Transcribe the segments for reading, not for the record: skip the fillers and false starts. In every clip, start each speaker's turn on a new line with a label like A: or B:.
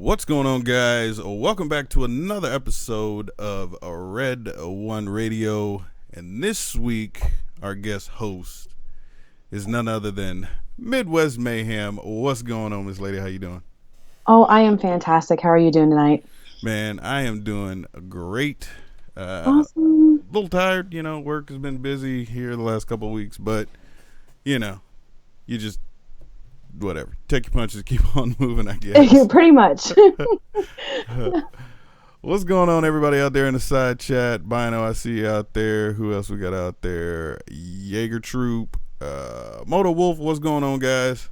A: What's going on, guys? Welcome back to another episode of Red One Radio. And this week, our guest host is none other than Midwest Mayhem. What's going on, Miss Lady? How you doing?
B: Oh, I am fantastic. How are you doing tonight?
A: Man, I am doing great.
B: Awesome.
A: A little tired, work has been busy here the last couple of weeks, but, you just whatever. Take your punches, keep on moving, I guess.
B: Pretty much.
A: What's going on, everybody out there in the side chat? Bino, I see you out there. Who else we got out there? Jaeger Troop, Moto Wolf. What's going on, guys?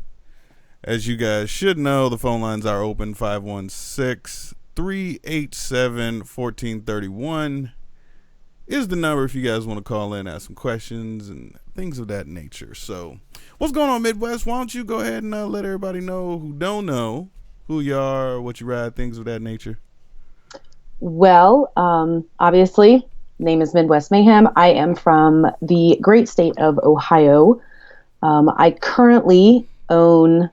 A: As you guys should know, the phone lines are open. 516-387-1431 is the number if you guys want to call in, ask some questions and things of that nature. So what's going on, Midwest? Why don't you go ahead and let everybody know who don't know who you are, what you ride, things of that nature.
B: Well, obviously, name is Midwest Mayhem. I am from the great state of Ohio. I currently own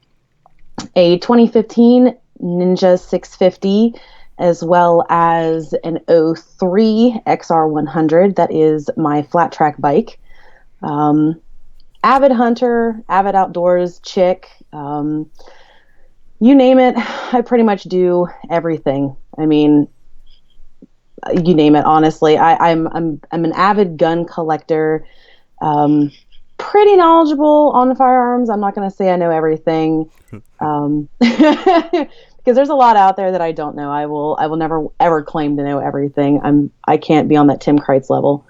B: a 2015 Ninja 650 as well as an '03 XR100. That is my flat track bike. Avid hunter, avid outdoors chick. You name it, I pretty much do everything. I mean, you name it. Honestly, I'm an avid gun collector. Pretty knowledgeable on firearms. I'm not going to say I know everything, because there's a lot out there that I don't know. I will never ever claim to know everything. I can't be on that Tim Kreitz level.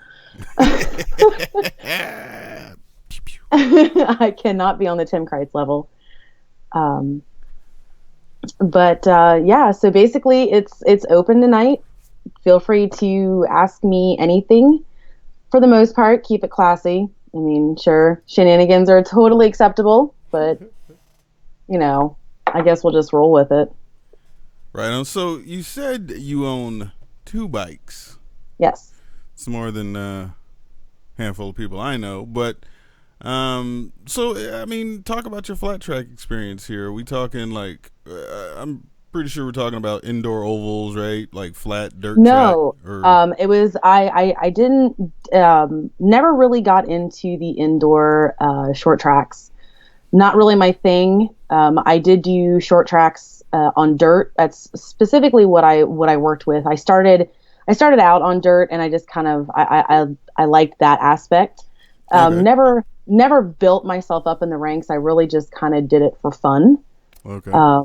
B: I cannot be on the Tim Kreitz level. But yeah, so basically it's open tonight. Feel free to ask me anything. For the most part, keep it classy. I mean, sure, shenanigans are totally acceptable, but I guess we'll just roll with it.
A: Right on. So you said you own 2 bikes.
B: Yes.
A: It's more than a handful of people I know, but so I mean, talk about your flat track experience here. Are we talking like I'm pretty sure we're talking about indoor ovals, right? Like flat dirt track?
B: No, it was I didn't never really got into the indoor short tracks. Not really my thing. I did do short tracks on dirt. That's specifically what I worked with. I started out on dirt, and I just kind of I liked that aspect. Okay. Never built myself up in the ranks. I really just kind of did it for fun.
A: Okay.
B: I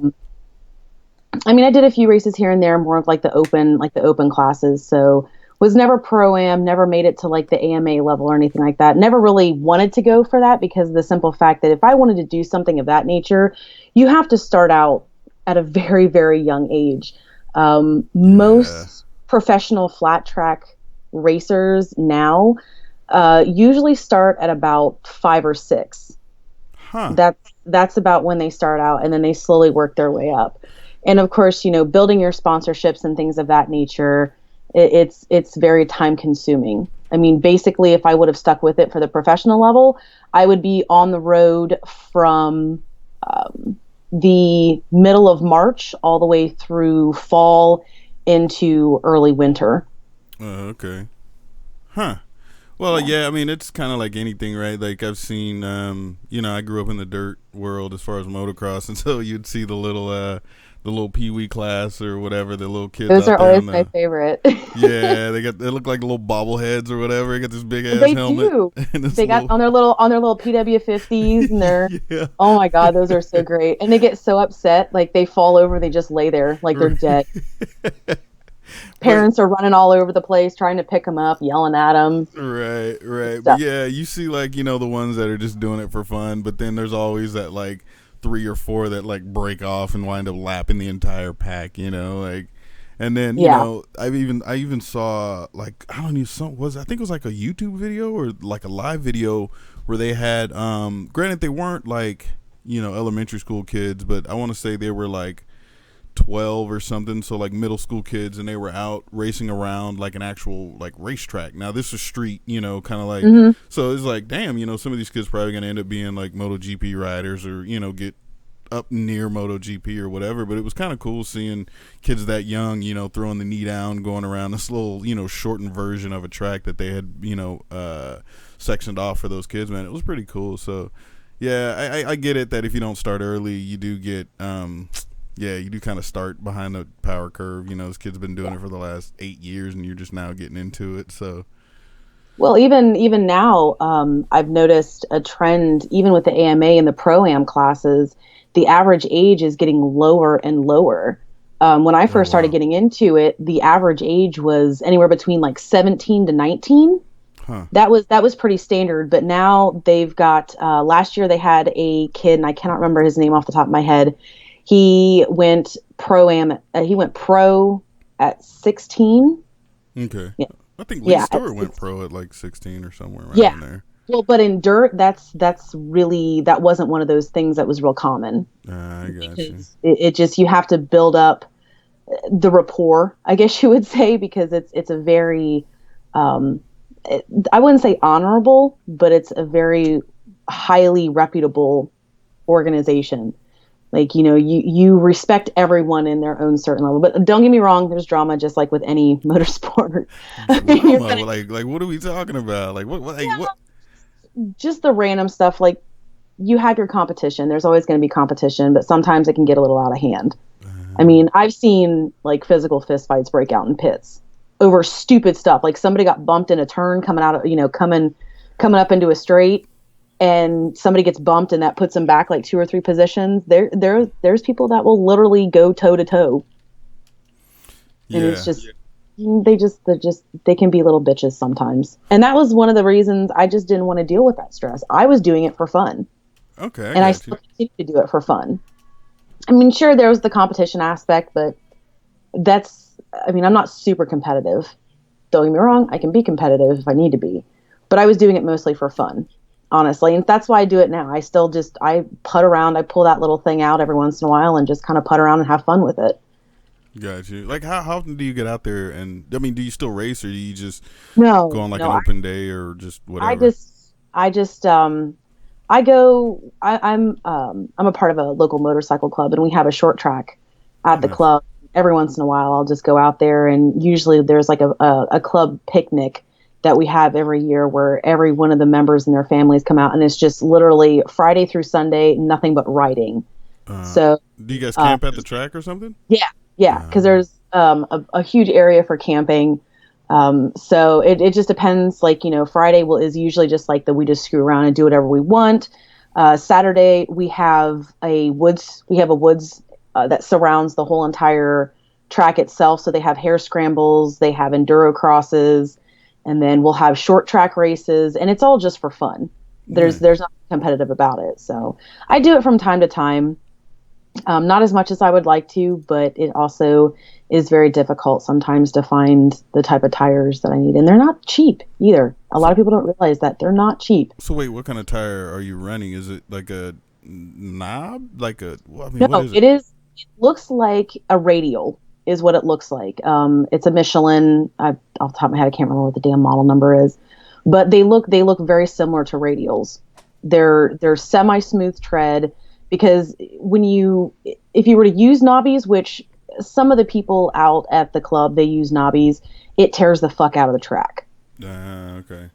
B: mean, I did a few races here and there, more of like the open classes. So was never pro-am, never made it to like the AMA level or anything like that. Never really wanted to go for that because of the simple fact that if I wanted to do something of that nature, you have to start out at a very, very young age. Most professional flat track racers now usually start at about 5 or 6.
A: Huh.
B: That's about when they start out, and then they slowly work their way up. And of course, building your sponsorships and things of that nature, it's very time consuming. I mean, basically, if I would have stuck with it for the professional level, I would be on the road from the middle of March all the way through fall into early winter.
A: Okay. Huh. Well, yeah, I mean, it's kind of like anything, right? Like I've seen, I grew up in the dirt world as far as motocross, and so you'd see the little Pee-wee class or whatever, the little kids.
B: Those are always my favorite.
A: Yeah, they look like little bobbleheads or whatever. They got this big ass helmet.
B: Do. They got on their little PW50s, and they're oh my god, those are so great. And they get so upset, like they fall over, they just lay there like they're dead. Parents are running all over the place trying to pick them up, yelling at them.
A: Right. But yeah, you see like, the ones that are just doing it for fun, but then there's always that like 3 or 4 that like break off and wind up lapping the entire pack, like, and then, I even saw like, I don't know, I think it was like a YouTube video or like a live video where they had, granted they weren't like, elementary school kids, but I want to say they were like 12 or something, so like middle school kids, and they were out racing around like an actual like racetrack. Now this is street, kind of like, so it's like, damn, some of these kids probably gonna end up being like MotoGP riders or get up near MotoGP or whatever, but it was kind of cool seeing kids that young, throwing the knee down, going around this little, shortened version of a track that they had, sectioned off for those kids, man. It was pretty cool. So, yeah, I get it that if you don't start early, you do get, you do kind of start behind the power curve. This kid's been doing it for the last 8 years, and you're just now getting into it. So,
B: well, even now, I've noticed a trend, even with the AMA and the Pro-Am classes, the average age is getting lower and lower. When I first started getting into it, the average age was anywhere between like 17 to 19. Huh. That was pretty standard, but now they've got, last year they had a kid, and I cannot remember his name off the top of my head. He went Pro-Am, he went pro at 16.
A: Okay. Yeah. I think Lee Stewart went pro at like 16 or somewhere around there.
B: Well, but in dirt, that wasn't one of those things that was real common.
A: I got you.
B: It just, you have to build up the rapport, I guess you would say, because it's a very, I wouldn't say honorable, but it's a very highly reputable organization. Like, you respect everyone in their own certain level. But don't get me wrong, there's drama just like with any motorsport.
A: Drama? Like what are we talking about? Like what
B: just the random stuff. Like, you have your competition. There's always going to be competition, but sometimes it can get a little out of hand. I mean, I've seen like physical fistfights break out in pits over stupid stuff. Like, somebody got bumped in a turn coming out of, coming up into a straight, and somebody gets bumped and that puts them back like 2 or 3 positions. There's people that will literally go toe to toe. And it's just, they can be little bitches sometimes. And that was one of the reasons I just didn't want to deal with that stress. I was doing it for fun.
A: Okay.
B: And I still continue to do it for fun. I mean, sure, there was the competition aspect, but I'm not super competitive. Don't get me wrong, I can be competitive if I need to be. But I was doing it mostly for fun, honestly. And that's why I do it now. I putt around, I pull that little thing out every once in a while and just kind of putt around and have fun with it.
A: Got you. Like, how often do you get out there? And I mean, do you still race, or do you just
B: go
A: on like an open day or just whatever? I'm a part of a local motorcycle club, and we have a short track at the club. Every once in a while, I'll just go out there, and usually there's like a club picnic that we have every year where every one of the members and their families come out, and it's just literally Friday through Sunday, nothing but riding. So do you guys camp at the track or something?
B: Yeah, because there's a huge area for camping. So it just depends. Like, Friday is usually just like we just screw around and do whatever we want. Saturday we have a woods that surrounds the whole entire track itself. So they have hare scrambles, they have enduro crosses, and then we'll have short track races, and it's all just for fun. There's nothing competitive about it. So I do it from time to time. Not as much as I would like to, but it also is very difficult sometimes to find the type of tires that I need. And they're not cheap either. A lot of people don't realize that they're not cheap.
A: So wait, what kind of tire are you running? Is it like a knob? What is it?
B: It looks like a radial is what it looks like. It's a Michelin. Off the top of my head, I can't remember what the damn model number is, but they look very similar to radials. They're semi-smooth tread. Because if you were to use knobbies, which some of the people out at the club, they use knobbies, it tears the fuck out of the track.
A: Okay.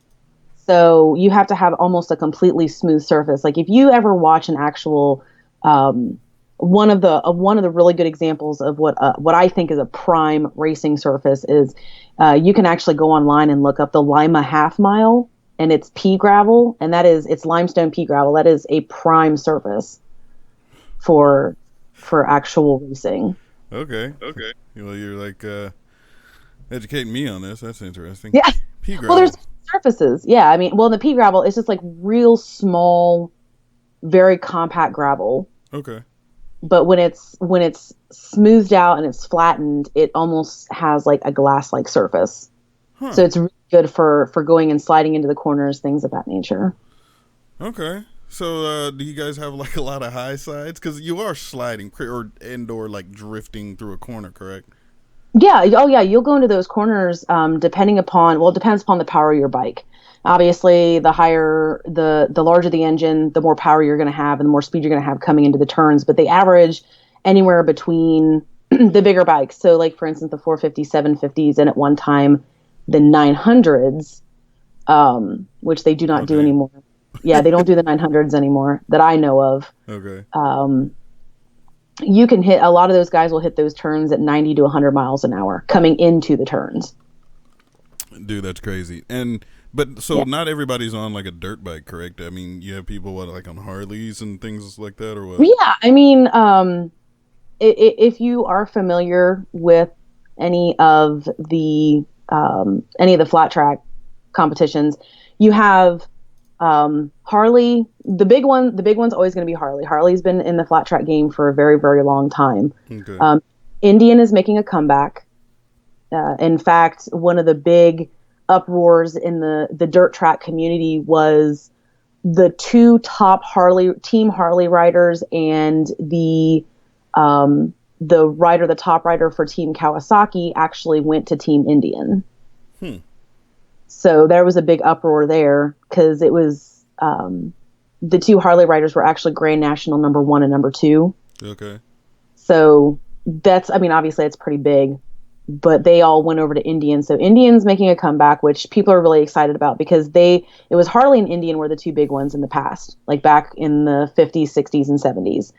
B: So you have to have almost a completely smooth surface. Like, if you ever watch an actual, one of the really good examples of what I think is a prime racing surface is, you can actually go online and look up the Lima half mile, and it's pea gravel, and it's limestone pea gravel. That is a prime surface for actual racing.
A: Okay. Well, you're like educating me on this. That's interesting.
B: Yeah.
A: Pea gravel.
B: Well, there's surfaces. Yeah, I mean, the pea gravel is just like real small, very compact gravel.
A: Okay.
B: But when it's smoothed out and it's flattened, it almost has like a glass-like surface. Huh. So it's really good for going and sliding into the corners, things of that nature.
A: Okay. So, do you guys have like a lot of high sides? Because you are sliding or like drifting through a corner, correct?
B: Yeah. Oh, yeah. You'll go into those corners, it depends upon the power of your bike. Obviously, the larger the engine, the more power you're going to have and the more speed you're going to have coming into the turns. But they average anywhere between the bigger bikes. So, like for instance, the 450s, 750s, and at one time the 900s, which they do not do anymore. Yeah, they don't do the 900s anymore that I know of.
A: Okay.
B: You can hit a lot of those guys will hit those turns at 90 to 100 miles an hour coming into the turns.
A: Dude, that's crazy. But not everybody's on like a dirt bike, correct? I mean, you have people like on Harleys and things like that, or what?
B: Yeah, I mean, if you are familiar with any of the flat track competitions, you have Harley. The big one's always going to be Harley. Harley's been in the flat track game for a very, very long time.
A: Okay.
B: Indian is making a comeback. In fact, one of the big uproars in the dirt track community was the two top Team Harley riders and the top rider for Team Kawasaki actually went to Team Indian. So there was a big uproar there because it was the two Harley riders were actually Grand National number 1 and number 2.
A: Okay.
B: So obviously it's pretty big, but they all went over to Indian. So Indian's making a comeback, which people are really excited about because it was Harley and Indian were the two big ones in the past, like back in the 50s, 60s, and 70s.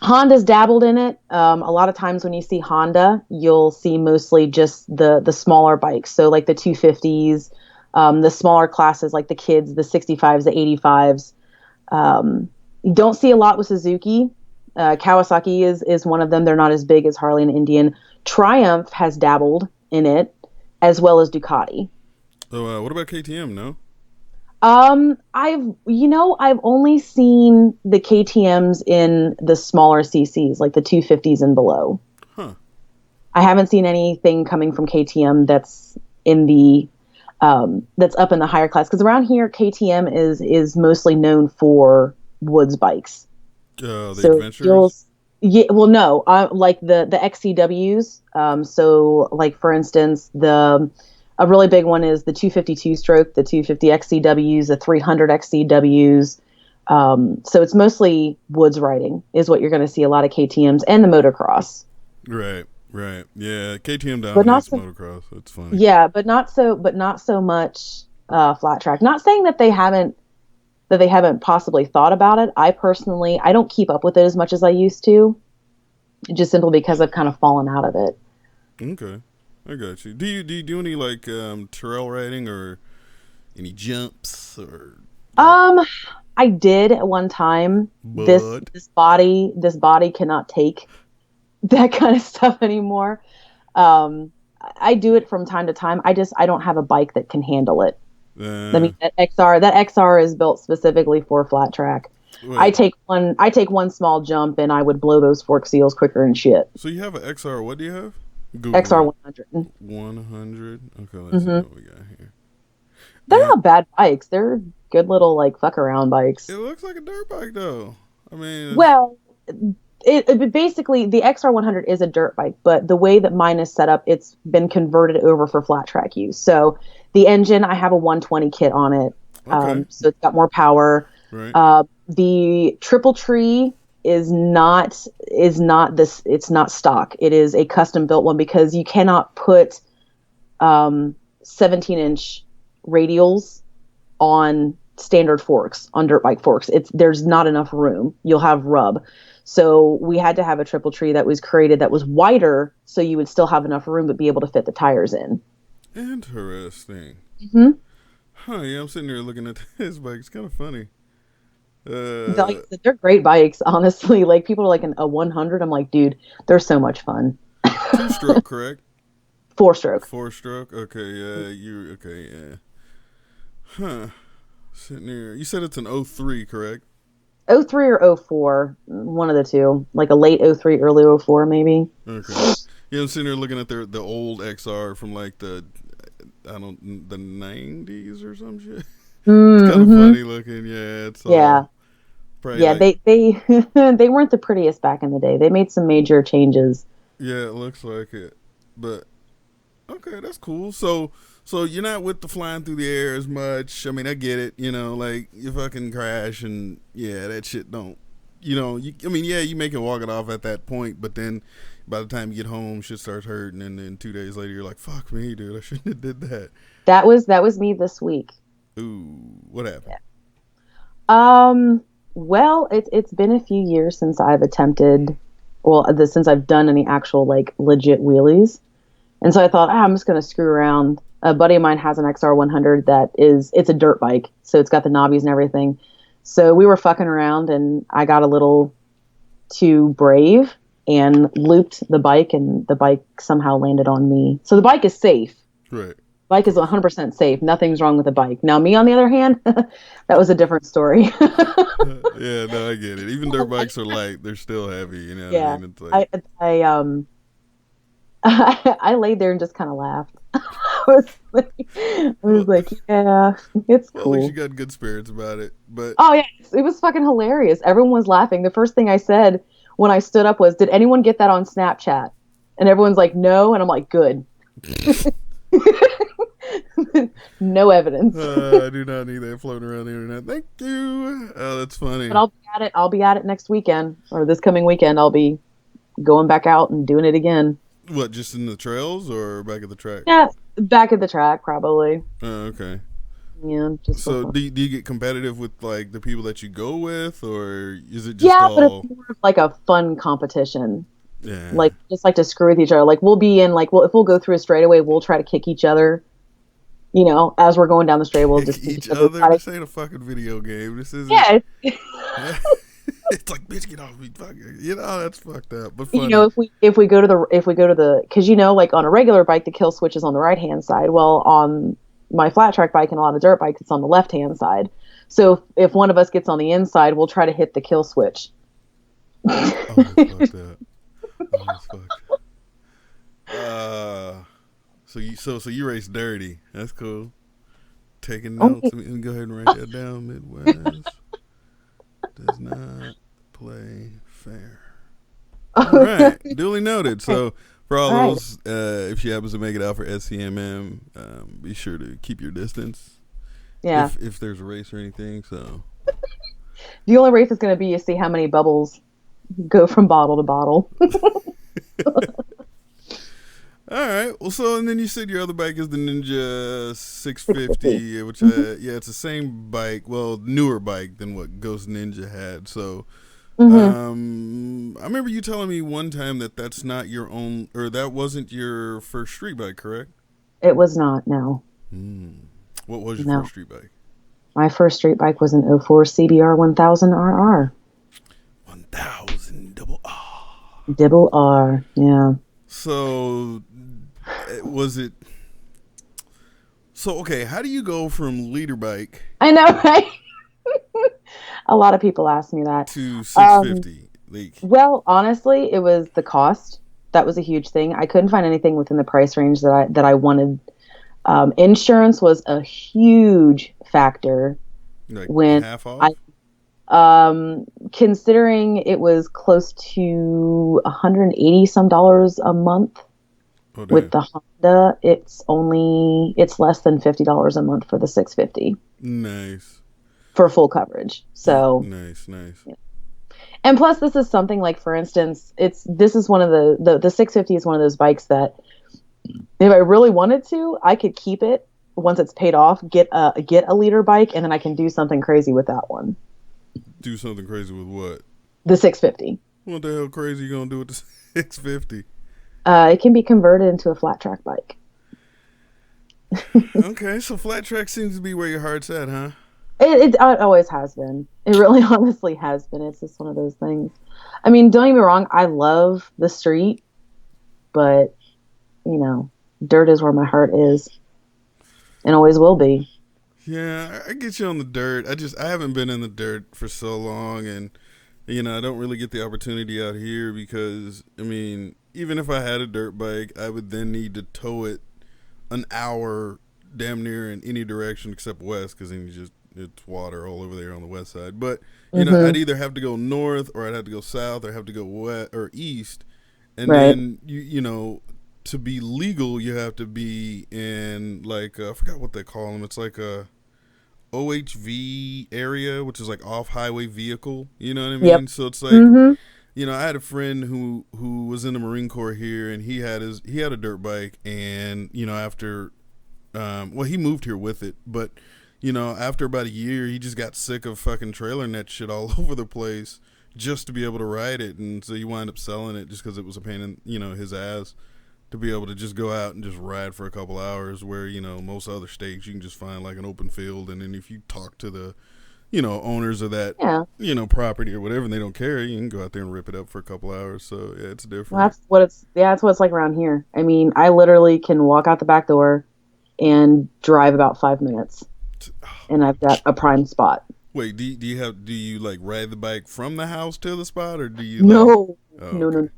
B: Honda's dabbled in it. A lot of times when you see Honda, you'll see mostly just the smaller bikes. So like the 250s, the smaller classes like the kids, the 65s, the 85s. You don't see a lot with Suzuki. Kawasaki is one of them. They're not as big as Harley and Indian. Triumph has dabbled in it, as well as Ducati.
A: So what about KTM? No.
B: I've only seen the KTM's in the smaller CCs, like the 250s and below.
A: Huh.
B: I haven't seen anything coming from KTM that's in the that's up in the higher class. Because around here, KTM is mostly known for woods bikes.
A: The adventures?
B: Yeah, well, no, like the XCWs. So, like for instance, a really big one is the 252 stroke, the 250 XCWs, the 300 XCWs. So it's mostly woods riding is what you're going to see a lot of KTMs and the motocross.
A: Right. Yeah, KTM dominates motocross. It's funny.
B: Yeah, but not so much flat track. Not saying that they haven't possibly thought about it. I don't keep up with it as much as I used to, just simply because I've kind of fallen out of it.
A: Okay, I got you. Do you do any like trail riding or any jumps or?
B: I did at one time.
A: But
B: this body cannot take that kind of stuff anymore. I do it from time to time. I don't have a bike that can handle it. That XR is built specifically for flat track. Wait. I take one small jump and I would blow those fork seals quicker than shit.
A: So you have an XR. What do you have? Google
B: XR 100.
A: 100. Okay, let's see what we got here.
B: They're not bad bikes. They're good little like fuck around bikes.
A: It looks like a dirt bike though. I mean,
B: well, it basically the XR 100 is a dirt bike, but the way that mine is set up, it's been converted over for flat track use. So the engine, I have a 120 kit on it, so it's got more power.
A: Right.
B: The triple tree is not this. It's not stock. It is a custom built one because you cannot put 17-inch radials on standard forks, on dirt bike forks. There's not enough room. You'll have rub. So we had to have a triple tree that was created that was wider, so you would still have enough room but be able to fit the tires in.
A: Interesting.
B: Mm-hmm.
A: Huh, yeah, I'm sitting here looking at this bike. It's kind of funny.
B: They're great bikes, honestly. Like, people are like, a 100. I'm like, dude, they're so much fun.
A: 2-stroke, correct?
B: 4-stroke.
A: 4-stroke? Okay, yeah. Huh. Sitting here. You said it's an 03, correct?
B: 03 or 04, one of the two. Like a late 03, early 04, maybe.
A: Okay. Yeah, I'm sitting here looking at the old XR from like the 90s or some shit. It's kind of funny looking. Yeah, it's
B: yeah. Like, they they weren't the prettiest back in the day. They made some major changes.
A: Yeah, it looks like it. But okay, that's cool. So So you're not with the flying through the air as much. I mean, I get it. Like you fucking crash and yeah, that shit don't. I mean, yeah, you make it walk it off at that point, but then by the time you get home, shit starts hurting, and then 2 days later, you're like, "Fuck me, dude! I shouldn't have did that."
B: That was me this week.
A: Ooh, what happened?
B: Well, it's been a few years since I've attempted, well, since I've done any actual like legit wheelies, and so I thought, I'm just gonna screw around. A buddy of mine has an XR100 it's a dirt bike, so it's got the knobbies and everything. So we were fucking around, and I got a little too brave and looped the bike, and the bike somehow landed on me. So the bike is safe.
A: Right.
B: Bike is 100% safe. Nothing's wrong with the bike. Now, me, on the other hand, that was a different story.
A: Yeah, no, I get it. Even dirt bikes are light; they're still heavy. You know what
B: Yeah.
A: I mean? It's like,
B: I laid there and just kind of laughed. I was like, yeah, it's
A: well, at least
B: cool.
A: you got good spirits about it. But
B: Oh, yeah, it was fucking hilarious. Everyone was laughing. The first thing I said when I stood up was, "Did anyone get that on Snapchat?" And everyone's like, "No." And I'm like, "Good." No evidence.
A: I do not need that floating around the internet. Thank you. Oh, that's funny.
B: But I'll be at it. I'll be at it next weekend, or this coming weekend. I'll be going back out and doing it again.
A: What, just in the trails or back at the track?
B: Yeah, back at the track probably.
A: Oh, okay.
B: Yeah, just for
A: So
B: fun.
A: do you get competitive with like the people that you go with, or is it just
B: Yeah, but
A: all?
B: it's more of like a fun competition.
A: Yeah.
B: Like just like to screw with each other. Like we'll be in like if we'll go through a straightaway, we'll try to kick each other. As we're going down the straightaway, we'll
A: Kick
B: just
A: each
B: try
A: other.
B: to,
A: This ain't a fucking video game. This isn't.
B: yeah.
A: It's like, bitch, get off me, fucking. That's fucked up, but funny.
B: If we go to the because like on a regular bike the kill switch is on the right hand side. Well, on my flat track bike and a lot of dirt bikes it's on the left hand side. So if one of us gets on the inside, we'll try to hit the kill switch.
A: Oh, that's fucked up. Oh, that's fucked. So you race dirty. That's cool. Taking notes. Let me go ahead and write that down. Midwest does not play fair. All right, duly noted. So for all those, if she happens to make it out for SCMM, be sure to keep your distance.
B: Yeah.
A: If there's a race or anything, so
B: The only race is going to be to see how many bubbles go from bottle to bottle.
A: All right. Well, so and then you said your other bike is the Ninja 650, which it's the same bike. Well, newer bike than what Ghost Ninja had. So, I remember you telling me one time that that's not your own, or that wasn't your first street bike, correct?
B: It was not. No.
A: What was your first street bike?
B: My first street bike was an '04 CBR 1000 RR.
A: 1000 double R.
B: Double R. Yeah.
A: So, was it? So okay, how do you go from leader bike?
B: I know, right? A lot of people ask me that.
A: To 650.
B: Well, honestly, it was the cost. That was a huge thing. I couldn't find anything within the price range that I wanted. Insurance was a huge factor.
A: Like
B: when
A: half off?
B: Considering it was close to $180 some a month.
A: Oh,
B: with the Honda, it's less than $50 a month for the 650.
A: Nice.
B: For full coverage. So
A: nice.
B: Yeah. And plus, this is something like, for instance, this is one of the 650 is one of those bikes that if I really wanted to, I could keep it once it's paid off, get a leader bike, and then I can do something crazy with that one.
A: Do something crazy with what?
B: The 650.
A: What the hell crazy you gonna do with the 650?
B: It can be converted into a flat track bike.
A: Okay, so flat track seems to be where your heart's at, huh?
B: It always has been. It really honestly has been. It's just one of those things. I mean, don't get me wrong, I love the street, but dirt is where my heart is and always will be.
A: Yeah, I get you on the dirt. I haven't been in the dirt for so long, and I don't really get the opportunity out here because even if I had a dirt bike, I would then need to tow it an hour damn near in any direction except west, because then it's water all over there on the west side. But I'd either have to go north, or I'd have to go south, or have to go west or east, and then to be legal, you have to be in like I forgot what they call them. It's like a OHV area, which is like off highway vehicle. You know what I mean?
B: Yep.
A: So it's like,
B: Mm-hmm.
A: I had a friend who was in the Marine Corps here, and he had a dirt bike, and after he moved here with it, but after about a year, he just got sick of fucking trailering that shit all over the place just to be able to ride it, and so he wound up selling it just because it was a pain in his ass to be able to just go out and just ride for a couple hours, where most other states you can just find like an open field, and then if you talk to the owners of that property or whatever, and they don't care, you can go out there and rip it up for a couple hours. So yeah, it's different.
B: Well, that's what it's like around here. I mean, I literally can walk out the back door and drive about 5 minutes, and I've got a prime spot.
A: Wait, do you like ride the bike from the house to the spot, or do you
B: No.
A: Okay.
B: No.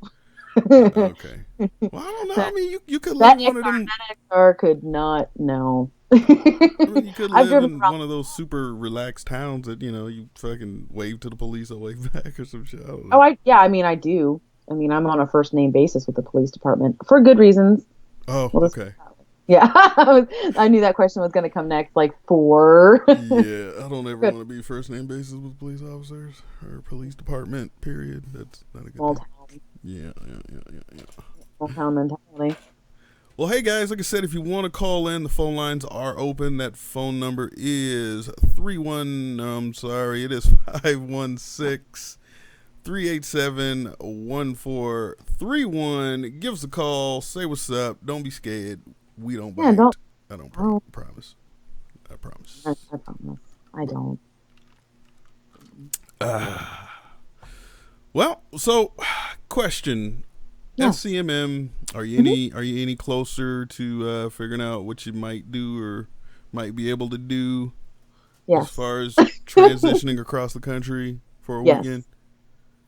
A: Okay. Well, I don't know. I mean, you could live one of them.
B: That car could not. No.
A: I mean, you could live in one of those super relaxed towns that you fucking wave to the police on the way back or some shit. I don't know.
B: I mean, I do. I mean, I'm on a first name basis with the police department for good reasons.
A: Oh, okay.
B: Yeah, I knew that question was going to come next. Like for.
A: Yeah, I don't ever want to be first name basis with police officers or police department. Period. That's not a good
B: Small
A: thing.
B: town.
A: Yeah.
B: Small town mentality.
A: Well, hey guys, like I said, if you want to call in, the phone lines are open. That phone number is 516-387-1431. Give us a call. Say what's up. Don't be scared. We don't bite. I don't promise. I promise.
B: I promise. I don't.
A: Well, so question.
B: Yeah.
A: SCMM, are you any closer to figuring out what you might do or might be able to do as far as transitioning across the country for a weekend?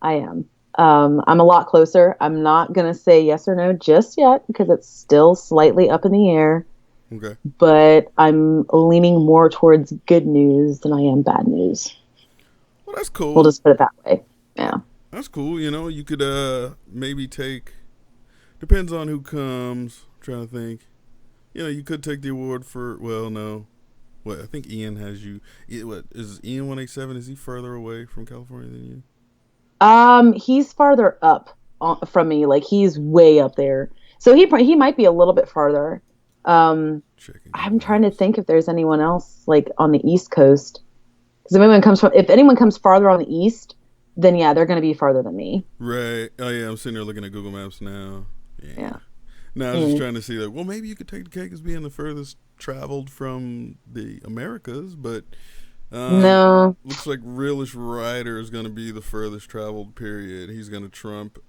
B: I am. I'm a lot closer. I'm not going to say yes or no just yet because it's still slightly up in the air.
A: Okay.
B: But I'm leaning more towards good news than I am bad news.
A: Well, that's cool.
B: We'll just put it that way. Yeah.
A: That's cool. You could maybe take, depends on who comes. I'm trying to think. You could take the award for, well, no. What, I think Ian has you. What, is Ian 187? Is he further away from California than you?
B: He's farther up from me. Like, he's way up there. So he might be a little bit farther. I'm trying to think if there's anyone else, like, on the East Coast. Because if anyone comes farther on the East, then yeah, they're going to be farther than me.
A: Right. Oh yeah, I'm sitting there looking at Google Maps now.
B: Yeah.
A: No, I was just trying to see, like, well, maybe you could take the cake as being the furthest traveled from the Americas, but
B: no.
A: Looks like Realish Rider is going to be the furthest traveled. Period. He's going to trump.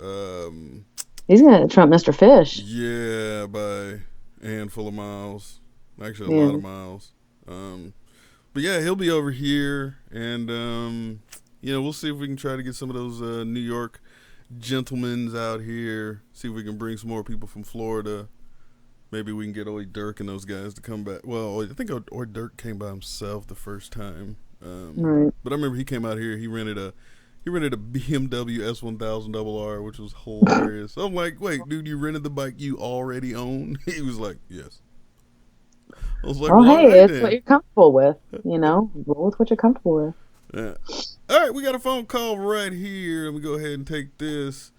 B: He's going to trump Mr. Fish.
A: Yeah, by a handful of miles. Actually, a lot of miles. But yeah, he'll be over here, and we'll see if we can try to get some of those New York gentlemen out here. See if we can bring some more people from Florida. Maybe we can get Oi Dirk and those guys to come back. Well, I think Oi Dirk came by himself the first time.
B: Right.
A: But I remember he came out here. He rented a BMW S1000RR, which was hilarious. I'm like, wait, dude, you rented the bike you already own? He was like, yes. I was like,
B: well, hey, it's what you're comfortable with. Roll with what you're comfortable with.
A: Yeah. All right, we got a phone call right here. Let me go ahead and take this.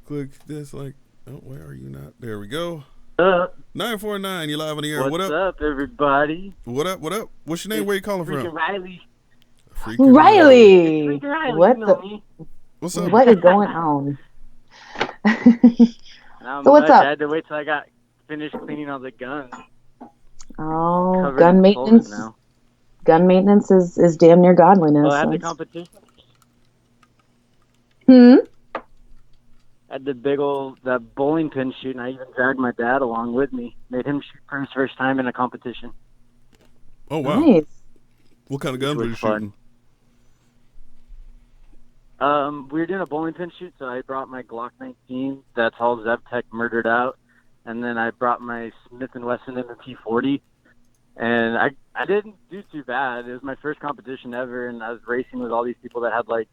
A: Click this. Like, oh, where are you not? There we go. 949, you live on the air. What up?
C: What's up, everybody?
A: What up? What's your name? Where you calling from?
C: Riley.
B: Riley. What
A: What's up?
B: What is going on?
C: So what's up? I had to wait till I got finished cleaning all the guns.
B: Oh, gun maintenance. Gun maintenance is damn near godliness.
C: Oh, I had the competition. Had the big old bowling pin shoot, and I even dragged my dad along with me. Made him shoot for his first time in a competition.
A: Oh wow!
B: Nice.
A: What kind of guns were you shooting?
C: We were doing a bowling pin shoot, so I brought my Glock 19. That's all ZevTech murdered out, and then I brought my Smith & Wesson MP40. And I didn't do too bad. It was my first competition ever, and I was racing with all these people that had like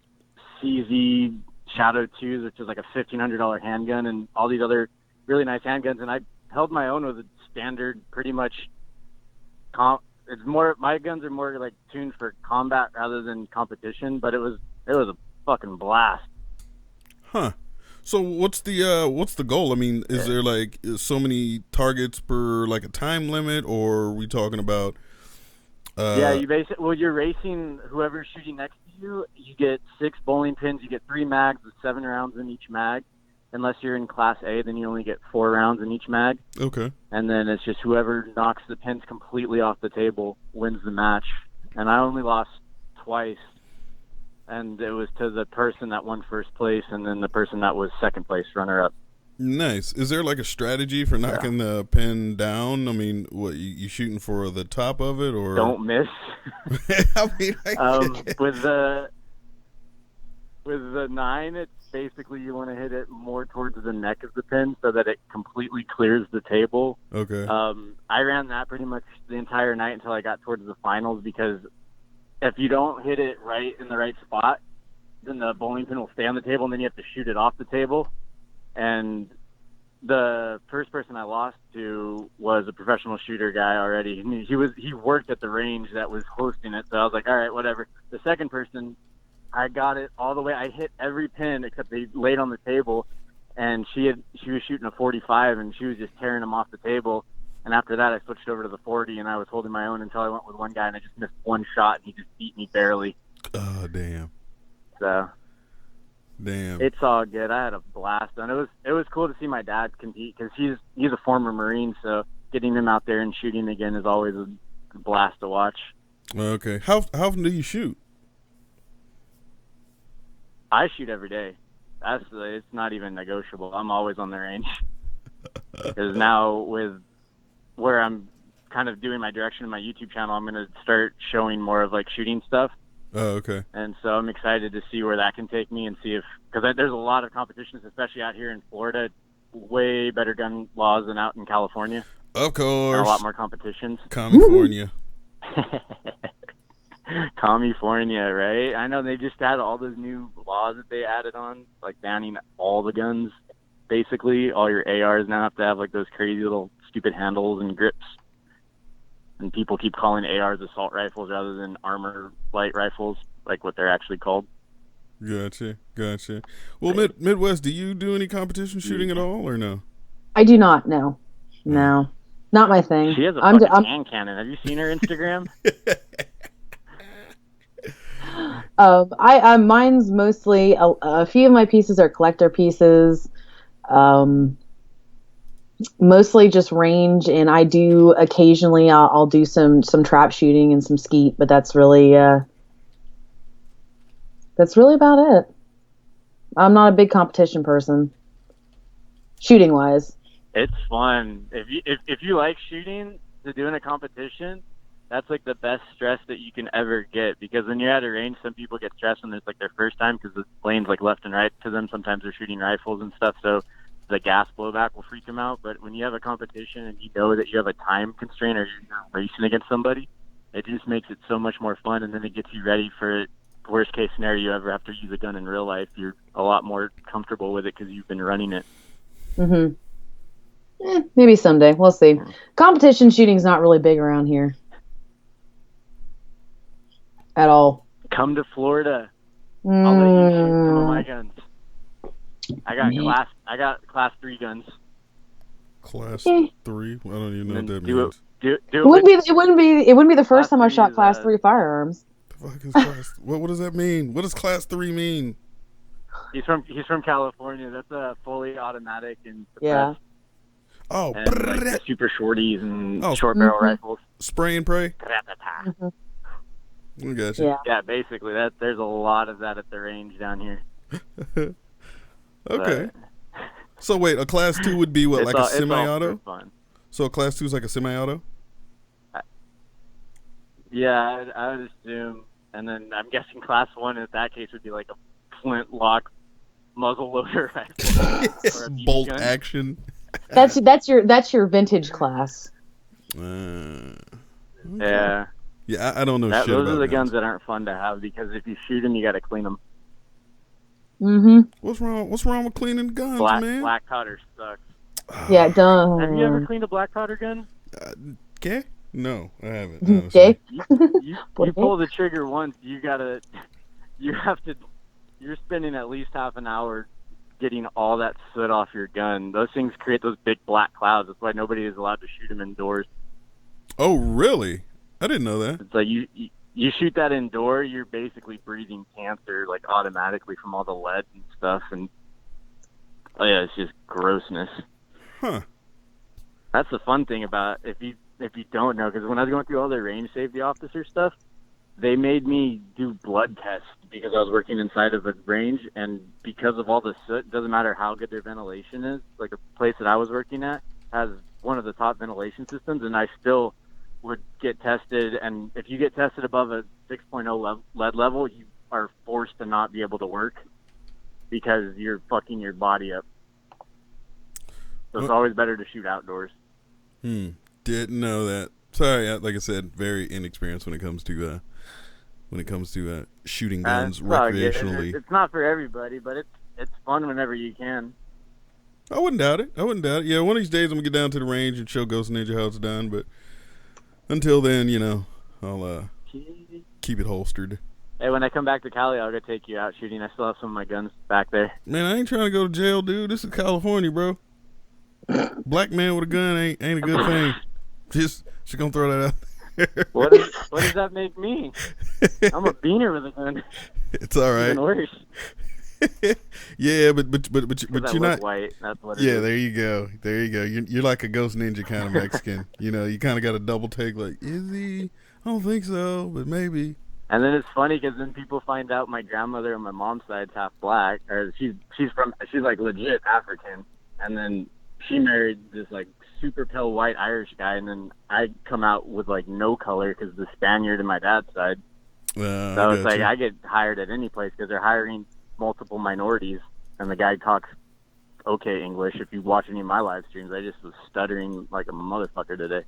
C: CZ Shadow 2s, which is like a $1,500 handgun, and all these other really nice handguns, and I held my own with a standard, pretty much. It's more, my guns are more like tuned for combat rather than competition, but it was a fucking blast.
A: Huh. So what's the goal? I mean, is there like so many targets per like a time limit, or are we talking about?
C: Yeah, you're racing whoever's shooting next to you. You get 6 bowling pins. You get 3 mags with 7 rounds in each mag. Unless you're in Class A, then you only get 4 rounds in each mag.
A: Okay.
C: And then it's just whoever knocks the pins completely off the table wins the match. And I only lost twice. And it was to the person that won first place and then the person that was second place runner-up.
A: Nice. Is there like a strategy for knocking the pin down? I mean, what, you shooting for the top of it, or
C: don't miss?
A: I mean,
C: with the 9, it's basically you want to hit it more towards the neck of the pin so that it completely clears the table.
A: Okay.
C: I ran that pretty much the entire night until I got towards the finals, because if you don't hit it right in the right spot, then the bowling pin will stay on the table, and then you have to shoot it off the table. And the first person I lost to was a professional shooter guy already. He worked at the range that was hosting it, so I was like, all right, whatever. The second person, I got it all the way. I hit every pin except they laid on the table, and she was shooting a 45, and she was just tearing them off the table. And after that, I switched over to the 40, and I was holding my own until I went with one guy, and I just missed one shot, and he just beat me barely.
A: Oh, damn.
C: So,
A: damn,
C: it's all good. I had a blast, and it was cool to see my dad compete, because he's a former Marine, so getting him out there and shooting again is always a blast to watch.
A: Okay, how often do you shoot?
C: I shoot every day. It's not even negotiable. I'm always on the range, because now with where I'm kind of doing my direction in my YouTube channel, I'm going to start showing more of like shooting stuff.
A: Oh, okay.
C: And so I'm excited to see where that can take me and see because there's a lot of competitions, especially out here in Florida, way better gun laws than out in California.
A: Of course.
C: And a lot more competitions.
A: California.
C: California, right? I know they just had all those new laws that they added on, like banning all the guns. Basically, all your ARs now have to have like those crazy little stupid handles and grips. And people keep calling ARs assault rifles rather than armor light rifles, like what they're actually called.
A: Gotcha. Well, Midwest, do you do any competition shooting at all, or no? I
B: do not. No, not my thing.
C: She has a fucking hand cannon. Have you seen her Instagram?
B: Mine's mostly a few of my pieces are collector pieces. Mostly just range, and I do occasionally I'll do some trap shooting and some skeet, but that's really about it. I'm not a big competition person, shooting wise.
C: It's fun if you like shooting. To doing a competition, that's like the best stress that you can ever get, because when you're at a range, some people get stressed when it's like their first time, because the lane's like left and right to them. Sometimes they're shooting rifles and stuff, so the gas blowback will freak them out. But when you have a competition and you know that you have a time constraint or you're racing against somebody, it just makes it so much more fun, and then it gets you ready for worst case scenario you ever have to use a gun in real life. You're a lot more comfortable with it because you've been running it.
B: Maybe someday. We'll see. Competition shooting's not really big around here at all.
C: Come to Florida. I'll let you shoot some of my guns. I got class 3 guns.
A: Class 3? I don't even know what that means.
B: It wouldn't be the first time I shot class 3 firearms.
A: The fuck is class? What does that mean? What does class 3 mean?
C: He's from California. That's a fully automatic and
B: yeah.
C: Oh, and like the super shorties and short barrel rifles.
A: Spray and pray. I gotcha.
C: Yeah, basically there's a lot of that at the range down here.
A: Okay. So wait, a class 2 would be what, like a semi-auto? So a class 2 is like a semi-auto?
C: Yeah, I would assume. And then I'm guessing class 1 in that case would be like a flintlock muzzle loader rifle.
A: Bolt action.
B: That's your vintage class.
A: Okay.
C: Yeah.
A: Yeah, I don't know shit
C: those
A: about
C: are the
A: guns
C: that aren't fun to have, because if you shoot them, you got to clean them.
B: Mm-hmm.
A: What's wrong with cleaning guns, man?
C: Black powder sucks.
B: Yeah,
C: Have you ever
B: done.
C: cleaned a black powder gun?
A: Okay? No, I haven't, honestly.
B: Jake?
C: You
B: Porque?
C: pull the trigger once, you have to, you're spending at least half an hour getting all that soot off your gun. Those things create those big black clouds. That's why nobody is allowed to shoot them indoors.
A: Oh, really? I didn't know that.
C: It's like you shoot that indoor, you're basically breathing cancer like automatically from all the lead and stuff. And oh yeah, it's just grossness.
A: Huh.
C: That's the fun thing about if you don't know, because when I was going through all the range safety officer stuff, they made me do blood tests because I was working inside of a range, and because of all the soot, it doesn't matter how good their ventilation is. Like the place that I was working at has one of the top ventilation systems, and I still would get tested. And if you get tested above a 6.0 lead level, you are forced to not be able to work because you're fucking your body up. So it's always better to shoot outdoors.
A: Didn't know that. Sorry, like I said, very inexperienced when it comes to shooting guns recreationally.
C: It's not for everybody, but it's fun whenever you can.
A: I wouldn't doubt it. Yeah, one of these days I'm gonna get down to the range and show Ghost Ninja how it's done. But until then, I'll keep it holstered.
C: Hey, when I come back to Cali, I'll go take you out shooting. I still have some of my guns back there.
A: Man, I ain't trying to go to jail, dude. This is California, bro. Black man with a gun ain't a good thing. Just gonna throw that out there.
C: What does that make me? I'm a beaner with a gun.
A: It's all right.
C: Even worse.
A: Yeah, but you're not
C: white. That's what it
A: yeah,
C: is.
A: there you go. You're like a Ghost Ninja kind of Mexican. You kind of got a double take. Like, is he? I don't think so, but maybe.
C: And then it's funny because then people find out my grandmother on my mom's side's half black, or she's like legit African, and then she married this like super pale white Irish guy, and then I come out with like no color because the Spaniard in my dad's side. So it's like I get hired at any place because they're hiring multiple minorities, and the guy talks okay English. If you watch any of my live streams, I just was stuttering like a motherfucker today.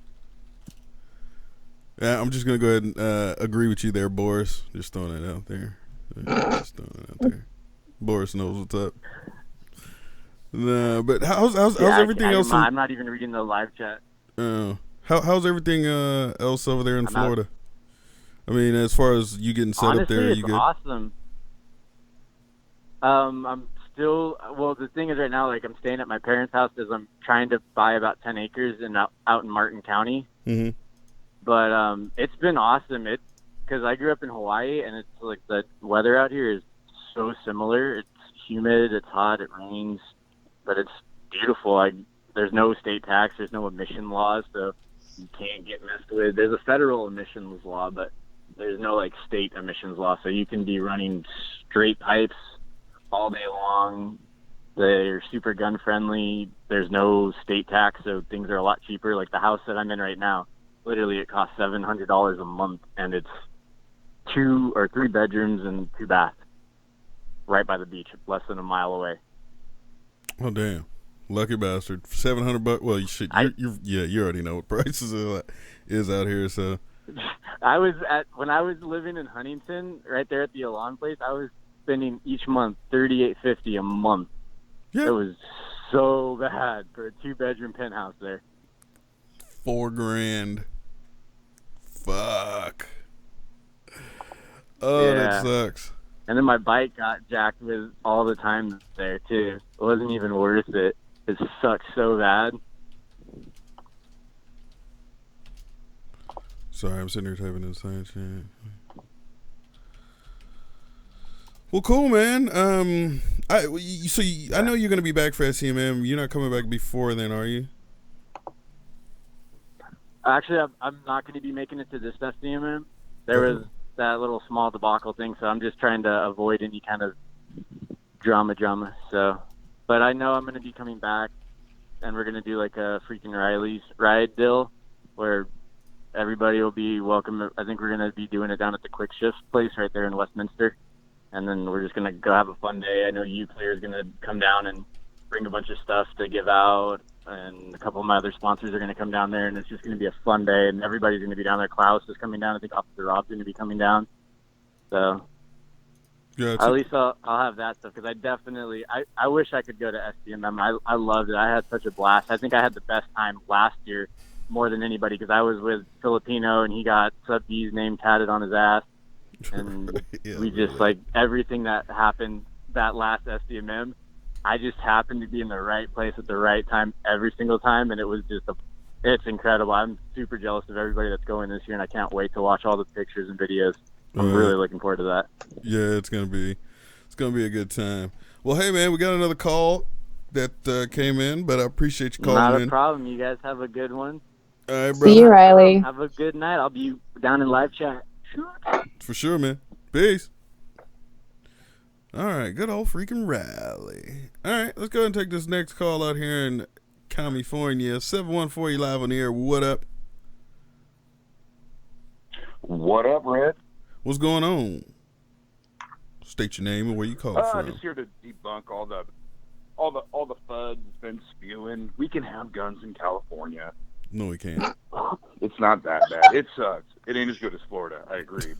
A: Yeah, I'm just gonna go ahead and agree with you there, Boris. Just throwing it out there. Boris knows what's up. No, but how's everything else?
C: I'm not even reading the live chat.
A: How's everything else over there in Florida? I mean, as far as you getting set up there,
C: it's
A: you good?
C: Awesome. I'm still the thing is right now, like I'm staying at my parents' house because I'm trying to buy about 10 acres out in Martin County.
A: Mm-hmm.
C: But it's been awesome. Because I grew up in Hawaii, and it's like the weather out here is so similar. It's humid, it's hot, it rains, but it's beautiful. There's no state tax, there's no emission laws, so you can't get messed with. There's a federal emissions law, but there's no like state emissions law, so you can be running straight pipes all day long. They're super gun friendly. There's no state tax, so things are a lot cheaper. Like the house that I'm in right now, literally it costs $700 a month, and it's 2 or 3 bedrooms and 2 baths right by the beach, less than a mile away.
A: Oh damn, lucky bastard! $700. Well, you already know what prices is out here. So
C: when I was living in Huntington, right there at the Elan place, I was spending each month $38.50 a month.
A: Yeah.
C: It was so bad for a 2-bedroom penthouse there.
A: $4,000. Fuck. Oh, yeah. That sucks.
C: And then my bike got jacked with all the time there too. It wasn't even worth it. It sucked so bad.
A: Sorry, I'm sitting here typing in science. Yeah. Well, cool, man. I know you're gonna be back for SCMM. You're not coming back before then, are you?
C: Actually, I'm not going to be making it to this SCMM. There was that little small debacle thing, so I'm just trying to avoid any kind of drama. So, but I know I'm going to be coming back, and we're going to do like a freaking Riley's ride deal, where everybody will be welcome. I think we're going to be doing it down at the Quick Shift place right there in Westminster, and then we're just going to go have a fun day. I know Uclear is going to come down and bring a bunch of stuff to give out, and a couple of my other sponsors are going to come down there, and it's just going to be a fun day, and everybody's going to be down there. Klaus is coming down. I think Officer Rob's going to be coming down. So
A: Gotcha.
C: At least I'll have that stuff because I wish I could go to SDMM. I loved it. I had such a blast. I think I had the best time last year more than anybody because I was with Filipino and he got Sub D's name tatted on his ass. And
A: Yeah,
C: we just like everything that happened that last SDMM, I just happened to be in the right place at the right time every single time. And it was just it's incredible. I'm super jealous of everybody that's going this year and I can't wait to watch all the pictures and videos. I'm really looking forward to that.
A: Yeah, it's gonna be a good time. Well, hey man, we got another call that came in, but I appreciate you calling in.
C: Not a problem. You guys have a good one.
A: All right, brother.
B: See you, Riley.
C: Have a good night. I'll be down in live chat.
A: For sure, man. Peace. All right, good old freaking Riley. All right, let's go ahead and take this next call out here in California. 714, you live on the air. What up?
D: What up, Red?
A: What's going on? State your name and where you call from.
D: Just here to debunk all the FUD that's been spewing. We can have guns in California.
A: No, we can't.
D: It's not that bad. It sucks. It ain't as good as Florida. I agree.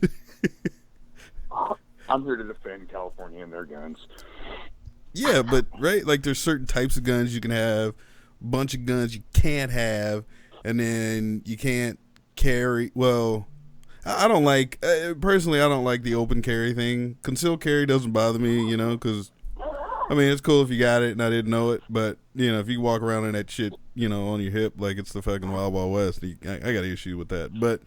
D: I'm here to defend California and their guns.
A: Yeah, but right, like there's certain types of guns you can have, bunch of guns you can't have, and then you can't carry. Well, I don't like personally. I don't like the open carry thing. Concealed carry doesn't bother me, you know, because I mean it's cool if you got it and I didn't know it. But you know, if you walk around in that shit, you know, on your hip like it's the fucking Wild Wild West, I got an issue with that. But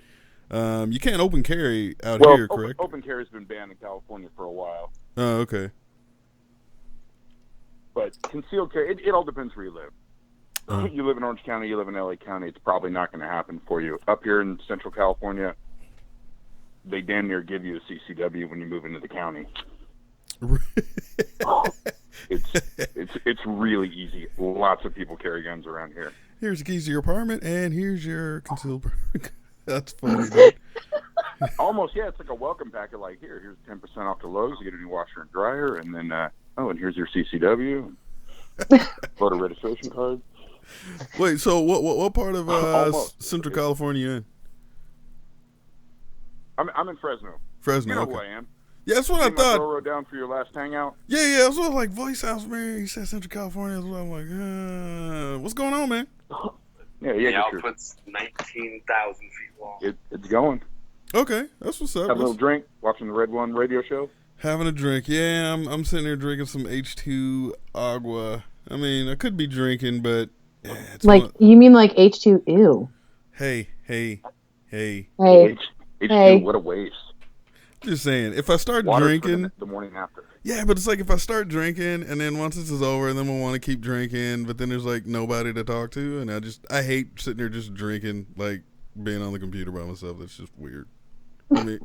A: you can't open carry out here, correct?
D: Open carry has been banned in California for a while.
A: Oh, okay.
D: But concealed carry, it all depends where you live. You live in Orange County, you live in LA County, it's probably not going to happen for you. Up here in Central California, they damn near give you a CCW when you move into the county. It's really easy. Lots of people carry guns around here.
A: Here's the keys to your apartment, and here's your concealed. That's funny, dude.
D: Almost, yeah. It's like a welcome packet. Like here's 10% off the Lowe's. You get a new washer and dryer, and then and here's your CCW, voter registration card.
A: Wait, so what part of Central California you in?
D: I'm in Fresno.
A: Fresno,
D: you know
A: okay.
D: who I am.
A: Yeah, that's what I thought.
D: Railroad down for your last hangout.
A: Yeah. That's what like Voice House, man. He said Central California. That's what I'm like, what's going on, man?
D: Yeah.
E: The output's 19,000 feet long.
D: It's going.
A: Okay, that's what's up.
D: Have a little drink, watching the Red One radio show.
A: Having a drink, yeah. I'm sitting there drinking some H2 Agua. I mean, I could be drinking, but yeah, it's
B: like you mean like H2? Ew.
A: Hey.
D: H2, what a waste.
A: Just saying, if I start
D: Water
A: drinking
D: the morning after.
A: Yeah, but it's like if I start drinking and then once this is over, then we'll want to keep drinking, but then there's like nobody to talk to, and I hate sitting there just drinking, like being on the computer by myself. That's just weird. I mean,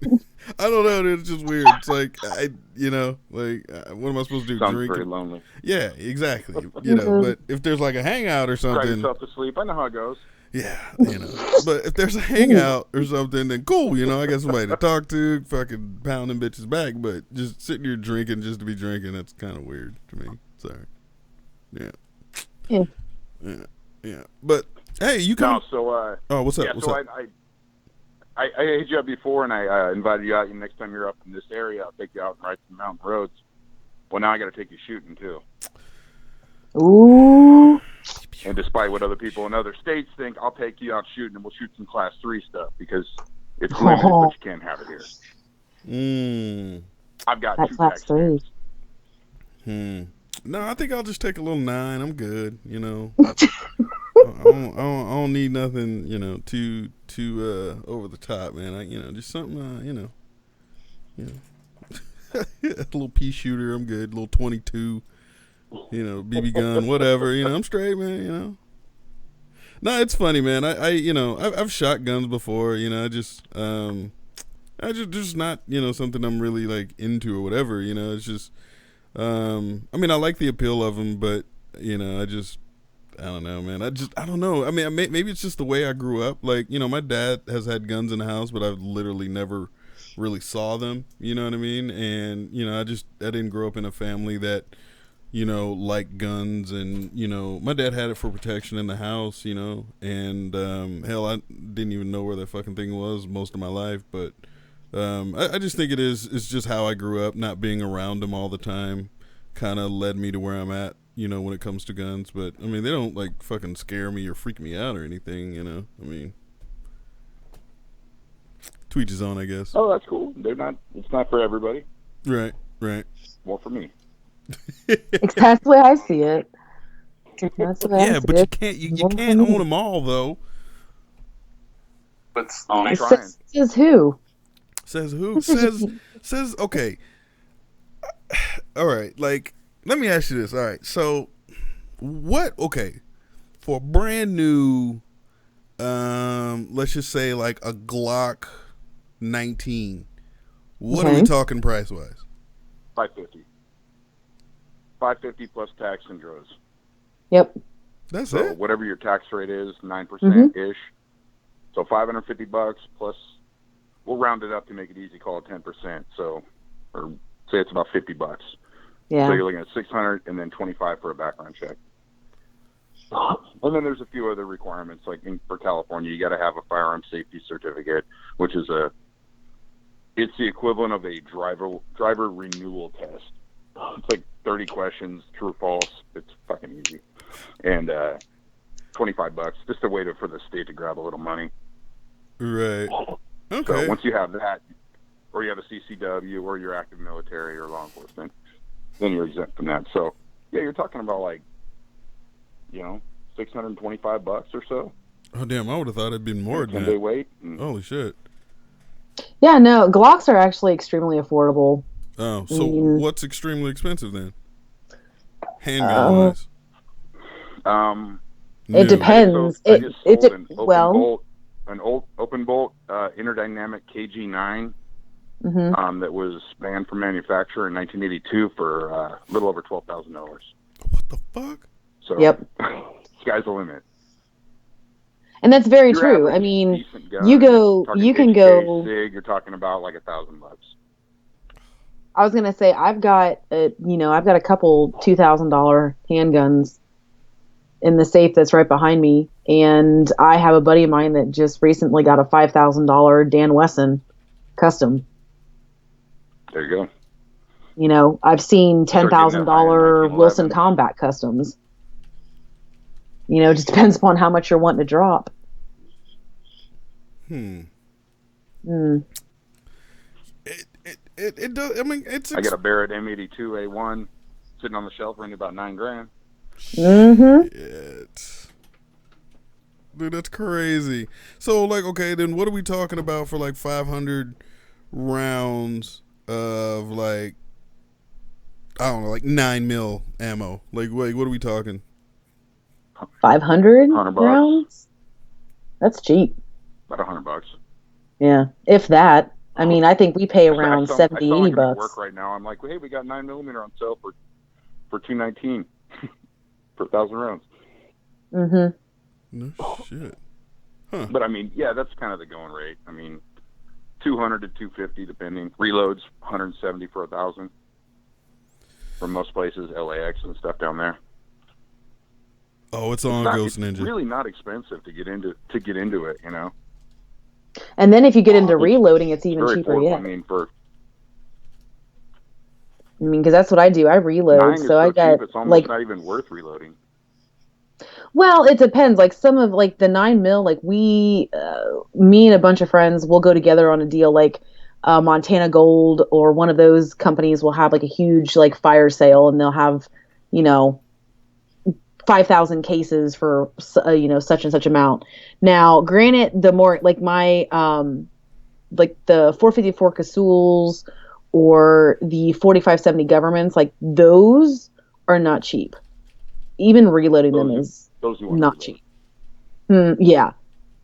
A: I don't know, dude, it's just weird. It's like what am I supposed to do?
D: Sounds
A: Drink?
D: very lonely.
A: Yeah, exactly. You know, but if there's like a hangout or
D: Cry
A: something,
D: yourself to sleep. I know how it goes.
A: yeah, you know. But if there's a hangout or something, then cool, you know, I got somebody to talk to, fucking pounding bitches back. But just sitting here drinking just to be drinking, that's kind of weird to me. Sorry. Yeah. But hey, you come.
D: No, so
A: oh, what's up?
D: Yeah,
A: what's
D: so
A: up?
D: I hit you up before, and I invited you out. And next time you're up in this area, I'll take you out and ride some mountain roads. Well, now I got to take you shooting too.
B: Ooh.
D: And despite what other people in other states think, I'll take you out shooting, and we'll shoot some Class 3 stuff because it's limited, but you can't have it here. I've got
B: That
D: 2
B: Class
D: packs.
B: 3.
A: No, I think I'll just take a little 9. I'm good. You know, I don't need nothing. You know, too over the top, man. Just something. A little pea shooter. I'm good. A little 22. BB gun, whatever. I'm straight, man. No, it's funny, man. I've shot guns before. I just not something I'm really like into or whatever. It's just. I like the appeal of them, but I don't know, man. I don't know. I mean, maybe it's just the way I grew up. Like, my dad has had guns in the house, but I've literally never really saw them. You know what I mean? And I didn't grow up in a family that like guns, and my dad had it for protection in the house. And hell, I didn't even know where that fucking thing was most of my life, but I just think it's just how I grew up, not being around them all the time, kind of led me to where I'm at, when it comes to guns. But I mean, they don't like fucking scare me or freak me out or anything, I mean, to each his own, I guess.
D: Oh, that's cool. It's not for everybody.
A: Right.
D: More for me.
B: That's the way I see it. That's the way I see
A: but
B: it.
A: you can't own them all though.
E: But
D: I'm
B: It
D: trying.
B: says who?
A: Says who? says okay. All right, like, let me ask you this. All right, so what? Okay, for a brand new, let's just say like a Glock 19. What are we talking price wise?
D: $550. $550 plus tax and droves.
B: Yep.
A: That's
D: So
A: it.
D: whatever your tax rate is, 9% ish. So $550 plus. We'll round it up to make it easy. Call it 10%. So, or say it's about $50.
B: Yeah.
D: So you're looking at $600 and then $25 for a background check. And then there's a few other requirements, like for California, you got to have a firearm safety certificate, which is it's the equivalent of a driver renewal test. It's like 30 questions, true or false. It's fucking easy. And $25, just a way for the state to grab a little money.
A: Right. Okay.
D: So once you have that, or you have a CCW, or you're active military or law enforcement, then you're exempt from that. So yeah, you're talking about like, $625 or so.
A: Oh damn! I would have thought it'd been more than
D: 10-day
A: that.
D: wait.
A: Holy shit!
B: Yeah, no, Glocks are actually extremely affordable.
A: Oh, so what's extremely expensive then? Handgun wise.
B: It depends.
D: So I just sold an open bolt interdynamic KG9 that was banned from manufacture in 1982 for a little over $12,000.
A: What the fuck?
D: So
B: yep,
D: sky's the limit.
B: and that's very true. I mean,
D: gun,
B: you can go.
D: SIG, you're talking about like $1,000.
B: I was gonna say I've got a couple $2,000 handguns in the safe that's right behind me, and I have a buddy of mine that just recently got a $5,000 Dan Wesson custom.
D: There you
B: go. I've seen $10,000 Wilson
D: 1911.
B: Combat customs. It just depends upon how much you're wanting to drop.
A: It does. I mean,
D: I got a Barrett M82A1 sitting on the shelf running about $9,000.
A: Shit. Dude, that's crazy. So, like, okay, then what are we talking about for like 500 rounds of like, I don't know, like 9mm ammo? Like, wait, what are we talking?
B: 500
D: $100.
B: rounds? That's cheap.
D: About $100.
B: Yeah, if that. I mean, I think we pay around $70, $80
D: at work right now. I'm like, hey, we got 9mm on sale for $219 for 1,000 rounds.
A: No shit. Huh.
D: But I mean, yeah, that's kind of the going rate. I mean, 200 to 250 depending. Reloads 170 for 1,000 from most places, LAX and stuff down there.
A: Oh, it's on Ghost Ninja.
D: It's really not expensive to get into it,
B: And then if you get into reloading, it's even cheaper yet. I mean, because that's what I do. I reload, so I got
D: cheap, it's almost not even worth reloading.
B: Well, it depends. Like some of like the 9mm, like me and a bunch of friends will go together on a deal. Like Montana Gold or one of those companies will have like a huge like fire sale, and they'll have 5,000 cases for such and such amount. Now, granted, the more like my like the 454 Casuls or the 4570 Governments, like those are not cheap. Even reloading them is not cheap. Yeah,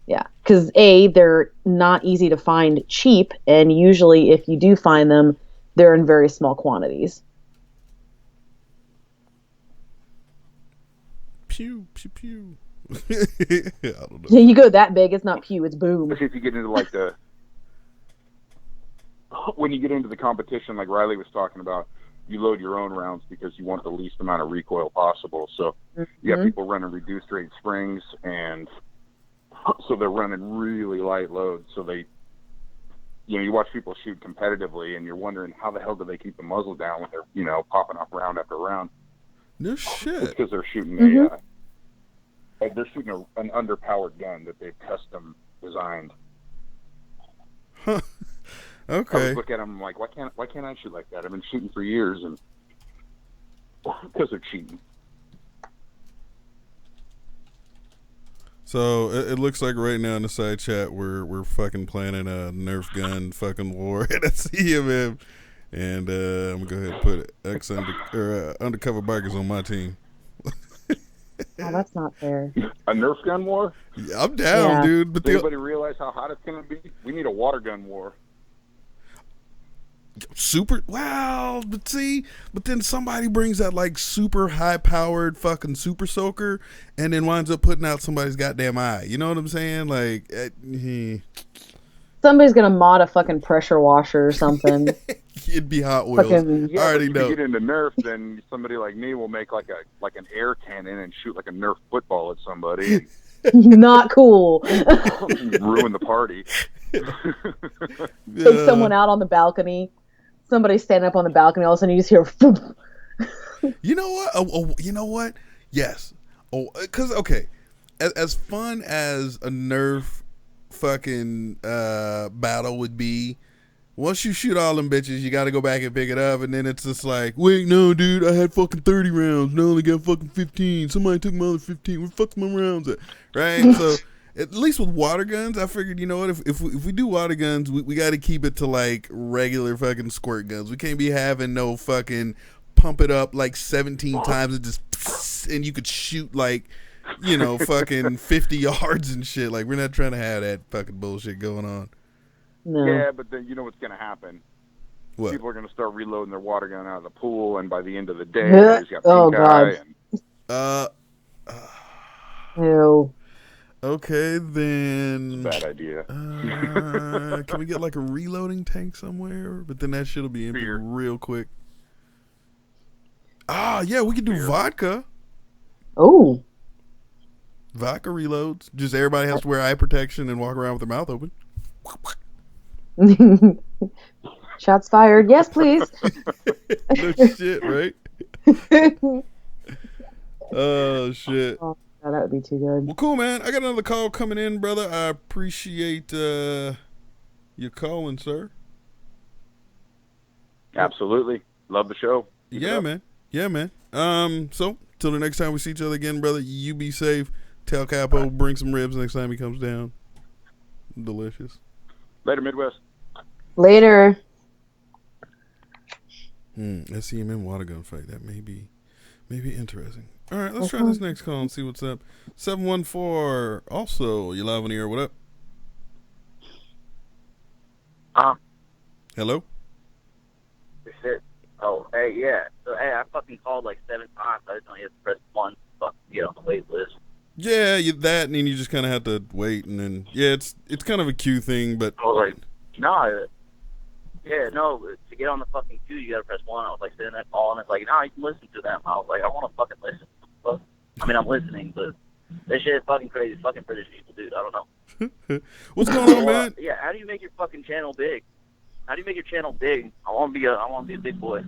B: because they're not easy to find cheap, and usually if you do find them, they're in very small quantities.
A: Pew, pew, pew. I don't know.
B: Yeah, you go that big, it's not pew, it's boom.
D: Especially if you get into like when you get into the competition, like Riley was talking about, you load your own rounds because you want the least amount of recoil possible. So you got people running reduced rate springs, and so they're running really light loads. So you watch people shoot competitively, and you're wondering how the hell do they keep the muzzle down when they're, popping off round after round.
A: No shit.
D: It's because they're shooting they're shooting an underpowered gun that they've custom designed.
A: Huh.
D: I
A: Okay.
D: always look at them like, why can't I shoot like that? I've been shooting for years, and because they're cheating.
A: So it looks like right now in the side chat we're fucking planning a Nerf gun fucking war at a CMM, and I'm gonna go ahead and put undercover bikers on my team.
B: Oh, that's not fair.
D: A Nerf gun war?
A: Yeah, I'm down, dude. But
D: Does anybody realize how hot it's gonna be? We need a water gun war.
A: super but then somebody brings that like super high powered fucking super soaker and then winds up putting out somebody's goddamn eye. You know what I'm saying? Like
B: Somebody's gonna mod a fucking pressure washer or something.
A: it'd be Hot Wheels.
B: Fucking,
D: Yeah,
A: I already
D: if
A: know.
D: you get into Nerf, then somebody like me will make like an air cannon and shoot like a Nerf football at somebody
B: not cool.
D: and ruin the party.
B: Take someone out on the balcony. Somebody standing up on the balcony, all of a sudden you just hear.
A: You know what? You know what? Yes. Because okay, as fun as a Nerf fucking battle would be, once you shoot all them bitches, you got to go back and pick it up, and then it's just like, wait, no, dude, I had fucking 30 rounds, now I only got fucking 15. Somebody took my other 15. Where the fuck's my rounds at? Right? So at least with water guns, I figured, you know what, if we do water guns, we got to keep it to like regular fucking squirt guns. We can't be having no fucking pump it up like 17 times and just and you could shoot like, fucking 50 yards and shit. Like, we're not trying to have that fucking bullshit going on.
B: No.
D: Yeah, but then you know what's going to happen?
A: What?
D: People are going to start reloading their water gun out of the pool, and by the end of the day, they just got
B: Oh,
D: pink eye.
B: God.
D: And
B: Ew.
A: Okay, then.
D: bad idea.
A: Can we get like a reloading tank somewhere? But then that shit'll be empty
D: Beer.
A: real quick. Yeah, we could do vodka.
B: Oh.
A: Vodka reloads. Just everybody has to wear eye protection and walk around with their mouth open.
B: Shots fired. Yes, please.
A: No shit, right? Oh shit.
B: Oh, that would be too good.
A: Well, cool, man. I got another call coming in, brother. I appreciate you calling, sir.
D: Absolutely. Love the show. Keep it
A: Yeah,
D: up.
A: man. Yeah, man. So till the next time we see each other again, brother. You be safe. Tell Capo bring some ribs next time he comes down. Delicious.
D: Later, Midwest.
B: Later.
A: SCMM water gun fight. That may be interesting. All right, let's try this next call and see what's up. 714. Also, you live on the air. What up? Hello.
F: Shit. Oh, hey, yeah. So, hey, I fucking called like 7 times. I just only had to press 1 to get on the wait list.
A: Yeah, that, and then you just kind of have to wait, and then it's kind of a queue thing, but
F: I was like, no, to get on the fucking queue, you gotta press 1. I was like sitting there calling. It's like, no, you can listen to them. I was like, I want to fucking listen. But, I mean, I'm listening, but this shit is fucking crazy. Fucking British people, dude. I don't know.
A: What's going on, man?
F: Yeah, how do you make your fucking channel big? How do you make your channel big? I want to be a big boy.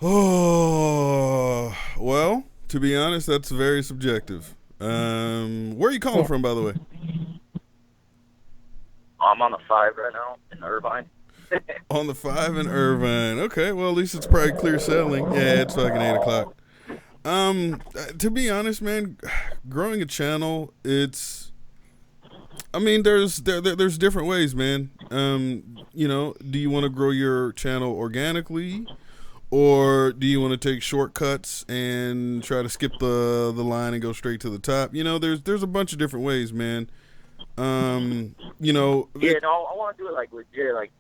A: Oh, well, to be honest, that's very subjective. Where are you calling from, by the way?
F: I'm on the 5 right now in Irvine.
A: On the 5 in Irvine. Okay, well, at least it's probably clear sailing. Yeah, it's fucking 8 o'clock. To be honest, man, growing a channel, there's different ways, man. Do you want to grow your channel organically, or do you want to take shortcuts and try to skip the line and go straight to the top? There's a bunch of different ways, man.
F: Yeah, no, I want to do it like legit, like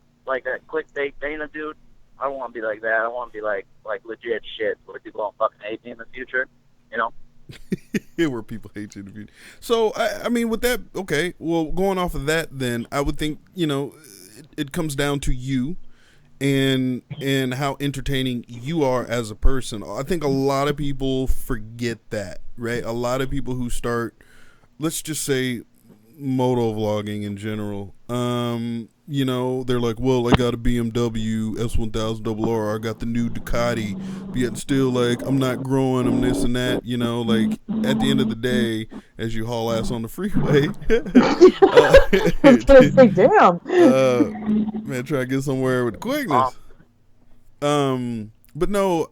F: that clickbait Dana dude. I don't want to be like that. I want to be like legit shit where people don't fucking hate me in the future,
A: Where people hate you in the future. So, I mean, with that, okay, well, going off of that, then I would think, it comes down to you and how entertaining you are as a person. I think a lot of people forget that, right? A lot of people who start, let's just say, motovlogging in general. You know, they're like, well, I got a BMW S1000RR, I got the new Ducati, but yet still, like, I'm not growing, I'm this and that, you know, like, at the end of the day, as you haul ass on the freeway,
B: I was gonna say, damn.
A: man, try to get somewhere with quickness. But no,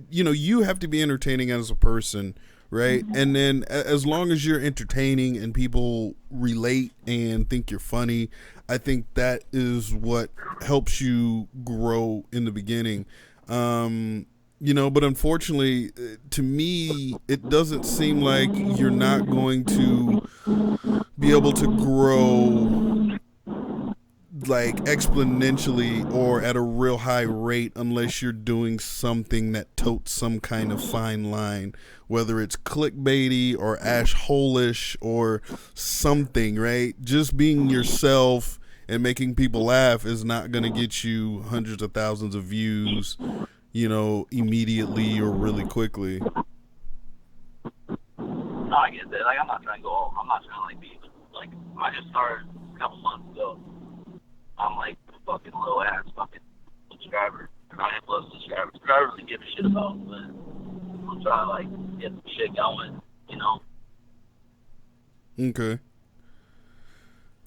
A: you know, you have to be entertaining as a person, right? And then as long as you're entertaining and people relate and think you're funny, I think that is what helps you grow in the beginning. You know, but unfortunately, to me, it doesn't seem like you're not going to be able to grow like exponentially or at a real high rate unless you're doing something that totes some kind of fine line, whether it's clickbaity or ash hole-ish or something, right? Just being yourself and making people laugh is not going to get you hundreds of thousands of views, you know, immediately or really quickly.
F: No, I get that. Like, I'm not trying to like be like, I just started a couple months ago. I'm like fucking low ass fucking subscriber. I have low subscribers. I don't really give a shit about, but I'm trying to like get some shit going, you know.
A: Okay.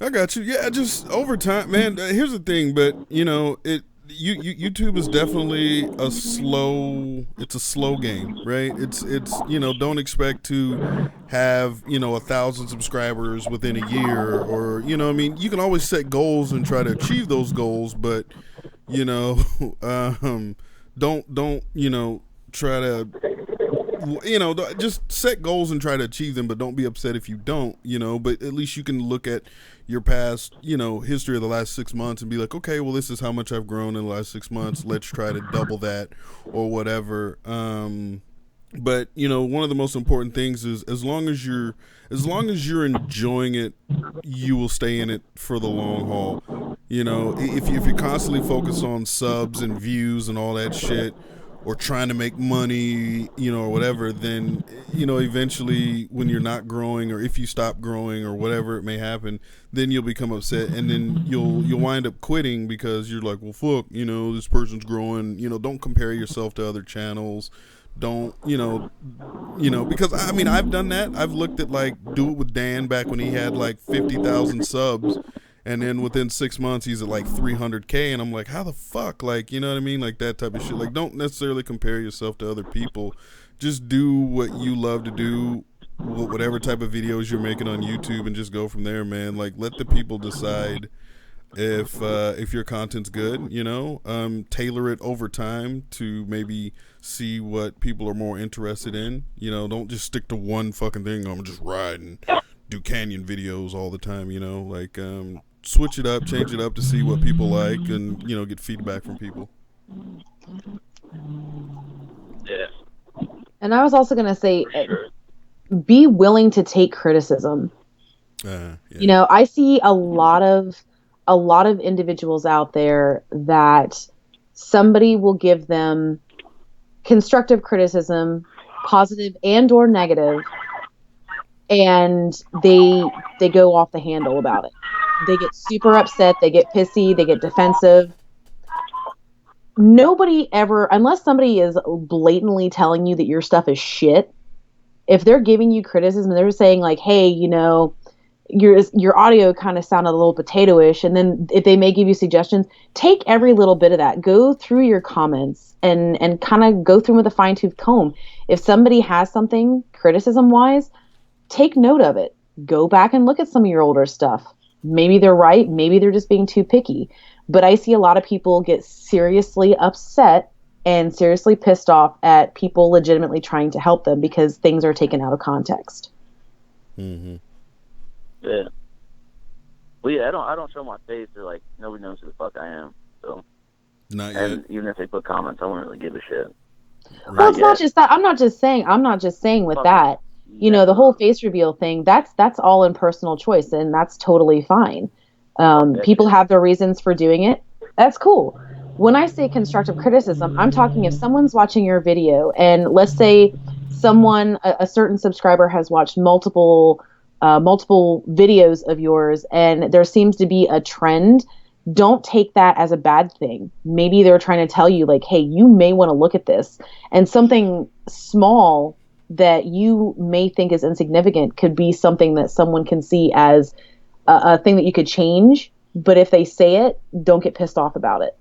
A: I got you. Yeah, just over time, man. Here's the thing, but you know, YouTube is definitely a slow game, right? It's you know, don't expect to have, you know, 1,000 subscribers within a year, or, you know, I mean, you can always set goals and try to achieve those goals, but, you know, don't you know, try to, you know, just set goals and try to achieve them, but don't be upset if you don't, you know. But at least you can look at your past, you know, history of the last 6 months and be like, okay, well, this is how much I've grown in the last 6 months. Let's try to double that or whatever. But, you know, one of the most important things is as long as you're enjoying it, you will stay in it for the long haul. You know, if you constantly focus on subs and views and all that shit, or trying to make money, you know, or whatever, then, you know, eventually when you're not growing, or if you stop growing or whatever it may happen, then you'll become upset, and then you'll wind up quitting because you're like, well, fuck, you know, this person's growing. You know, don't compare yourself to other channels. Don't, you know, because I mean, I've done that. I've looked at, like, Do It With Dan back when he had like 50,000 subs. And then within 6 months, he's at like 300K. And I'm like, how the fuck? Like, you know what I mean? Like, that type of shit. Like, don't necessarily compare yourself to other people. Just do what you love to do, whatever type of videos you're making on YouTube, and just go from there, man. Like, let the people decide if your content's good, you know. Tailor it over time to maybe see what people are more interested in. You know, don't just stick to one fucking thing. I'm just riding, do canyon videos all the time, you know. Like, switch it up, change it up to see what people like, and, you know, get feedback from people.
F: Yeah.
B: And I was also going to say, be willing to take criticism.
A: Yeah.
B: You know, I see a lot of individuals out there that somebody will give them constructive criticism, positive and or negative, and they go off the handle about it. They get super upset, they get pissy, they get defensive. Nobody ever, unless somebody is blatantly telling you that your stuff is shit, if they're giving you criticism, they're saying like, hey, you know, your audio kind of sounded a little potato-ish, and then if they may give you suggestions, take every little bit of that, go through your comments and kind of go through with a fine-tooth comb. If somebody has something criticism-wise, take note of it. Go back and look at some of your older stuff. Maybe they're right, maybe they're just being too picky. But I see a lot of people get seriously upset and seriously pissed off at people legitimately trying to help them because things are taken out of context.
A: Mm-hmm.
F: Yeah. Well, yeah, I don't show my face, or like nobody knows who the fuck I am. So,
A: not yet.
F: And even if they put comments, I wouldn't really give a shit.
B: Well, it's not just that. I'm not just saying with that. You know, the whole face reveal thing, that's all in personal choice, and that's totally fine. People have their reasons for doing it. That's cool. When I say constructive criticism, I'm talking if someone's watching your video, and let's say a certain subscriber has watched multiple multiple videos of yours, and there seems to be a trend. Don't take that as a bad thing. Maybe they're trying to tell you, like, hey, you may want to look at this. And something small that you may think is insignificant could be something that someone can see as a thing that you could change. But if they say it, don't get pissed off about it.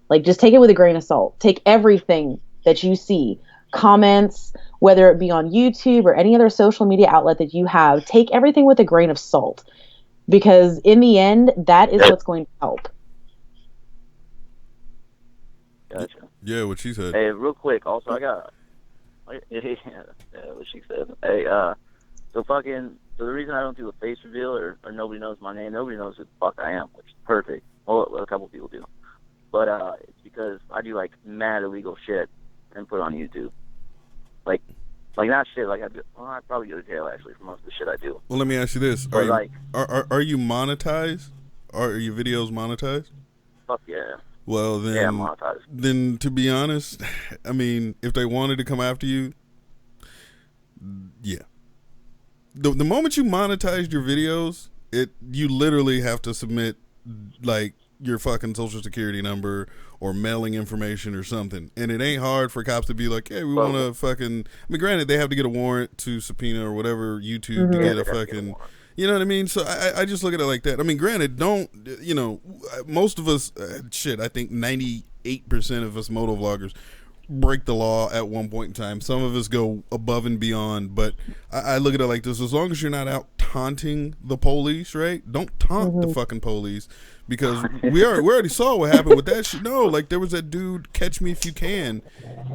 B: Like, just take it with a grain of salt. Take everything that you see, comments, whether it be on YouTube or any other social media outlet that you have, take everything with a grain of salt. Because in the end, that is what's going to help.
F: Gotcha.
A: Yeah, what she said.
F: Hey, real quick, also, I got... Yeah, what she said. Hey, so the reason I don't do a face reveal or nobody knows my name, nobody knows who the fuck I am, which is perfect. Well, a couple people do. But it's because I do, like, mad illegal shit and put it on YouTube. Like not shit, like, I'd probably go to jail, actually, for most of the shit I do.
A: Well, let me ask you this.
F: But
A: Are you monetized? Are your videos monetized?
F: Fuck yeah.
A: Well, then,
F: yeah, monetized.
A: Then, to be honest, I mean, if they wanted to come after you, yeah. The moment you monetized your videos, you literally have to submit, like, your fucking social security number or mailing information or something. And it ain't hard for cops to be like, hey, we want to fucking... I mean, granted, they have to get a warrant to subpoena or whatever YouTube to get a fucking... You know what I mean? So I just look at it like that. I mean, granted, most of us, I think 98% of us motovloggers break the law at one point in time. Some of us go above and beyond, but I look at it like this. As long as you're not out taunting the police, right? Don't taunt the fucking police, because we already saw what happened with that shit. No, like, there was that dude, Catch Me If You Can,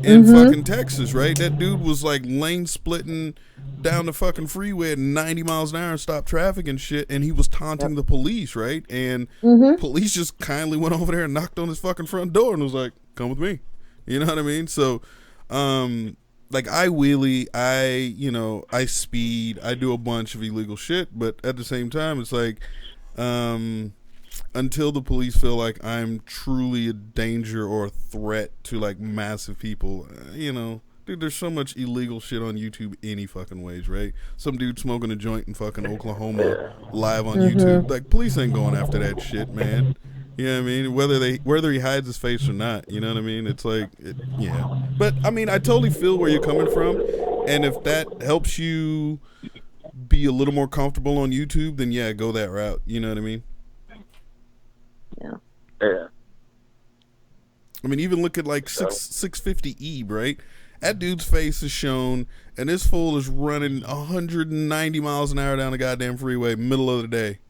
A: in fucking Texas, right? That dude was like lane splitting down the fucking freeway at 90 miles an hour and stopped traffic and shit, and he was taunting the police, right? And police just kindly went over there and knocked on his fucking front door and was like, come with me. You know what I mean? So, like, I wheelie, I speed, I do a bunch of illegal shit, but at the same time, it's like, until the police feel like I'm truly a danger or a threat to, like, massive people, dude, there's so much illegal shit on YouTube any fucking ways, right? Some dude smoking a joint in fucking Oklahoma live on YouTube. Like, police ain't going after that shit, man. You know what I mean? Whether he hides his face or not, you know what I mean? It's like, yeah. But, I mean, I totally feel where you're coming from. And if that helps you be a little more comfortable on YouTube, then yeah, go that route. You know what I mean?
F: Yeah.
A: I mean, even look at, like, 650E, right? That dude's face is shown, and this fool is running 190 miles an hour down the goddamn freeway, middle of the day.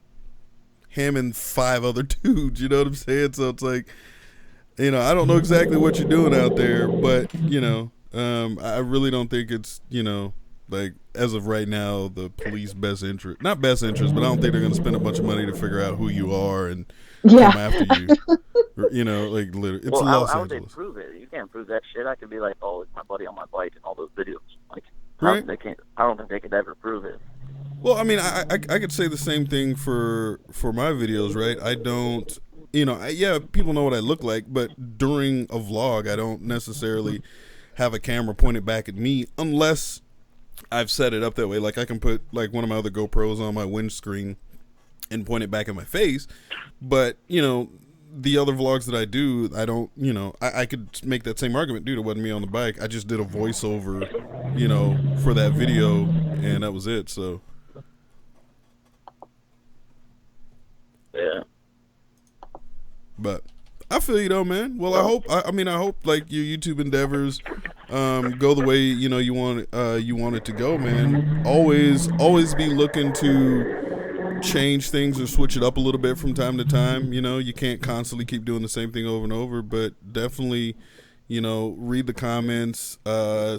A: Him and 5 other dudes, you know what I'm saying? So it's like, I don't know exactly what you're doing out there, but, I really don't think it's, like, as of right now, the police not best interest, but I don't think they're going to spend a bunch of money to figure out who you are and come after you. Like, literally, it's Los Angeles.
F: How would they prove it? You can't prove that shit. I could be like, oh, it's my buddy on my bike and all those videos. Like,
A: right?
F: I don't think they could ever prove it.
A: Well, I mean, I could say the same thing for my videos, right? I don't, people know what I look like, but during a vlog, I don't necessarily have a camera pointed back at me unless I've set it up that way. Like, I can put, like, one of my other GoPros on my windscreen and point it back at my face. But, the other vlogs that I do, I don't, I could make that same argument. Dude, it wasn't me on the bike. I just did a voiceover, for that video, and that was it, so...
F: Yeah.
A: But I feel you though, man. Well, I hope like your YouTube endeavors go the way you want it to go, man. Always be looking to change things or switch it up a little bit from time to time. You can't constantly keep doing the same thing over and over, but definitely, read the comments,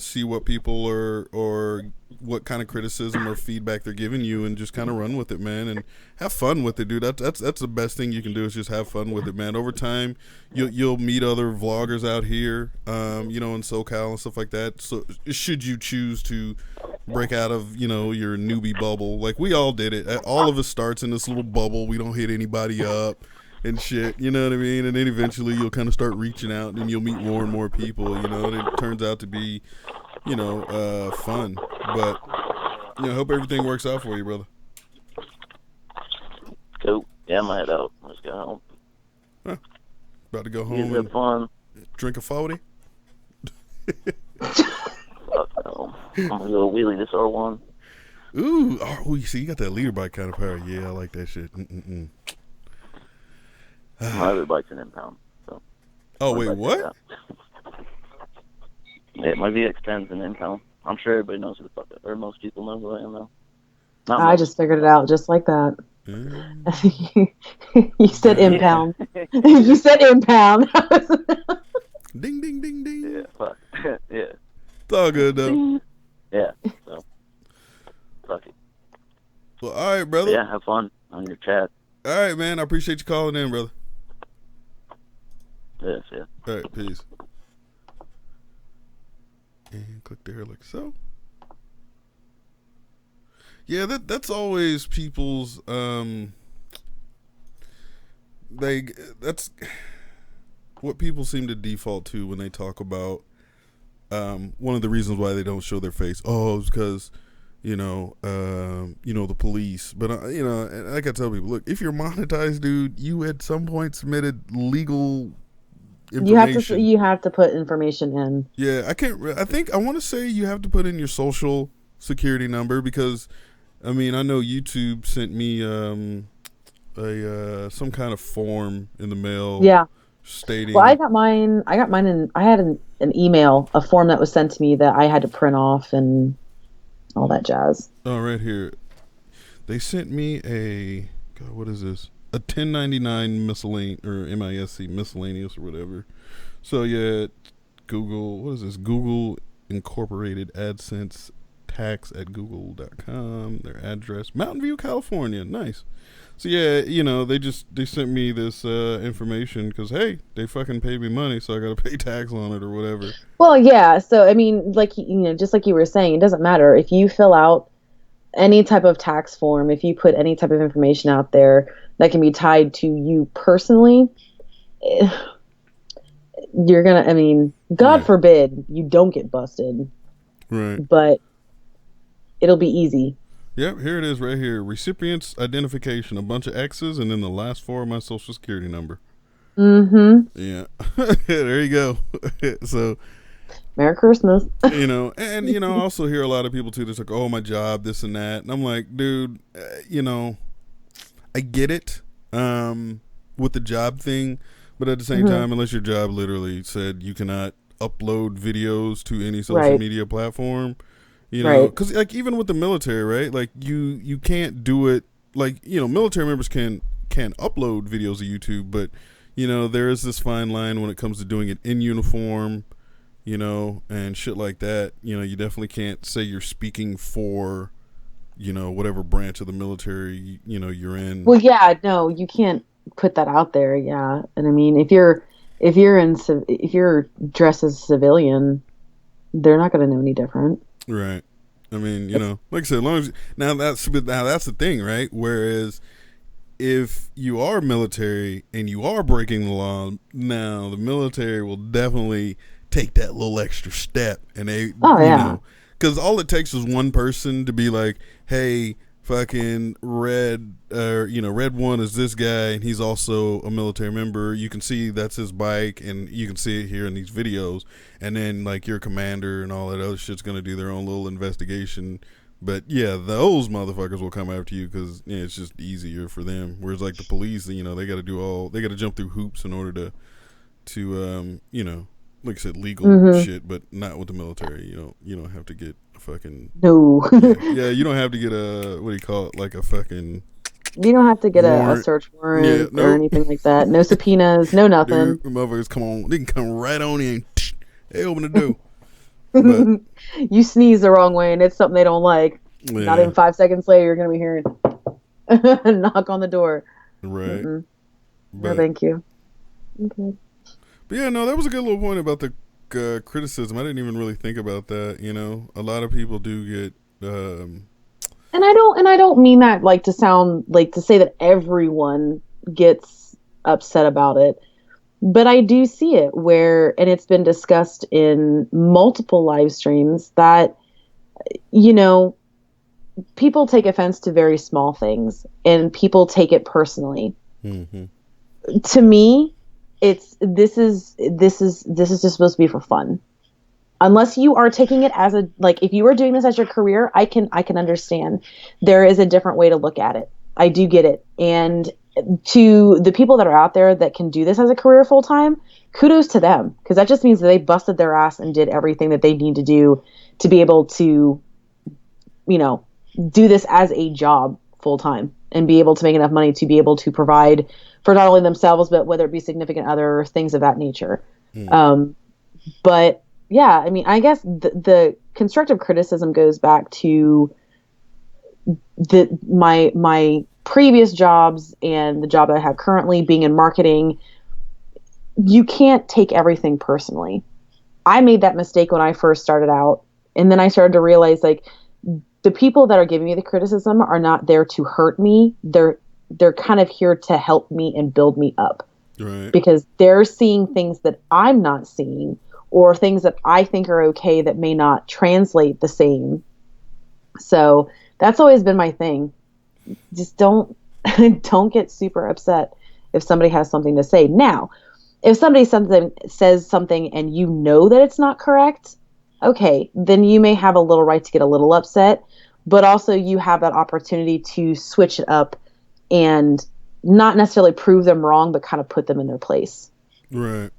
A: see what people or what kind of criticism or feedback they're giving you, and just kind of run with it, man, and have fun with it, dude. That's the best thing you can do, is just have fun with it, man. Over time, you'll meet other vloggers out here, in SoCal and stuff like that. So should you choose to break out of, your newbie bubble, like we all did it. All of us starts in this little bubble. We don't hit anybody up and shit, you know what I mean? And then eventually you'll kind of start reaching out, and you'll meet more and more people, and it turns out to be, fun. But, hope everything works out for you, brother.
F: Yeah, I'm gonna head out. Let's go home.
A: Huh. About to go
F: You
A: home
F: guys
A: and
F: have fun.
A: drink a 40?
F: Fuck no. I'm gonna go wheelie this R1.
A: Ooh, you see, you got that leader bike kind of power. Yeah, I like that shit.
F: My other bike's an impound. So.
A: Oh, wait, what?
F: Yeah, my VX10's an impound. I'm sure everybody knows who the fuck, or most people know who I am now.
B: I just figured it out just like that. You said impound. You said impound.
A: Ding, ding, ding, ding.
F: Yeah, fuck. Yeah.
A: It's all good, though.
F: Yeah, so. Fuck it.
A: Well, all right, brother.
F: But yeah, have fun on your chat.
A: All right, man. I appreciate you calling in, brother.
F: Yes, yeah.
A: All right, peace. And click there like so. Yeah, that's always people's that's what people seem to default to when they talk about one of the reasons why they don't show their face. Oh, it's because the police. But and I gotta tell people, look, if you're monetized, dude, you at some point submitted legal information.
B: You have to put information in.
A: Yeah, I want to say you have to put in your social security number because, I mean, I know YouTube sent me some kind of form in the mail.
B: Yeah.
A: Stating.
B: Well, I got mine in. I had an email, a form that was sent to me that I had to print off and all that jazz.
A: Oh, right here. They sent me what is this? A 1099 miscellaneous or MISC miscellaneous or whatever. So yeah, Google. What is this? Google Incorporated AdSense tax at google.com. Their address, Mountain View, California. Nice. So yeah, they sent me this information because hey, they fucking paid me money, so I got to pay tax on it or whatever.
B: Well, yeah. So I mean, like just like you were saying, it doesn't matter if you fill out any type of tax form, if you put any type of information out there that can be tied to you personally, you're gonna. I mean, God forbid you don't get busted.
A: Right.
B: But it'll be easy.
A: Yep, here it is right here. Recipient's identification, a bunch of X's, and then the last 4 of my social security number.
B: Mm-hmm.
A: Yeah. There you go. So,
B: Merry Christmas.
A: and I also hear a lot of people too that's like, oh, my job, this and that. And I'm like, dude, I get it with the job thing, but at the same time, unless your job literally said you cannot upload videos to any social media platform, because like even with the military, right? Like you can't do it. Like military members can upload videos to YouTube, but there is this fine line when it comes to doing it in uniform, and shit like that. You definitely can't say you're speaking for, whatever branch of the military you're in.
B: Well, yeah, no, you can't put that out there. Yeah, and I mean, if you're dressed as a civilian, they're not going to know any different.
A: Right. I mean, like I said, as long as now that's the thing, right? Whereas if you are military and you are breaking the law, now the military will definitely take that little extra step, and they, because all it takes is one person to be like, hey, fucking Red One is this guy, and he's also a military member. You can see that's his bike, and you can see it here in these videos. And then like your commander and all that other shit's gonna do their own little investigation. But yeah, those motherfuckers will come after you because it's just easier for them. Whereas like the police, they got to jump through hoops in order to like I said, legal shit, but not with the military. You don't have to get a fucking yeah, you don't have to get a what do you call it, like a fucking.
B: You don't have to get a search warrant or anything like that. No subpoenas, no nothing.
A: Dude, motherfuckers they can come right on in. They open the door. But,
B: you sneeze the wrong way and it's something they don't like. Yeah. Not even 5 seconds later, you're gonna be hearing a knock on the door. Right. No, thank you. Okay.
A: But yeah, no, that was a good little point about the criticism. I didn't even really think about that. A lot of people do get. And
B: I don't mean that like to sound like to say that everyone gets upset about it, but I do see it and it's been discussed in multiple live streams that people take offense to very small things and people take it personally. To me, this is just supposed to be for fun. Unless you are taking it as if you are doing this as your career, I can understand. There is a different way to look at it. I do get it. And to the people that are out there that can do this as a career full time, kudos to them, because that just means that they busted their ass and did everything that they need to do to be able to, do this as a job full time and be able to make enough money to be able to provide for not only themselves, but whether it be significant other, things of that nature. But yeah, I mean, I guess the constructive criticism goes back to my previous jobs and the job that I have currently, being in marketing. You can't take everything personally. I made that mistake when I first started out, and then I started to realize the people that are giving me the criticism are not there to hurt me. They're kind of here to help me and build me up.
A: Right.
B: Because they're seeing things that I'm not seeing, or things that I think are okay that may not translate the same. So that's always been my thing. Just don't get super upset if somebody has something to say. Now, if somebody says something and you know that it's not correct, okay, then you may have a little right to get a little upset, but also you have that opportunity to switch it up and not necessarily prove them wrong, but kind of put them in their place.
A: Right.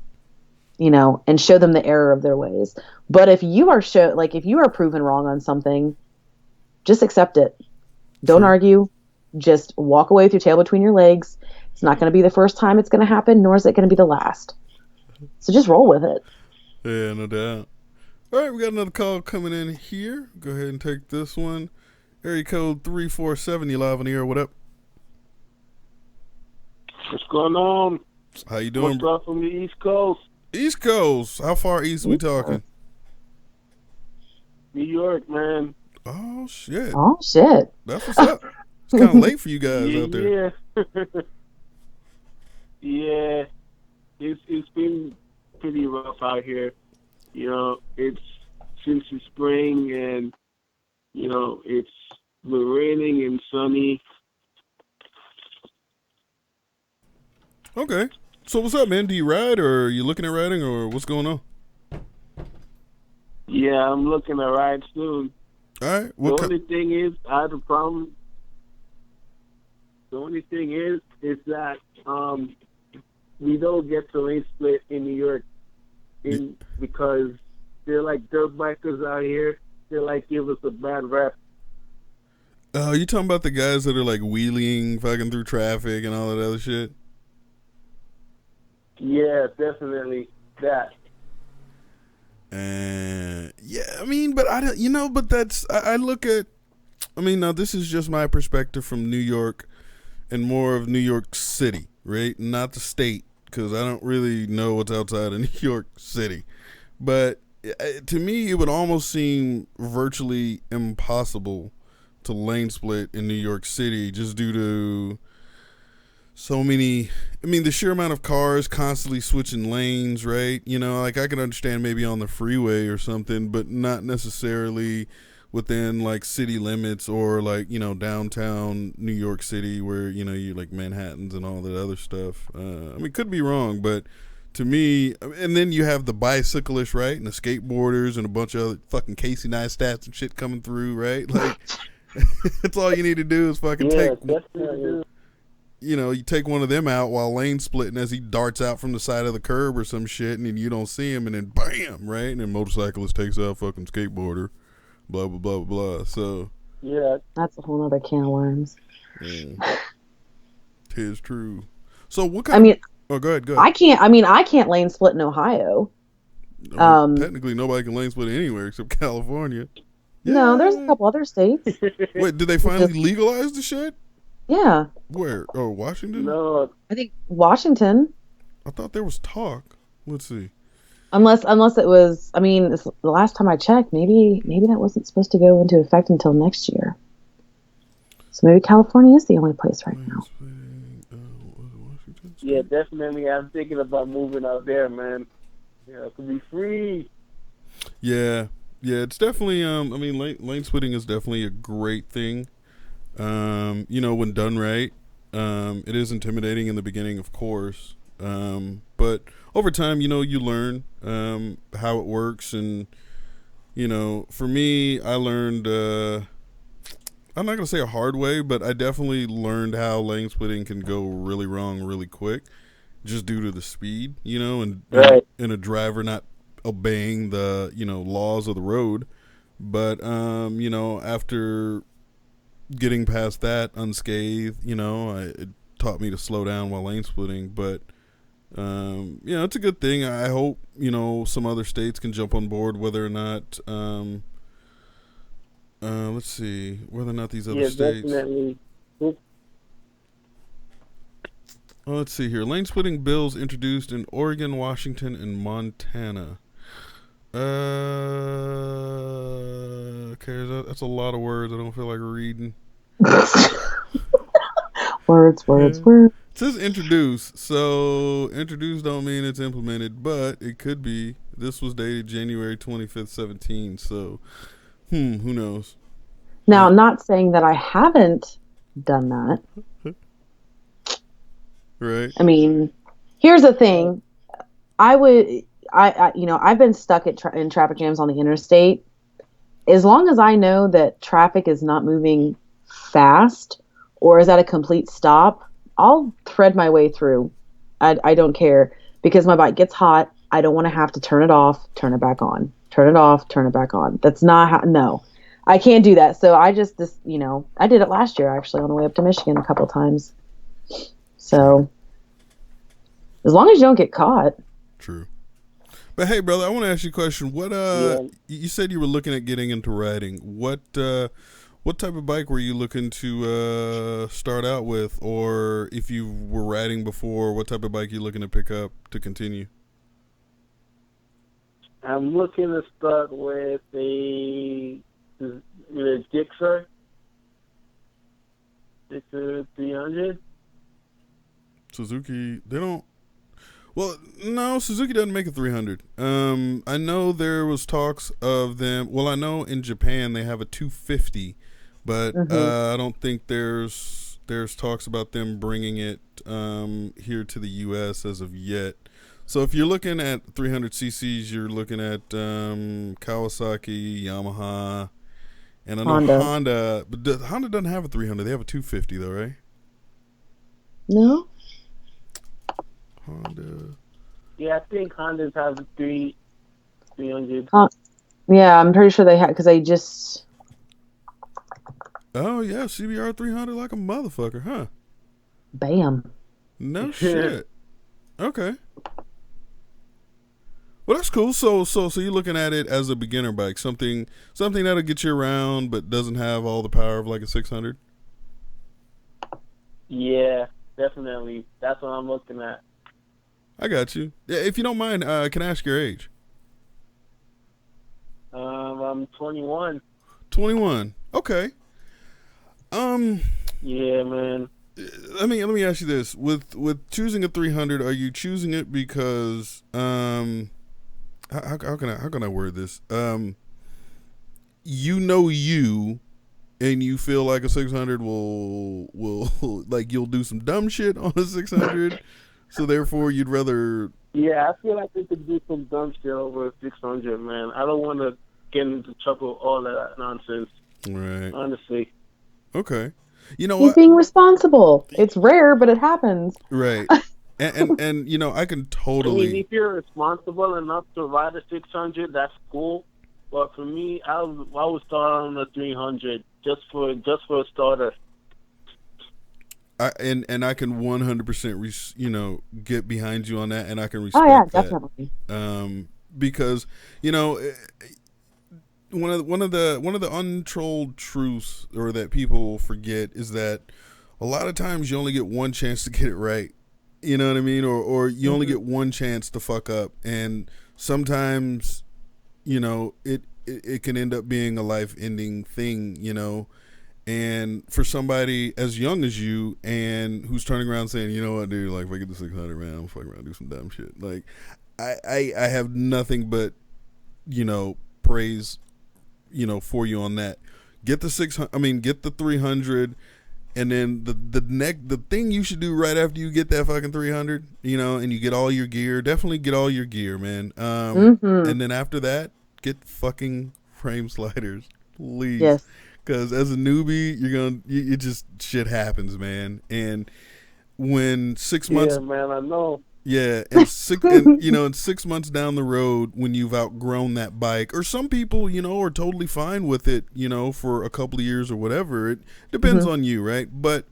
B: And show them the error of their ways. But if you are if you are proven wrong on something, just accept it. Don't argue. Just walk away with your tail between your legs. It's not going to be the first time it's going to happen, nor is it going to be the last. So just roll with it.
A: Yeah, no doubt. All right, we got another call coming in here. Go ahead and take this one. Area code 347. You live on the air. What up?
G: What's going on?
A: How you doing?
G: What's up from the East Coast?
A: East Coast. How far east we talking?
G: New York, man.
A: Oh shit.
B: That's
A: what's up. It's kind of late for you guys out there.
G: Yeah. It's been pretty rough out here. It's since the spring, and it's been raining and sunny.
A: Okay. So what's up, man? Do you ride, or are you looking at riding, or what's going on?
G: Yeah, I'm looking at ride soon.
A: All right.
G: The only thing is, I have a problem. The only thing is that we don't get the lane split in New York, because they're like dirt bikers out here. They give us a bad rep.
A: Oh, you talking about the guys that are wheeling fucking through traffic and all that other shit?
G: Yeah, definitely that.
A: Yeah, I mean, but I don't, but that's, I look at, now this is just my perspective from New York and more of New York City, right? Not the state, because I don't really know what's outside of New York City. But to me, it would almost seem virtually impossible to lane split in New York City just due to so many, the sheer amount of cars constantly switching lanes, right? I can understand maybe on the freeway or something, but not necessarily within city limits or downtown New York City where, you Manhattans and all that other stuff. Could be wrong, but to me, and then you have the bicyclists, right? And the skateboarders and a bunch of other fucking Casey Neistats and shit coming through, right? That's all you need to do is fucking you take one of them out while lane splitting as he darts out from the side of the curb or some shit, and then you don't see him, and then bam, right? And then motorcyclist takes out fucking skateboarder, blah, blah, blah, blah. So,
G: yeah.
B: That's a whole other can of worms.
A: Yeah. Tis true. So what kind oh, go ahead.
B: I can't lane split in Ohio.
A: Technically, nobody can lane split anywhere except California. Yeah.
B: No, there's a couple other states.
A: Wait, did they finally legalize the shit?
B: Yeah.
A: Where? Oh, Washington?
G: No.
B: I think Washington.
A: I thought there was talk. Let's see.
B: Unless it was, the last time I checked, maybe that wasn't supposed to go into effect until next year. So maybe California is the only place right now.
G: Yeah, definitely. I'm thinking about moving out there, man. Yeah, it could be free.
A: Yeah, it's definitely. Lane splitting is definitely a great thing. When done right, It is intimidating in the beginning, of course, but over time, you learn how it works, and for me, I learned. I'm not gonna say a hard way, but I definitely learned how lane splitting can go really wrong really quick, just due to the speed, and
G: Right.
A: and a driver not obeying the laws of the road. But after getting past that unscathed, it taught me to slow down while lane splitting. But it's a good thing. I hope some other states can jump on board, whether or not let's see whether or not these other states.
G: Definitely.
A: Let's see here. Lane splitting bills introduced in Oregon, Washington, and Montana. Okay, that's a lot of words. I don't feel like reading.
B: Words.
A: It says introduce, so introduce don't mean it's implemented, but it could be. This was dated January 25th, 17. So, who knows?
B: Now, not saying that I haven't done that.
A: Right.
B: I mean, here's the thing. I've been stuck in traffic jams on the interstate. As long as I know that traffic is not moving fast or is at a complete stop, I'll thread my way through. I don't care, because my bike gets hot. I don't want to have to turn it off, turn it back on, turn it off, turn it back on. That's not how, no, I can't do that. So I just, I did it last year, actually, on the way up to Michigan a couple times. So as long as you don't get caught.
A: True. But hey, brother, I want to ask you a question. What you said you were looking at getting into riding. What type of bike were you looking to start out with, or if you were riding before, what type of bike you looking to pick up to continue?
G: I'm looking to start with a Gixxer 300.
A: Suzuki, they don't. Well, no, Suzuki doesn't make a 300. I know there was talks of them. Well, I know in Japan they have a 250, but I don't think there's talks about them bringing it here to the U.S. as of yet. So if you're looking at 300 cc's, you're looking at Kawasaki, Yamaha, and I know Honda. But Honda doesn't have a 300. They have a 250 though, right?
B: No.
A: Honda.
G: Yeah, I think Hondas have a 300.
B: Yeah, I'm pretty sure they have, because they just.
A: Oh yeah, CBR 300 like a motherfucker, huh?
B: Bam.
A: No shit. Okay. Well, that's cool. So you're looking at it as a beginner bike, something that'll get you around, but doesn't have all the power of like a 600.
G: Yeah, definitely. That's what I'm looking at.
A: I got you. Yeah, if you don't mind, can I ask your age?
G: I'm 21.
A: 21. Okay.
G: Yeah, man.
A: Let me ask you this: with choosing a 300, are you choosing it because how can I word this? You and you feel like a 600 will like you'll do some dumb shit on a 600, so therefore you'd rather.
G: Yeah, I feel like they could do some dumb shit over a 600, man. I don't want to get into trouble, all that nonsense.
A: Right.
G: Honestly.
A: Okay. You know
B: He's
A: what?
B: being responsible. It's rare, but it happens.
A: Right. and I can totally.
G: I mean, if you're responsible enough to ride a 600, that's cool. But for me, I would start on the 300 just for a starter.
A: I can 100% get behind you on that, and I can respect that.
B: Definitely.
A: Because one of the untold truths, or that people forget, is that a lot of times you only get one chance to get it right. You know what I mean? Or you only get one chance to fuck up, and sometimes it can end up being a life-ending thing. And for somebody as young as you, and who's turning around saying, you know what, dude, like, if I get the 600, man, I'm fucking around and do some dumb shit. Like, I have nothing but, praise, for you on that. Get the 600. I mean, get the 300. And then the thing you should do right after you get that fucking 300, you know, and you get all your gear, definitely get all your gear, man. And then after that, get fucking frame sliders, please.
B: Yes.
A: Because as a newbie, it just shit happens, man. And when 6 months,
G: Yeah, man, I know.
A: yeah, and in 6 months down the road, when you've outgrown that bike, or some people, you know, are totally fine with it, you know, for a couple of years or whatever. It depends on you, right? But,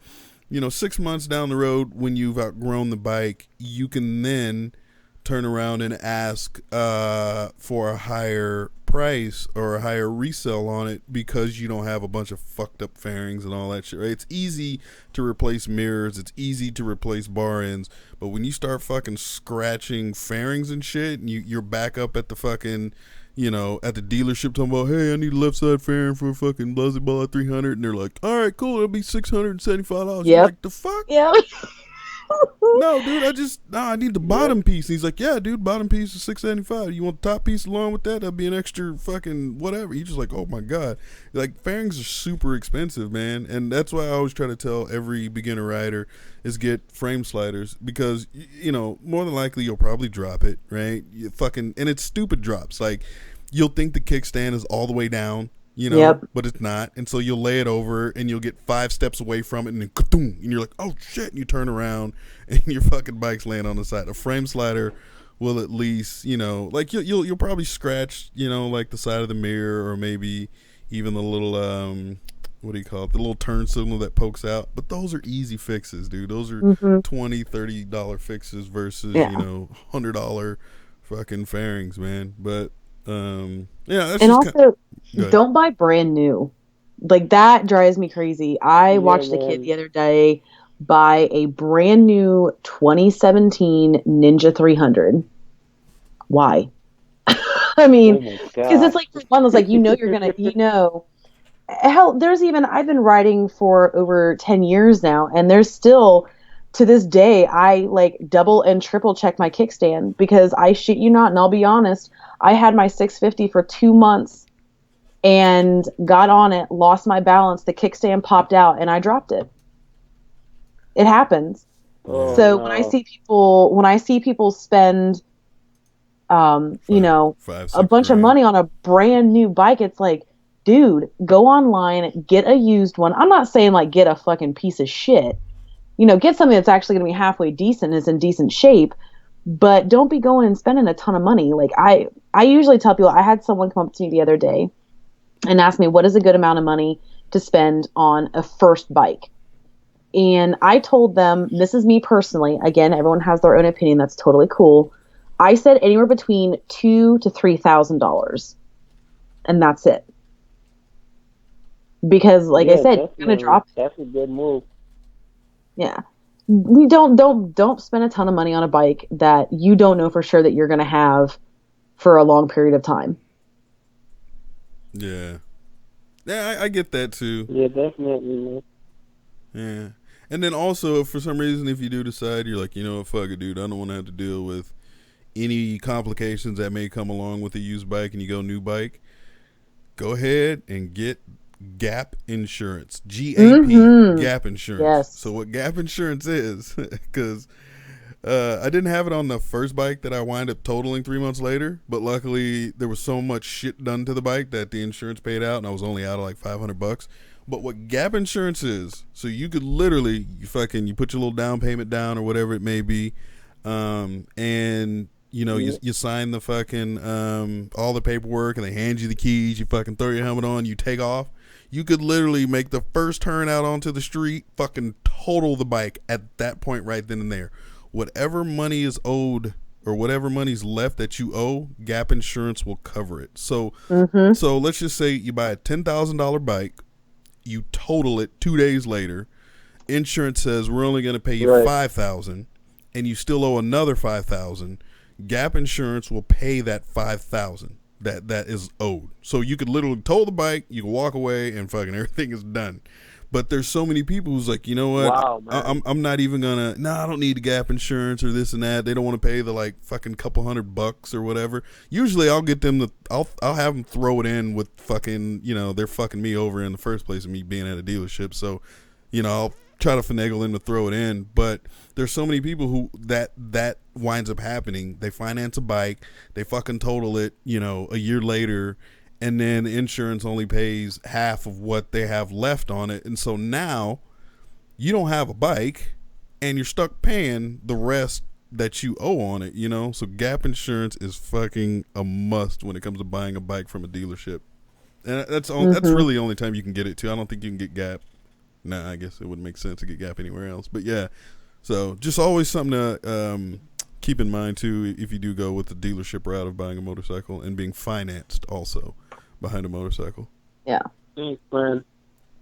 A: you know, 6 months down the road, when you've outgrown the bike, you can then turn around and ask for a higher price or a higher resale on it because you don't have a bunch of fucked up fairings and all that shit, right? It's easy to replace mirrors, it's easy to replace bar ends, but when you start fucking scratching fairings and shit, and you're back up at the fucking, you know, at the dealership talking about, hey, I need a left side fairing for a fucking blah blah 300, and they're like, all right, cool, it'll be $675. You're like, the fuck?
B: Yeah.
A: No, dude, I need the bottom piece. And he's like, yeah, dude, bottom piece is $675. You want the top piece along with that? That'd be an extra fucking whatever. You're just like, oh my God. Like, fairings are super expensive, man. And that's why I always try to tell every beginner rider is get frame sliders because, you know, more than likely you'll probably drop it, right? And it's stupid drops. Like, you'll think the kickstand is all the way down, you know, but it's not. And so you'll lay it over and you'll get 5 steps away from it and then ka-doom, and you're like, oh shit, and you turn around and your fucking bike's laying on the side. A frame slider will at least, you know, like you'll probably scratch, you know, like the side of the mirror or maybe even the little what do you call it, the little turn signal that pokes out. But those are easy fixes, dude. Those are $20-$30 fixes versus you know, $100 fucking fairings, man. But yeah, that's
B: and
A: just
B: also don't buy brand new. Like, that drives me crazy. I watched a kid the other day buy a brand new 2017 Ninja 300. Why? I mean, because it's like, one was like, you know, you're gonna, you know, hell, I've been riding for over 10 years now, and there's still, to this day, I like double and triple check my kickstand because I shit you not, and I'll be honest, I had my 650 for 2 months and got on it, lost my balance, the kickstand popped out, and I dropped it. It happens. So when I see people spend, you know, a bunch of money on a brand new bike, it's like, dude, go online, get a used one. I'm not saying like get a fucking piece of shit. You know, get something that's actually going to be halfway decent, is in decent shape, but don't be going and spending a ton of money. Like I usually tell people, I had someone come up to me the other day and ask me what is a good amount of money to spend on a first bike. And I told them, this is me personally. Again, everyone has their own opinion. That's totally cool. I said anywhere between $2,000 to $3,000, and that's it. Because, like I said, you're gonna drop.
G: That's a good move.
B: Yeah, we don't spend a ton of money on a bike that you don't know for sure that you're gonna have for a long period of time.
A: Yeah, I get that too.
G: Yeah, definitely.
A: Yeah, and then also, if for some reason, if you do decide you're like, you know what, fuck it, dude, I don't want to have to deal with any complications that may come along with a used bike, and you go new bike, go ahead and get Gap Insurance. GAP, Gap Insurance.
B: Yes.
A: So what Gap Insurance is, because I didn't have it on the first bike that I wind up totaling 3 months later, but luckily there was so much shit done to the bike that the insurance paid out, and I was only out of like $500. But what Gap Insurance is, so you could literally, you put your little down payment down or whatever it may be, and you know, you sign the fucking all the paperwork, and they hand you the keys. You fucking throw your helmet on, you take off. You could literally make the first turn out onto the street, fucking total the bike at that point right then and there. Whatever money is owed or whatever money's left that you owe, Gap Insurance will cover it. So, so let's just say you buy a $10,000 bike, you total it 2 days later. Insurance says we're only going to pay you $5,000, and you still owe another $5,000. Gap Insurance will pay that $5,000 that is owed. So you could literally tow the bike, you can walk away, and fucking everything is done. But there's so many people who's like, you know what? I'm not even gonna. I don't need the Gap Insurance or this and that. They don't want to pay the like fucking couple $100 or whatever. Usually I'll get them to. I'll have them throw it in with fucking, you know, they're fucking me over in the first place of me being at a dealership. So I'll try to finagle him to throw it in. But there's so many people who that winds up happening. They finance a bike, they fucking total it, a year later, and then the insurance only pays half of what they have left on it. And so now you don't have a bike and you're stuck paying the rest that you owe on it, So gap insurance is fucking a must when it comes to buying a bike from a dealership. And that's really the only time you can get it too. I don't think you can get gap. Nah, I guess it wouldn't make sense to get gap anywhere else. But yeah, so just always something to keep in mind too if you do go with the dealership route of buying a motorcycle and being financed also behind a motorcycle.
B: Yeah.
G: Thanks, man.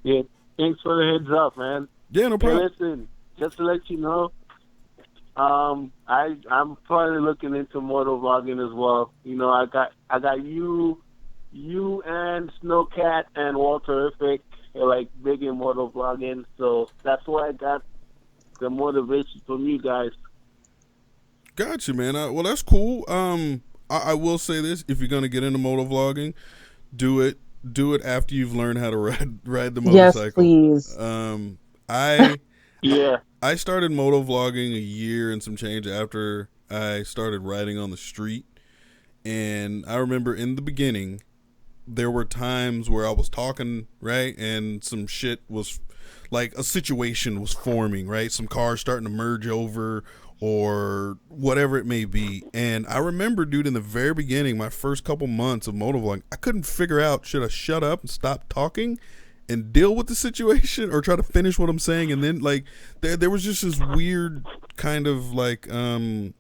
G: Yeah, thanks for the heads up, man.
A: Yeah, no problem.
G: Hey, listen, just to let you know, I'm probably looking into motovlogging as well. I got you and Snowcat and Walter Ifik are like big in motovlogging, so that's why I got the motivation from you guys.
A: Gotcha, man. Well, that's cool. I will say this: if you're gonna get into motovlogging, do it after you've learned how to ride the motorcycle.
B: Yes, please.
A: I started motovlogging a year and some change after I started riding on the street, and I remember in the beginning there were times where I was talking, right, and some shit was like a situation was forming, right, some cars starting to merge over or whatever it may be. And I remember, dude, in the very beginning, my first couple months of motovlogging, I couldn't figure out, should I shut up and stop talking and deal with the situation or try to finish what I'm saying? And then like there was just this weird kind of like
G: give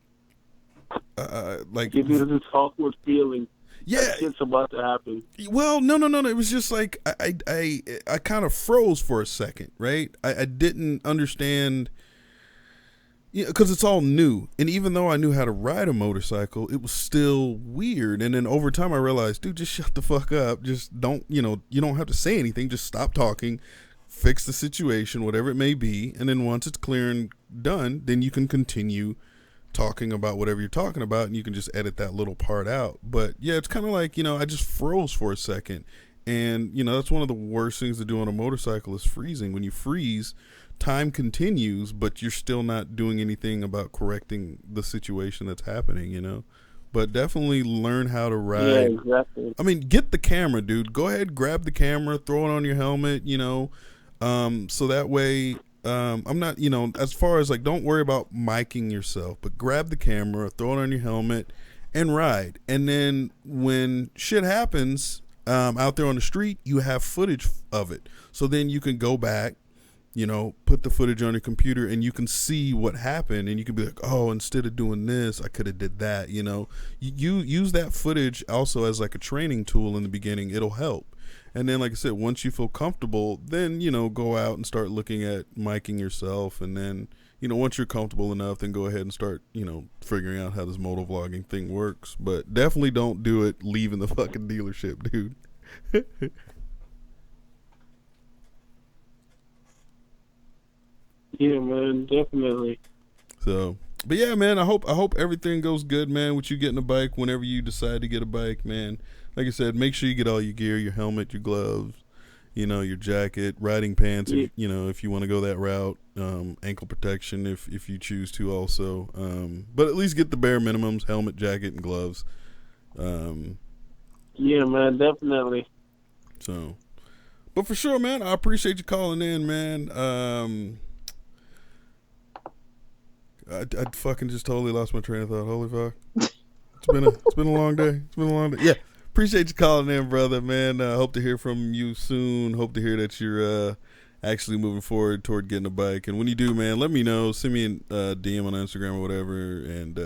G: you this awkward feeling.
A: Yeah,
G: it's about to happen.
A: Well, no. It was just like I kind of froze for a second, right? I didn't understand, because it's all new, and even though I knew how to ride a motorcycle, it was still weird. And then over time, I realized, dude, just shut the fuck up. Just don't, you don't have to say anything. Just stop talking, fix the situation, whatever it may be, and then once it's clear and done, then you can continue talking about whatever you're talking about, and you can just edit that little part out. But yeah, it's kind of like, I just froze for a second, and that's one of the worst things to do on a motorcycle is freezing. When you freeze, time continues, but you're still not doing anything about correcting the situation that's happening, But definitely learn how to ride.
G: Yeah, exactly.
A: I mean, get the camera, dude. Go ahead, grab the camera, throw it on your helmet, so that way I'm not, as far as like, don't worry about miking yourself, but grab the camera, throw it on your helmet and ride. And then when shit happens out there on the street, you have footage of it. So then you can go back, put the footage on your computer and you can see what happened, and you can be like, oh, instead of doing this, I could have did that. You use that footage also as like a training tool in the beginning. It'll help. And then, like I said, once you feel comfortable, then, go out and start looking at miking yourself. And then, once you're comfortable enough, then go ahead and start, figuring out how this motovlogging thing works. But definitely don't do it leaving the fucking dealership, dude.
G: Yeah, man, definitely.
A: So, but yeah, man, I hope everything goes good, man, with you getting a bike whenever you decide to get a bike, man. Like I said, make sure you get all your gear, your helmet, your gloves, your jacket, riding pants,
G: Yeah.
A: if you want to go that route, ankle protection if you choose to also. But at least get the bare minimums, helmet, jacket, and gloves.
G: Yeah, man, definitely.
A: So, but for sure, man, I appreciate you calling in, man. I fucking just totally lost my train of thought. Holy fuck. It's been a long day. Yeah. Appreciate you calling in, brother, man. Hope to hear from you soon. Hope to hear that you're actually moving forward toward getting a bike. And when you do, man, let me know. Send me a DM on Instagram or whatever, and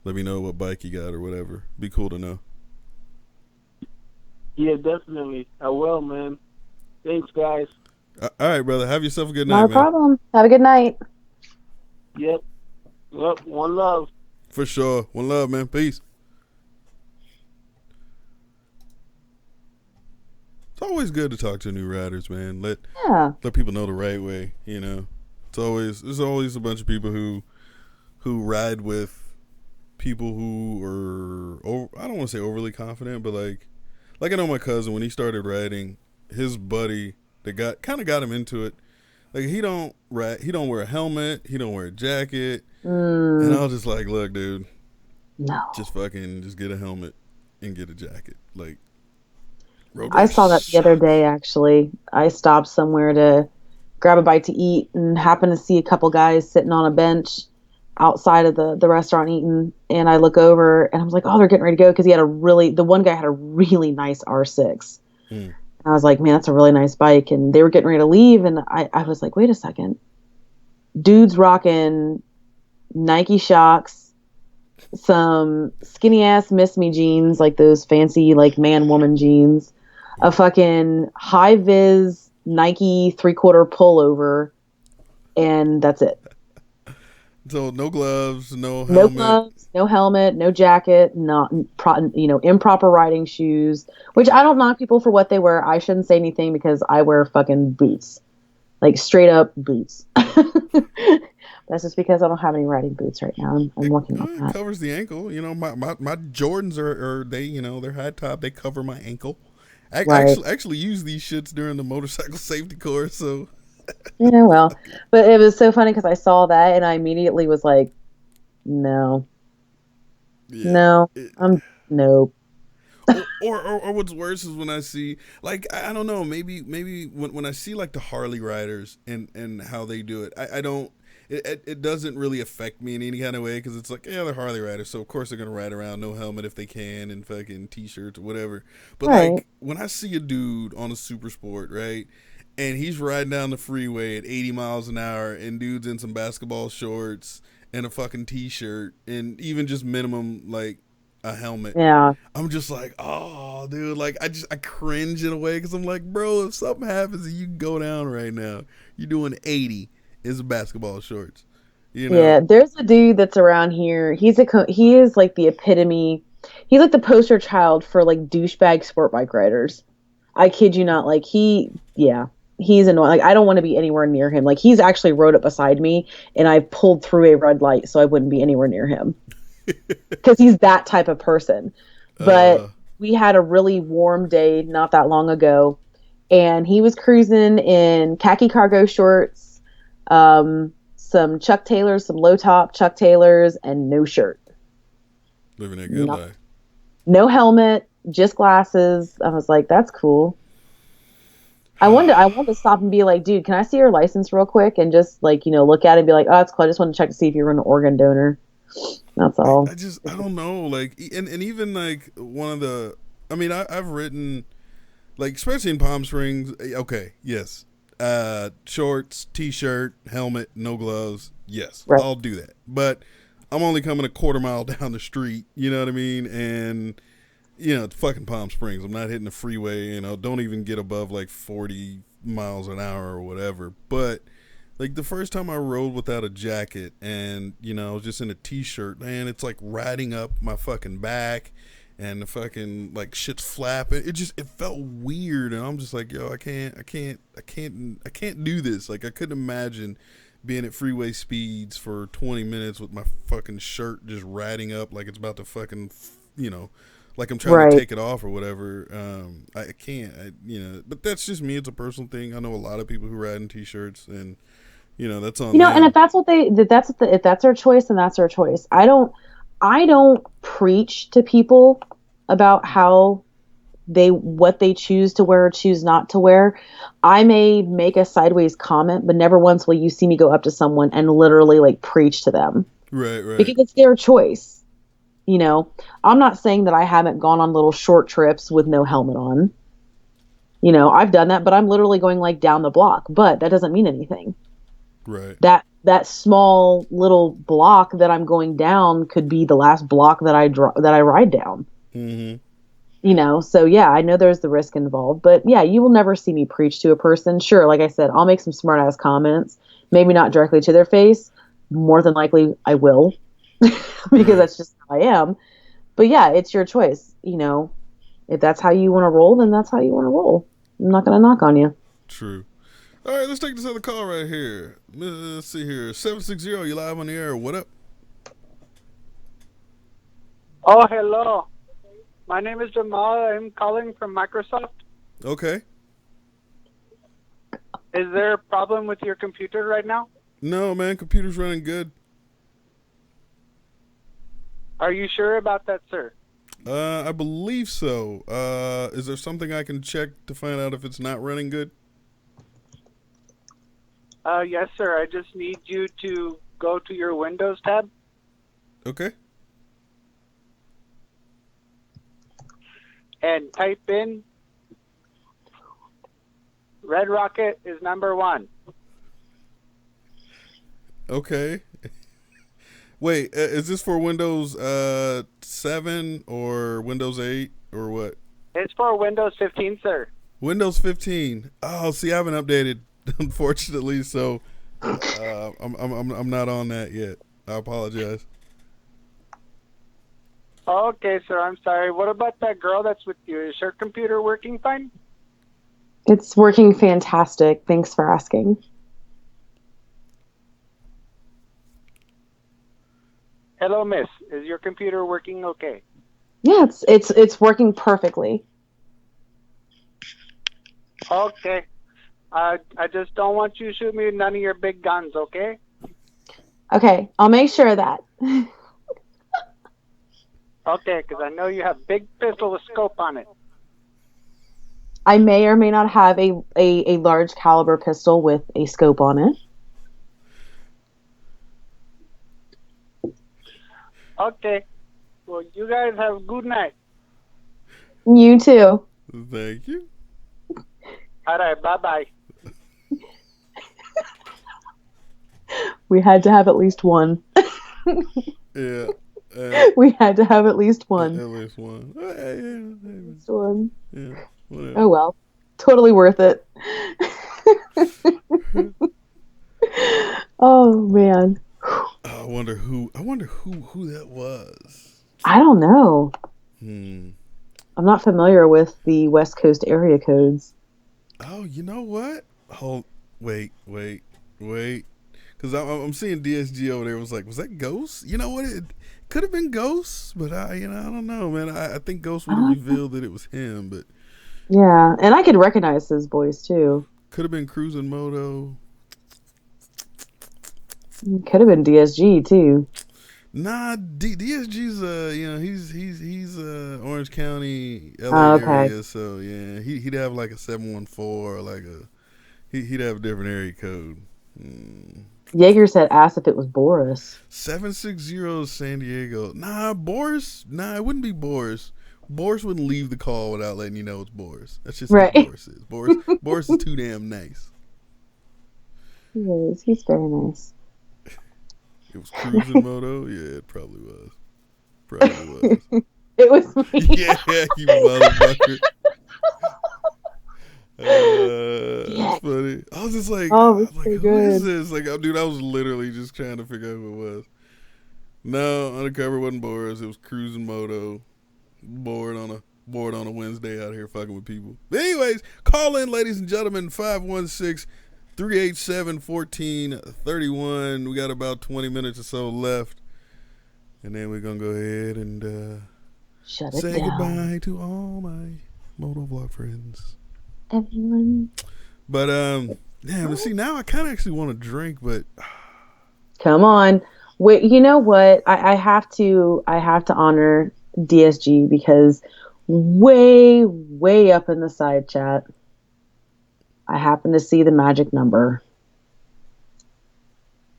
A: let me know what bike you got or whatever. Be cool to know.
G: Yeah, definitely. I will, man. Thanks, guys.
A: All right, brother. Have yourself a good night,
B: No
A: man.
B: problem. Have a good night.
G: Yep. One love.
A: For sure. One love, man. Peace. It's always good to talk to new riders, man. Let people know the right way, There's always a bunch of people who ride with people who are, I don't want to say overly confident, but like I know my cousin, when he started riding, his buddy that got him into it, Like he don't wear a helmet, he don't wear a jacket. And I was just like, look, dude,
B: No.
A: just get a helmet and get a jacket. Like,
B: I saw that the other day, actually. I stopped somewhere to grab a bite to eat and happened to see a couple guys sitting on a bench outside of the restaurant eating. And I look over and I was like, oh, they're getting ready to go. Because the one guy had a really nice R6. And I was like, man, that's a really nice bike. And they were getting ready to leave. And I was like, wait a second. Dude's rocking Nike Shocks, some skinny ass Miss Me jeans, like those fancy like man woman jeans, a fucking high vis Nike 3/4 pullover, and that's it.
A: So no gloves, no helmet,
B: no jacket, improper riding shoes. Which I don't knock people for what they wear. I shouldn't say anything because I wear fucking boots, like straight up boots. That's just because I don't have any riding boots right now. I'm working on that.
A: It covers the ankle. You know, my Jordans are they're high top. They cover my ankle. I actually use these shits during the motorcycle safety course. So.
B: Yeah, well, but it was so funny because I saw that and I immediately was like, no. Nope.
A: Or what's worse is when I see, like, I don't know, maybe when I see like the Harley riders and how they do it, I don't. It doesn't really affect me in any kind of way because it's like, yeah, they're Harley riders, so of course they're gonna ride around no helmet if they can and fucking t-shirts or whatever. But like when I see a dude on a super sport, right, and he's riding down the freeway at 80 miles an hour, and dude's in some basketball shorts and a fucking t-shirt and even just minimum like a helmet.
B: Yeah,
A: I'm just like, oh, dude, like I cringe in a way because I'm like, bro, if something happens and you can go down right now, you're doing 80. Is basketball shorts, you know?
B: Yeah, there's a dude that's around here. He is like the epitome. He's like the poster child for like douchebag sport bike riders. I kid you not. Like he's annoying. Like I don't want to be anywhere near him. Like he's actually rode up beside me, and I pulled through a red light so I wouldn't be anywhere near him because he's that type of person. But we had a really warm day not that long ago, and he was cruising in khaki cargo shorts. Some Chuck Taylors, some low top Chuck Taylors, and no shirt.
A: Living a good life.
B: No helmet, just glasses. I was like, that's cool. I wanted to stop and be like, dude, can I see your license real quick? And just like, look at it and be like, oh, it's cool. I just want to check to see if you're an organ donor. That's all.
A: I don't know. Like, and even like one of the, I mean, I've written, like, especially in Palm Springs. Okay, yes. Shorts, t-shirt, helmet, no gloves. Yes, right. I'll do that. But I'm only coming a quarter mile down the street. You know what I mean? And it's fucking Palm Springs. I'm not hitting the freeway. Don't even get above like 40 miles an hour or whatever. But like the first time I rode without a jacket and I was just in a t-shirt, man, it's like riding up my fucking back. And the fucking like shit's flapping. It felt weird, and I'm just like, yo, I can't do this. Like I couldn't imagine being at freeway speeds for 20 minutes with my fucking shirt just riding up like it's about to fucking, like I'm trying to take it off or whatever. I can't, but that's just me. It's a personal thing. I know a lot of people who ride in t-shirts, and that's on.
B: And if that's their choice, then that's their choice. I don't preach to people about what they choose to wear or choose not to wear. I may make a sideways comment, but never once will you see me go up to someone and literally like preach to them.
A: Right.
B: Because it's their choice. I'm not saying that I haven't gone on little short trips with no helmet on. I've done that, but I'm literally going like down the block, but that doesn't mean anything.
A: Right.
B: That small little block that I'm going down could be the last block that I ride down.
A: Mm-hmm.
B: So yeah, I know there's the risk involved, but yeah, you will never see me preach to a person. Sure, like I said, I'll make some smart ass comments, maybe not directly to their face. More than likely, I will, because that's just how I am. But yeah, it's your choice. If that's how you want to roll, then that's how you want to roll. I'm not gonna knock on you.
A: True. All right, let's take this other call right here. Let's see here. 760, you live on the air. What up?
H: Oh, hello. My name is Jamal. I'm calling from Microsoft.
A: Okay.
H: Is there a problem with your computer right now?
A: No, man, computer's running good.
H: Are you sure about that, sir?
A: I believe so. Is there something I can check to find out if it's not running good?
H: Yes, sir. I just need you to go to your Windows tab.
A: Okay.
H: And type in Red Rocket is number 1.
A: Okay. Wait, is this for Windows 7 or Windows 8 or what?
H: It's for Windows 15, sir.
A: Windows 15. Oh, see, I haven't updated, unfortunately, so I'm not on that yet. I apologize.
H: Okay, sir. I'm sorry. What about that girl that's with you? Is her computer working fine?
B: It's working fantastic. Thanks for asking.
H: Hello, miss. Is your computer working okay?
B: Yeah, it's working perfectly.
H: Okay. I just don't want you to shoot me with none of your big guns, okay?
B: Okay, I'll make sure of that.
H: Okay, because I know you have big pistol with scope on it.
B: I may or may not have a large caliber pistol with a scope on it.
H: Okay. Well, you guys have a good night.
B: You too.
A: Thank you.
H: All right, bye-bye.
B: We had to have at least one.
A: Yeah.
B: We had to have at least one.
A: At least one.
B: At least one.
A: Yeah. Whatever.
B: Oh well. Totally worth it. Oh man.
A: I wonder who that was.
B: I don't know.
A: I'm
B: not familiar with the West Coast area codes.
A: Oh, you know what? Wait. Because I'm seeing DSG over there. Was that Ghost? You know what? It could have been Ghost, but I don't know, man. I think Ghost would have revealed that it was him, but
B: yeah, and I could recognize his voice too.
A: Could have been Cruising Moto.
B: Could have been DSG too.
A: Nah, DSG's he's Orange County, LA area, so yeah, he'd have like a 714 or like he'd have a different area code.
B: Jaeger said, asked if it was Boris.
A: 760 San Diego. Nah, Boris. Nah, it wouldn't be Boris. Boris wouldn't leave the call without letting you know it's Boris. That's just
B: right.
A: Who Boris is. Boris is too damn nice.
B: He is. He's very nice.
A: It was Cruising Moto? Yeah, it probably was.
B: It was me.
A: Yeah, you motherfucker. That's funny. I was just like, who is this? Like, dude, I was literally just trying to figure out who it was. No, Undercover wasn't Boris. It was Cruising Moto. Bored on a Wednesday out here fucking with people. But anyways, call in, ladies and gentlemen, 516-387-1431. We got about 20 minutes or so left. And then we're going to go ahead and say goodbye to all my motovlog friends.
B: Everyone.
A: But, damn, see, now I kind of actually want to drink, but...
B: Come on. Wait, you know what? I have to honor DSG because way up in the side chat, I happen to see the magic number.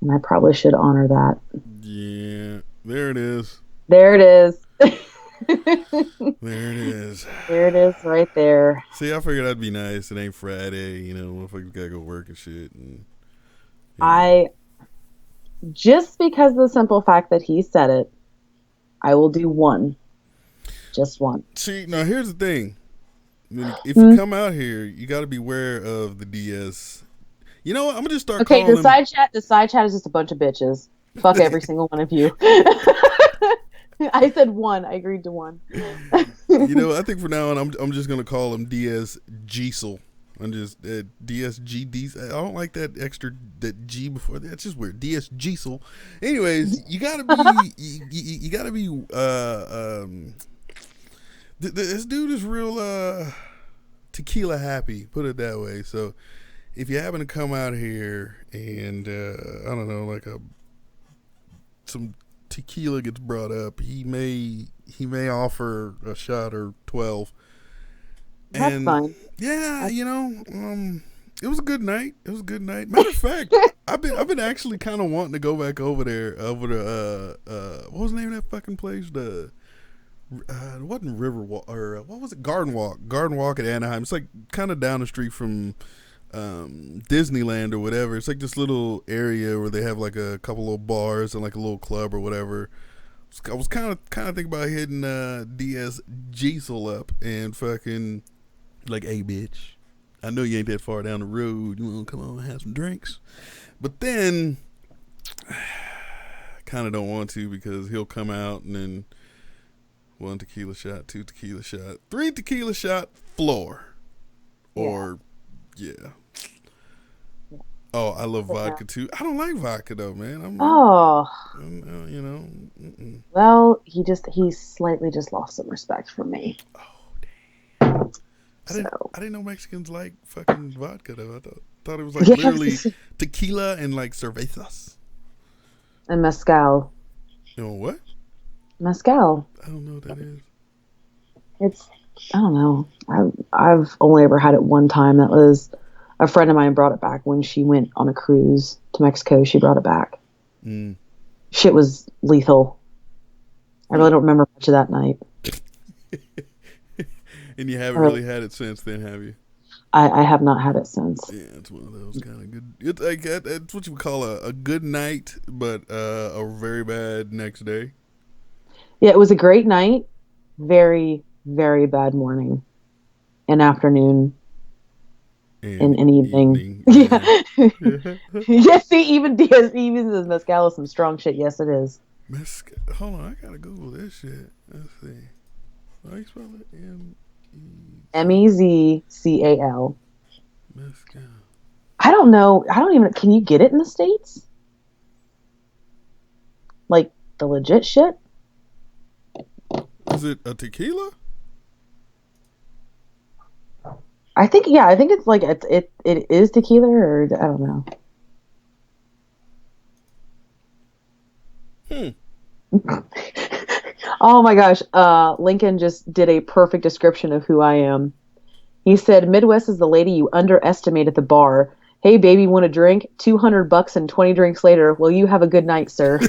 B: And I probably should honor that.
A: Yeah, there it is.
B: There it is.
A: There it is.
B: There it is right there.
A: See, I figured that'd be nice. It ain't Friday, motherfuckers gotta go work and shit. And,
B: just because of the simple fact that he said it, I will do one. Just one.
A: See, now here's the thing. If you come out here, you got to be aware of the DS. You know what? I'm gonna just start calling
B: the side chat is just a bunch of bitches. Fuck every single one of you. I said one. I agreed to one.
A: I think for now on, I'm just gonna call him DS Giesel. I'm just DSG. I don't like that G before that. It's just weird. DS Giesel. Anyways, you gotta be. you gotta be. This dude is real tequila happy, put it that way. So if you happen to come out here and I don't know, like some tequila gets brought up, he may offer a shot or 12.
B: That's fine.
A: Yeah, it was a good night. Matter of fact, I've been actually kind of wanting to go back over there, over to what was the name of that fucking place? It wasn't Riverwalk, or what was it? Garden Walk at Anaheim. It's like kind of down the street from Disneyland or whatever. It's like this little area where they have like a couple little bars and like a little club or whatever. I was kind of thinking about hitting DS Giesel up and fucking like, hey bitch, I know you ain't that far down the road. You want to come on and have some drinks? But then I kind of don't want to, because he'll come out and then 1 tequila shot, 2 tequila shot, 3 tequila shot floor. Or, yeah. Oh, I love vodka too. I don't like vodka though, man. Well,
B: he slightly just lost some respect for me.
A: Oh, damn. I didn't know Mexicans like fucking vodka though. I thought it was like literally tequila and like cervezas.
B: And mezcal.
A: You know what?
B: Mezcal.
A: I don't know what that is.
B: I don't know. I've only ever had it one time. That was a friend of mine brought it back when she went on a cruise to Mexico. She brought it back. Shit was lethal. I really don't remember much of that night.
A: And you haven't really had it since then, have you?
B: I have not had it since.
A: Yeah, it's one of those kind of good. It's like it's what you would call a good night, but a very bad next day.
B: Yeah, it was a great night. Very, very bad morning and afternoon and evening. Yeah. Yeah, see, even Diaz says mezcal is some strong shit. Yes, it is.
A: Mezcal. Hold on, I gotta Google this shit. Let's see. How you spell it?
B: Mezcal.
A: Mezcal.
B: I don't know. Can you get it in the States? Like the legit shit?
A: Is it a tequila?
B: I think it's like it is tequila, or I don't know. Oh my gosh, Lincoln just did a perfect description of who I am. He said, Midwest is the lady you underestimate at the bar. Hey baby, want a drink? $200 and 20 drinks later. Well, you have a good night, sir.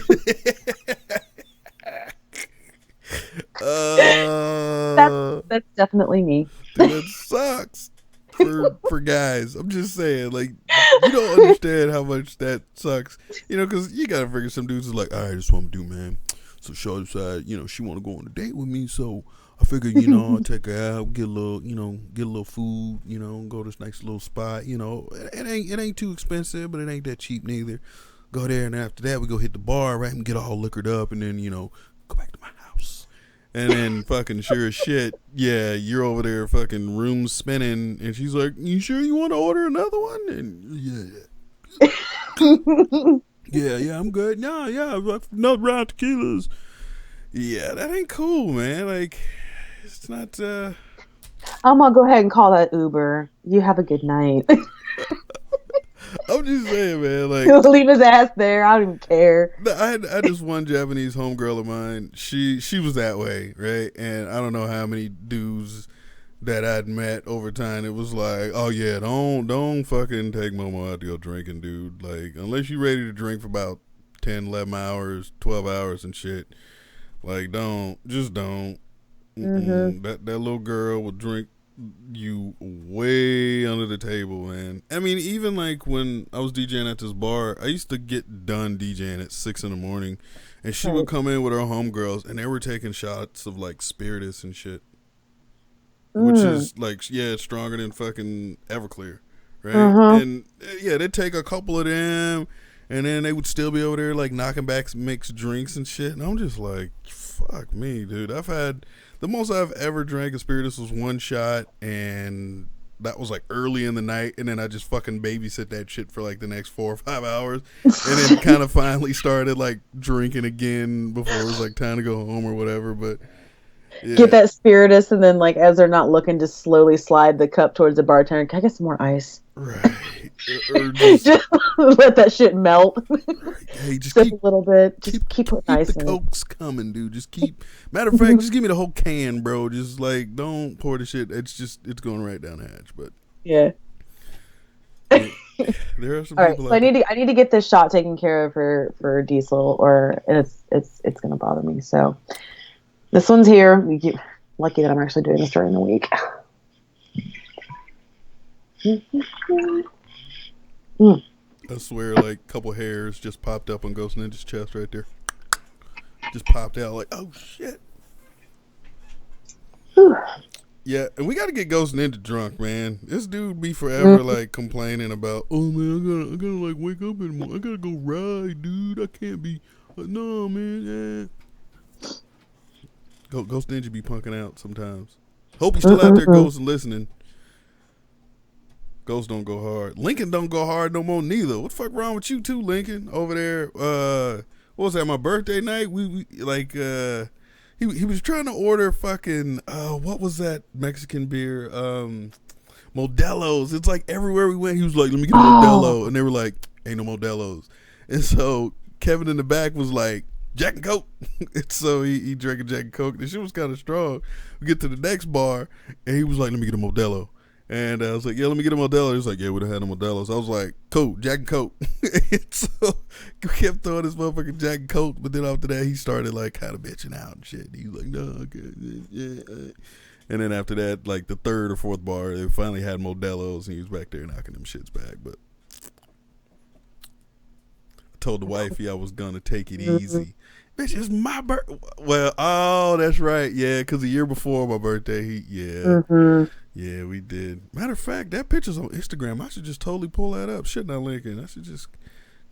B: That's definitely me.
A: Dude, that sucks for guys. I'm just saying, like, you don't understand how much that sucks. Because you gotta figure some dudes is like, all right, this is what I'm gonna do, man. So Shorty decided, she want to go on a date with me. So I figured, I'll take her out, get a little food, go to this nice little spot. It ain't too expensive, but it ain't that cheap neither. Go there, and after that, we go hit the bar, right, and get all liquored up, and then, go back to my house. And then fucking sure as shit, yeah, you're over there fucking room spinning, and she's like, you sure you want to order another one? And yeah, I'm good. Yeah, another round of tequilas. Yeah, that ain't cool, man. Like, it's not,
B: I'm gonna go ahead and call that Uber. You have a good night.
A: I'm just saying, man. Like,
B: he'll leave his ass there. I don't even care.
A: I had this one Japanese homegirl of mine. She was that way, right? And I don't know how many dudes that I'd met over time. It was like, oh yeah, don't fucking take Momo out to go drinking, dude. Like, unless you're ready to drink for about 10, 11 hours, 12 hours and shit. Like, don't. That little girl will drink you way under the table, man. I mean, even like when I was DJing at this bar, I used to get done DJing at 6 a.m, and she would come in with her homegirls, and they were taking shots of like spiritus and shit, which is like, yeah, it's stronger than fucking Everclear, right? And yeah, they'd take a couple of them, and then they would still be over there like knocking back mixed drinks and shit, and I'm just like, fuck me, dude. The most I've ever drank of spiritus was 1 shot, and that was like early in the night, and then I just fucking babysit that shit for like the next 4 or 5 hours, and then kind of finally started like drinking again before it was like time to go home or whatever. But yeah.
B: Get that spiritus, and then like as they're not looking, just slowly slide the cup towards the bartender. Can I get some more ice?
A: Right. Or just
B: let that shit melt.
A: hey, just
B: Sip
A: keep
B: a little bit. Just keep putting ice
A: the
B: in it.
A: Cokes coming, dude. Just keep. Matter of fact, just give me the whole can, bro. Just like don't pour the shit. It's going right down the hatch. But
B: Yeah.
A: there are some
B: All right,
A: people.
B: so I need to get this shot taken care of for Diesel, or it's gonna bother me. So this one's here. Lucky that I'm actually doing this during the week.
A: I swear, like a couple hairs just popped up on Ghost Ninja's chest right there. Just popped out like, oh shit. Yeah, and we got to get Ghost Ninja drunk, man. This dude be forever like complaining about, oh man, I gotta like wake up in the morning. I gotta go ride, dude. I can't be. No, man. Ghost Ninja be punking out sometimes. Hope he's still out there, Ghost, and listening. Ghost don't go hard. Lincoln don't go hard no more neither. What the fuck wrong with you too, Lincoln? Over there, what was that? My birthday night. We like he was trying to order fucking what was that Mexican beer? Modelo's. It's like everywhere we went, he was like, "Let me get a Modelo," and they were like, "Ain't no Modelo's." And so Kevin in the back was like, "Jack and Coke." And so he drank a Jack and Coke. The shit was kind of strong. We get to the next bar, and he was like, "Let me get a Modelo." And I was like, "Yeah, let me get a Modelo." He was like, "Yeah, we'd have had a Modelo." So I was like, "Cool, Jack and Coke." And so we kept throwing this motherfucking Jack and Coke, but then after that, he started like kind of bitching out and shit. He was like, "No, okay, yeah." And then after that, like the third or fourth bar, they finally had Modelo's, and he was back there knocking them shits back. But I told the wifey I was gonna take it easy. Bitch, it's my birthday. Well, oh, that's right. Yeah, because the year before my birthday, yeah, we did. Matter of fact, that picture's on Instagram. I should just totally pull that up. Shouldn't I, Lincoln? I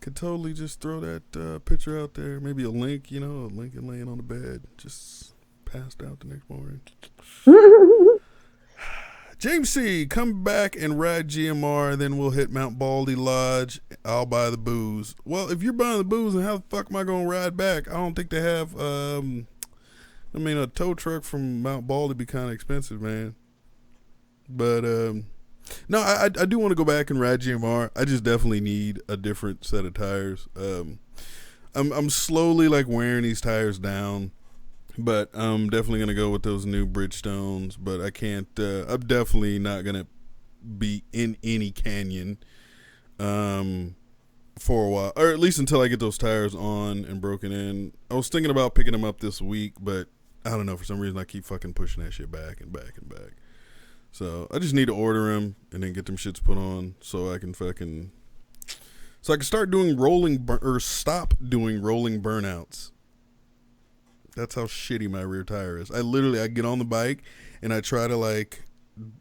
A: could totally just throw that picture out there. Maybe a link, a Lincoln laying on the bed, just passed out the next morning. James C., come back and ride GMR, then we'll hit Mount Baldy Lodge. I'll buy the booze. Well, if you're buying the booze, then how the fuck am I going to ride back? I don't think they have, a tow truck from Mount Baldy would be kind of expensive, man. But, no, I do want to go back and ride GMR. I just definitely need a different set of tires. I'm slowly, like, wearing these tires down. But I'm definitely going to go with those new Bridgestones. But I can't, I'm definitely not going to be in any canyon for a while. Or at least until I get those tires on and broken in. I was thinking about picking them up this week. But I don't know. For some reason, I keep fucking pushing that shit back and back and back. So I just need to order them and then get them shits put on so I can start doing stop doing rolling burnouts. That's how shitty my rear tire is. I get on the bike and I try to like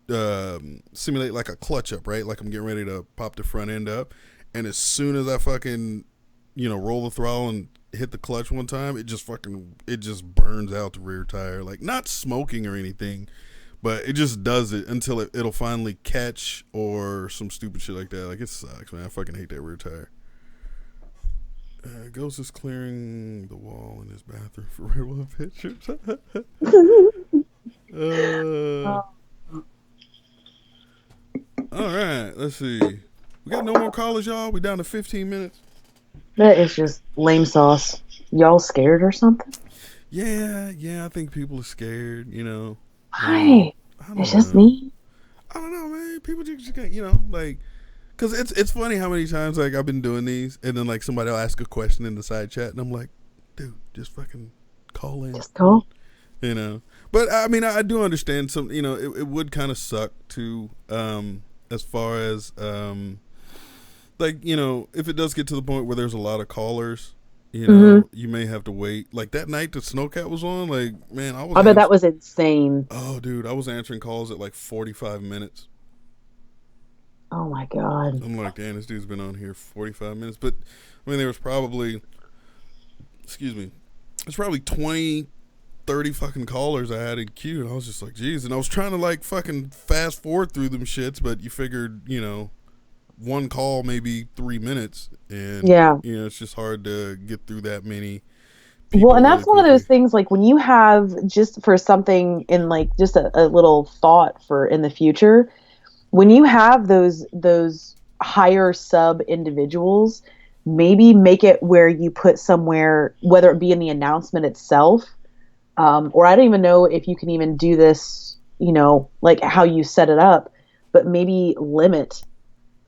A: simulate like a clutch up, right? Like I'm getting ready to pop the front end up, and as soon as I fucking roll the throttle and hit the clutch one time, it just burns out the rear tire. Like not smoking or anything, but it just does it until it'll finally catch or some stupid shit like that. Like it sucks, man. I fucking hate that rear tire. Ghost is clearing the wall in his bathroom for red one pictures. All right, let's see. We got no more callers, y'all. We down to 15 minutes.
B: That is just lame sauce. Y'all scared or something?
A: Yeah. I think people are scared.
B: Why? It's just me.
A: I don't know, man. People just got, like. Because it's funny how many times, like, I've been doing these, and then, like, somebody will ask a question in the side chat, and I'm like, dude, just fucking call in.
B: Just call.
A: But, I mean, I do understand some, it would kind of suck, too, as far as, like, if it does get to the point where there's a lot of callers, you may have to wait. Like, that night that Snowcat was on, like, man, I
B: bet that was insane.
A: Oh, dude, I was answering calls at, like, 45 minutes.
B: Oh my God.
A: I'm like, damn, this dude's been on here 45 minutes. But, I mean, there was probably, there's probably 20, 30 fucking callers I had in queue. And I was just like, geez. And I was trying to, like, fucking fast forward through them shits. But you figured, one call, maybe 3 minutes. And, it's just hard to get through that many people.
B: Well, and that's one of those things, like, when you have just for something in, like, just a little thought for in the future, when you have those higher sub individuals, maybe make it where you put somewhere, whether it be in the announcement itself, or I don't even know if you can even do this, like how you set it up, but maybe limit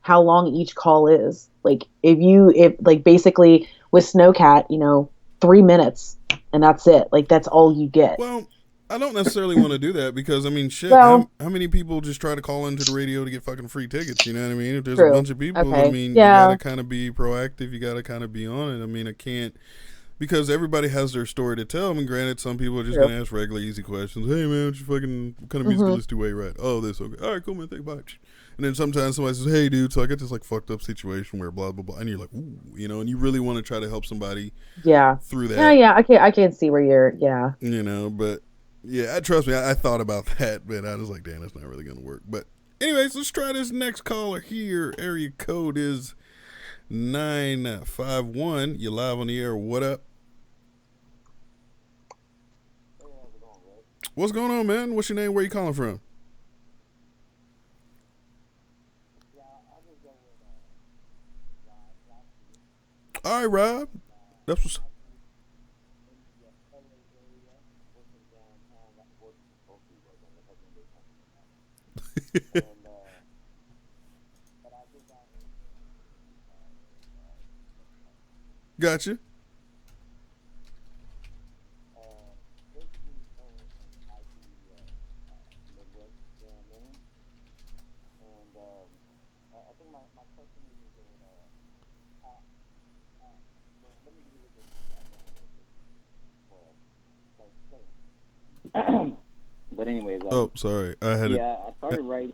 B: how long each call is. Like if like basically with Snowcat, 3 minutes and that's it. Like that's all you get.
A: Well, I don't necessarily want to do that because, I mean, shit,
B: Well,
A: how many people just try to call into the radio to get fucking free tickets? You know what I mean? If there's
B: True.
A: a bunch of people,
B: Okay.
A: I mean,
B: Yeah.
A: you got to kind of be proactive. You got to kind of be on it. I mean, I can't, because everybody has their story to tell. I mean, granted, some people are just going to ask regular, easy questions. Hey, man, what kind of music you listen to where you at? Oh, this, okay. All right, cool, man, thank you, bye. And then sometimes somebody says, hey, dude, so I got this, like, fucked up situation where blah, blah, blah. And you're like, ooh, and you really want to try to help somebody through that.
B: Yeah, I can see where you're,
A: But... yeah, trust me, I thought about that, but I was like, damn, that's not really going to work. But anyways, let's try this next caller here. Area code is 951. You're live on the air. What up? What's going on, man? What's your name? Where you calling from? All right, Rob. That's what's... Gotcha.
I: But anyways,
A: oh, sorry. I
I: started writing.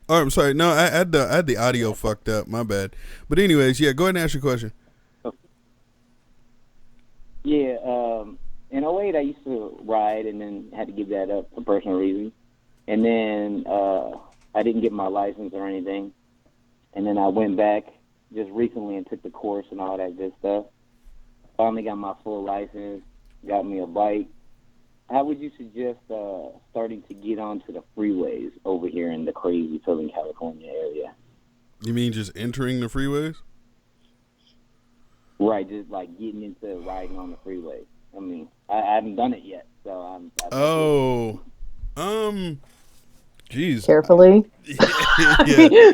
A: Oh, I'm sorry. No, I had the audio fucked up. My bad. But anyways, yeah, go ahead and ask your question.
I: Yeah, in '08 I used to ride and then had to give that up for personal reasons. And then I didn't get my license or anything. And then I went back just recently and took the course and all that good stuff. Finally got my full license, got me a bike. How would you suggest starting to get onto the freeways over here in the crazy Southern California area?
A: You mean just entering the freeways?
I: Right, just like getting into riding on the freeway. I mean, I haven't done it yet, so
A: jeez.
B: carefully.
A: Yeah.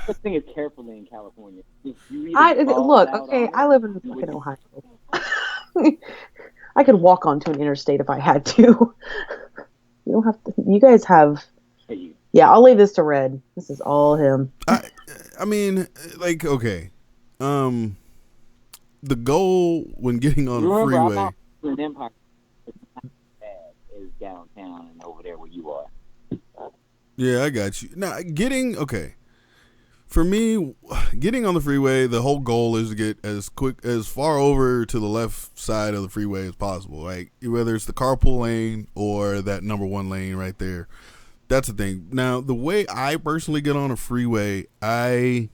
I: The thing is carefully in California.
B: I live in fucking Ohio. I could walk onto an interstate if I had to. You don't have to. You guys have. Yeah, I'll leave this to Red. This is all him.
A: I mean, like, okay. The goal when getting on the freeway.
I: Empire is downtown and over there where you are.
A: Yeah, I got you. Now, for me, getting on the freeway, the whole goal is to get as far over to the left side of the freeway as possible. Like, whether it's the carpool lane or that number one lane right there. That's the thing. Now, the way I personally get on a freeway, it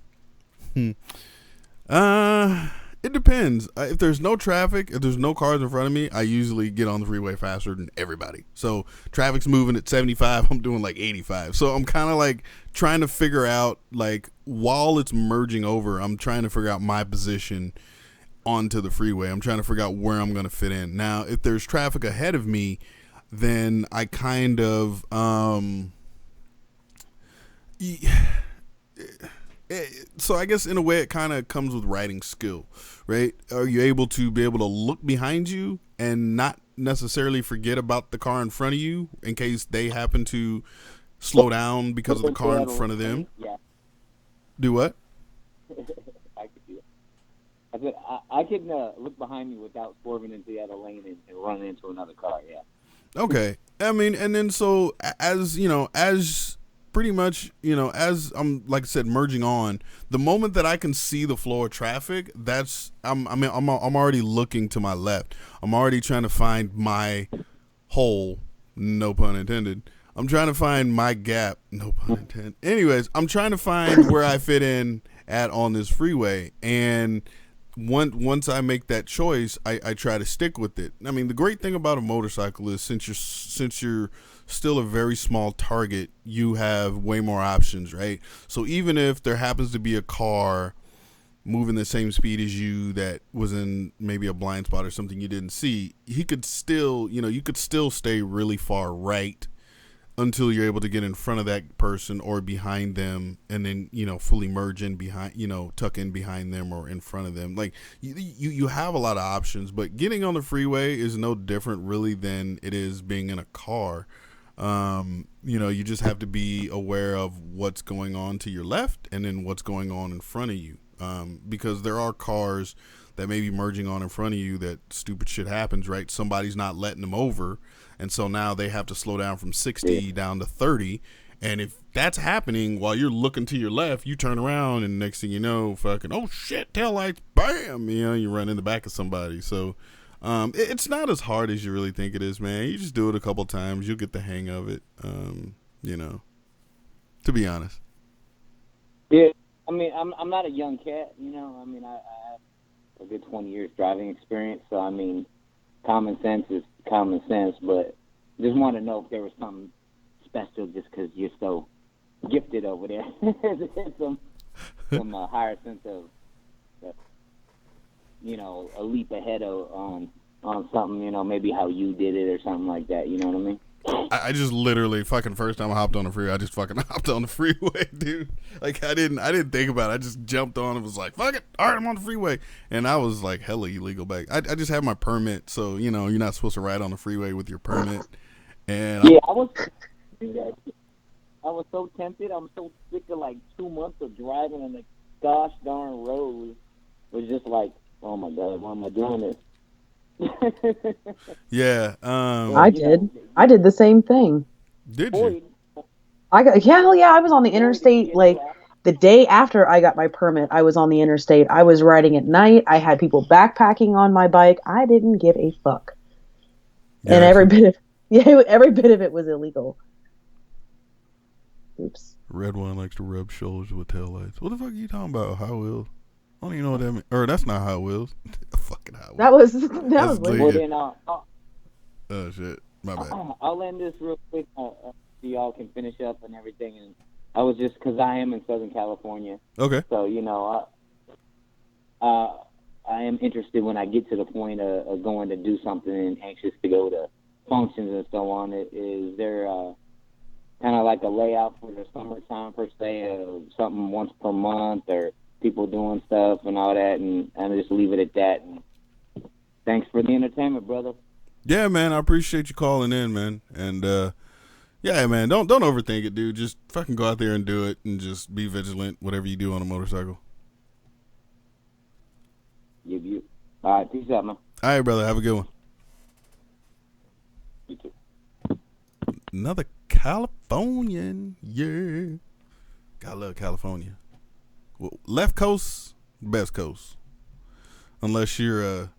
A: depends. If there's no traffic, if there's no cars in front of me, I usually get on the freeway faster than everybody. So traffic's moving at 75, I'm doing like 85. So I'm kind of like trying to figure out, like, while it's merging over, I'm trying to figure out my position onto the freeway. I'm trying to figure out where I'm going to fit in. Now, if there's traffic ahead of me, then I kind of so I guess in a way it kind of comes with riding skill, right? Are you able to look behind you and not necessarily forget about the car in front of you in case they happen to slow down because of the car in front of them?
I: Yeah.
A: Do what?
I: I could do it. I could look behind me without swerving into the other lane and run into another car, yeah.
A: Okay. I mean, and then so as pretty much, as I'm, like I said, merging on, the moment that I can see the flow of traffic, I'm already looking to my left. I'm already trying to find my hole, no pun intended. I'm trying to find my gap, no pun intended. Anyways, I'm trying to find where I fit in on this freeway, and once I make that choice, I try to stick with it. I mean, the great thing about a motorcycle is since you're still a very small target, you have way more options, right? So even if there happens to be a car moving the same speed as you that was in maybe a blind spot or something you didn't see, you could still stay really far right until you're able to get in front of that person or behind them, and then fully merge in behind, tuck in behind them or in front of them. Like you have a lot of options, but getting on the freeway is no different really than it is being in a car. You just have to be aware of what's going on to your left and then what's going on in front of you, because there are cars that may be merging on in front of you that stupid shit happens, right? Somebody's not letting them over, and so now they have to slow down from 60 down to 30. And if that's happening while you're looking to your left, you turn around and next thing you know, fucking, oh shit, taillights, bam, you run in the back of somebody. So it's not as hard as you really think it is, man. You just do it a couple times, you'll get the hang of it, to be honest.
I: Yeah, I mean, I'm not a young cat, I mean, I have a good 20 years driving experience, so I mean, common sense is common sense, but just want to know if there was something special just because you're so gifted over there. some higher sense of, a leap ahead on something, maybe how you did it or something like that, you know what I mean?
A: I just literally fucking first time I hopped on the freeway, I just fucking hopped on the freeway, dude. Like I didn't think about it. I just jumped on and was like, fuck it, all right, I'm on the freeway. And I was like hella illegal back. I just had my permit, so you're not supposed to ride on the freeway with your permit. And
I: yeah, I was so tempted. I'm so sick of like 2 months of driving on the gosh darn road. It was just like, oh my god, why am I doing this?
A: Yeah,
B: I did the same thing.
A: Did you?
B: I was on the interstate like the day after I got my permit. I was on the interstate. I was riding at night. I had people backpacking on my bike. I didn't give a fuck. Yeah. And every bit of it was illegal. Oops.
A: Red one likes to rub shoulders with taillights. What the fuck are you talking about? Hot Wheels? I don't even know what that means. Or that's not Hot Wheels. Fucking Hot Wheels.
B: That was
I: well, then,
A: oh shit, my bad.
I: I'll end this real quick so y'all can finish up and everything. And I was just because I am in Southern California.
A: Okay.
I: So I am interested when I get to the point of going to do something and anxious to go to functions and so on. Is there kind of like a layout for the summertime per se, something once per month or people doing stuff and all that, and just leave it at that. And thanks for the entertainment, brother.
A: Yeah, man, I appreciate you calling in, man. And yeah, man, don't overthink it, dude. Just fucking go out there and do it, and just be vigilant, whatever you do on a motorcycle.
I: You. All right, peace out, man.
A: All right, brother, have a good one.
I: You too.
A: Another Californian, yeah. Gotta love California. Well, left coast, best coast. Unless you're a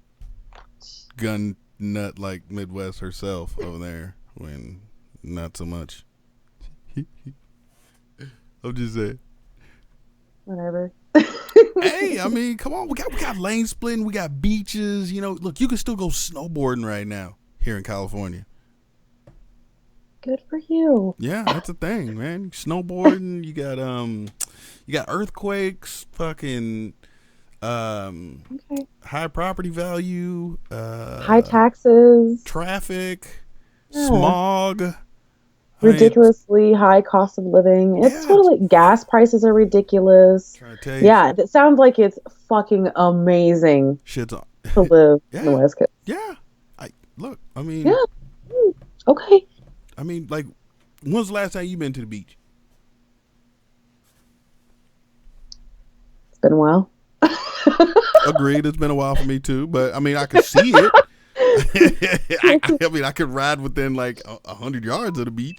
A: gun nut like Midwest herself over there, when not so much. I'm just saying.
B: Whatever.
A: Hey, I mean, come on. We got lane splitting. We got beaches. Look, you can still go snowboarding right now here in California.
B: Good for you.
A: Yeah, that's a thing, man. Snowboarding. You got earthquakes. Fucking high property value.
B: High taxes.
A: Traffic. Yeah. Smog.
B: Ridiculously high cost of living. It's totally, gas prices are ridiculous. Yeah, it sounds like it's fucking amazing to live on the West Coast.
A: Yeah. I mean.
B: Yeah. Okay.
A: I mean, like, when's the last time you been to the beach?
B: It's been a while.
A: Agreed. It's been a while for me too, but I mean, I could see it. I mean, I could ride within like 100 yards of the beach.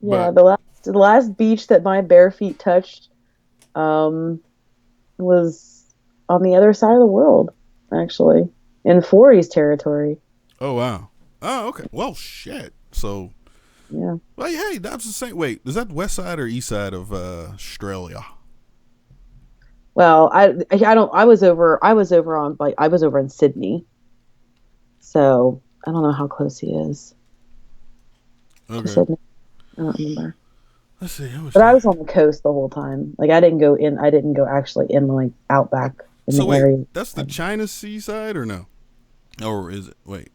B: Yeah, the last beach that my bare feet touched was on the other side of the world, actually, in Forey's territory.
A: Oh, wow. Oh, okay. Well, shit. So,
B: yeah.
A: Well, hey, that's the same. Wait, is that the west side or east side of Australia?
B: Well, I don't. I was over on like I was over in Sydney, so I don't know how close he is to
A: Okay.
B: Sydney. I don't remember.
A: Let's see.
B: But I was on the coast the whole time. Like I didn't go in. I didn't go actually in like outback in
A: So
B: the
A: wait,
B: area.
A: that's the China seaside or no? Or is it? Wait,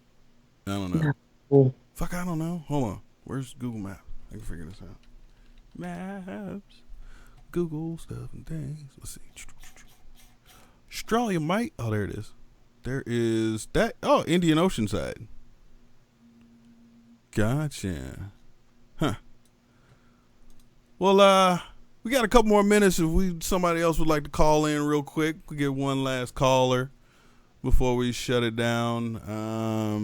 A: I don't know.
B: No.
A: Fuck, I don't know. Hold on. Where's Google Maps? I can figure this out. Maps, Google stuff and things. Let's see. Australia might. Oh, there it is. There is that. Oh, Indian Ocean side. Gotcha. Huh. Well, we got a couple more minutes. If somebody else would like to call in real quick, we get one last caller before we shut it down.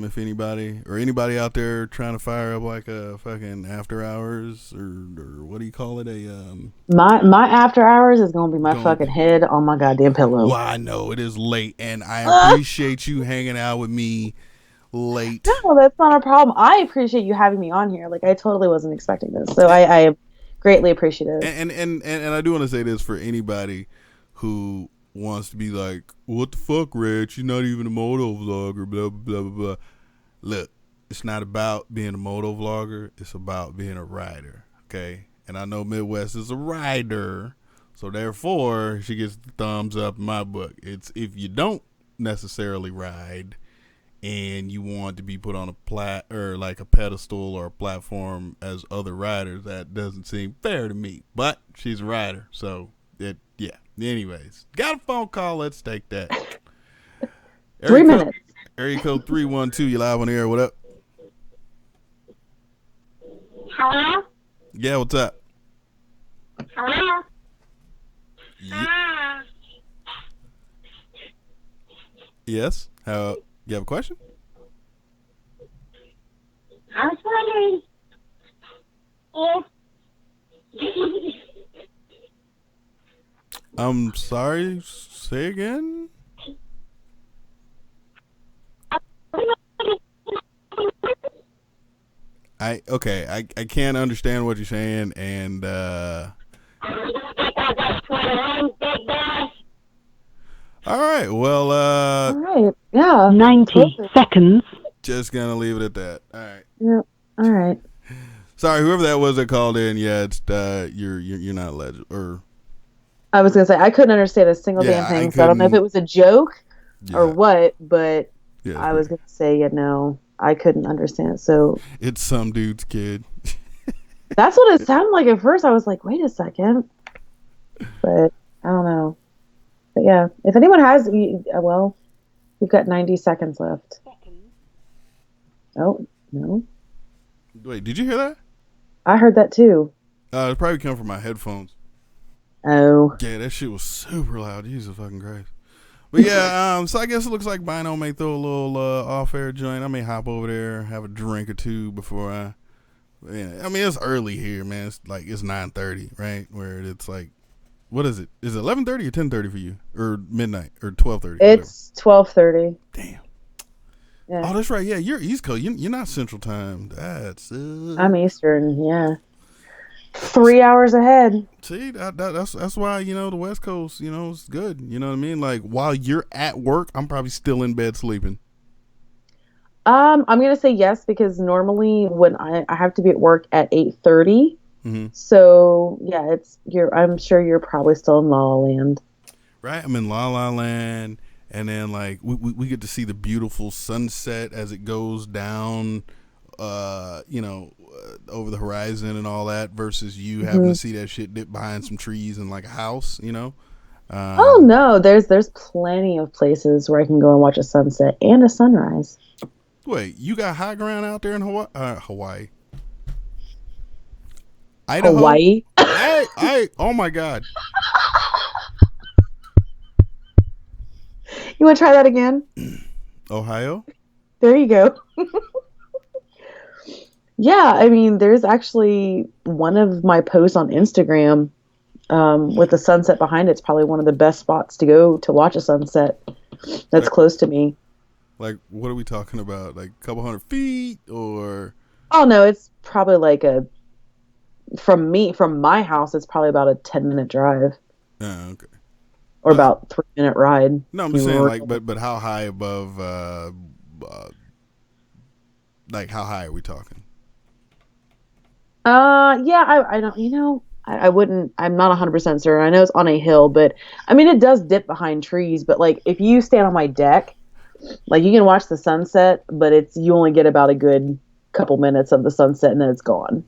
A: If anybody out there trying to fire up like a fucking after hours or what do you call it?
B: My after hours is gonna be my fucking head on my goddamn pillow.
A: Well, I know it is late, and I appreciate you hanging out with me late.
B: No, that's not a problem. I appreciate you having me on here. Like I totally wasn't expecting this, so I am greatly appreciative.
A: And I do want to say this for anybody who wants to be like, what the fuck, Rich? You're not even a moto vlogger, blah, blah, blah, blah. Look, it's not about being a moto vlogger. It's about being a rider, okay? And I know Midwest is a rider, so therefore she gets the thumbs up in my book. It's if you don't necessarily ride and you want to be put on a pedestal or a platform as other riders, that doesn't seem fair to me. But she's a rider, so yeah. Anyways, got a phone call. Let's take that.
B: 3 minutes.
A: Area code 312. You live on the air. What up?
J: Hello?
A: Yeah, what's up?
J: Hello?
A: Yes. You have a question?
J: I was wondering if
A: I'm sorry. Say again. I can't understand what you're saying, and all right. Well,
B: all right. Yeah.
K: 90 seconds.
A: Just gonna leave it at that. All right.
B: Yeah. All right.
A: Sorry, whoever that was that called in. Yeah, it's you're not legend or.
B: I was gonna say I couldn't understand a single damn thing, so I don't know if it was a joke or what, but I was gonna say I couldn't understand it. So
A: it's some dude's kid.
B: That's what it sounded like at first. I was like, wait a second, but I don't know. But yeah, if anyone has, well, we've got 90 seconds left. Oh no!
A: Wait, did you hear that?
B: I heard that too.
A: It probably come from my headphones.
B: Oh.
A: Yeah, that shit was super loud. Jesus fucking Christ. But yeah, so I guess it looks like Bino may throw a little off-air joint. I may hop over there, have a drink or two before I mean, it's early here, man. It's 9:30, right? Where it's like, what is it? Is it 11:30 or 10:30 for you? Or midnight? Or 12:30?
B: It's 12:30.
A: Damn.
B: Yeah.
A: Oh, that's right. Yeah, you're East Coast. You're not Central Time. That's
B: I'm Eastern, yeah. 3 hours ahead.
A: See, that's why, the West Coast, is good. You know what I mean? Like, while you're at work, I'm probably still in bed sleeping.
B: I'm gonna say yes, because normally when I have to be at work at 8:30.
A: Mm-hmm.
B: So yeah, I'm sure you're probably still in La La Land.
A: Right, I'm in La La Land, and then like we get to see the beautiful sunset as it goes down, over the horizon and all that, versus you having to see that shit dip behind some trees and like a house,
B: Oh no, there's plenty of places where I can go and watch a sunset and a sunrise.
A: Wait, you got high ground out there in Hawaii? Idaho?
B: Hawaii?
A: Oh my God.
B: You want to try that again?
A: Ohio?
B: There you go. Yeah, I mean, there's actually one of my posts on Instagram with the sunset behind it. It's probably one of the best spots to go to watch a sunset that's close to me.
A: Like, what are we talking about? Like a couple hundred feet or?
B: Oh, no, it's probably like from my house, it's probably about a 10-minute drive.
A: Oh, okay.
B: or about 3-minute ride.
A: No, I'm just saying, like, but how high above, like, how high are we talking?
B: Yeah, I don't, I wouldn't, I'm not 100% certain. I know it's on a hill, but I mean, it does dip behind trees, but like, if you stand on my deck, like, you can watch the sunset, but you only get about a good couple minutes of the sunset and then it's gone.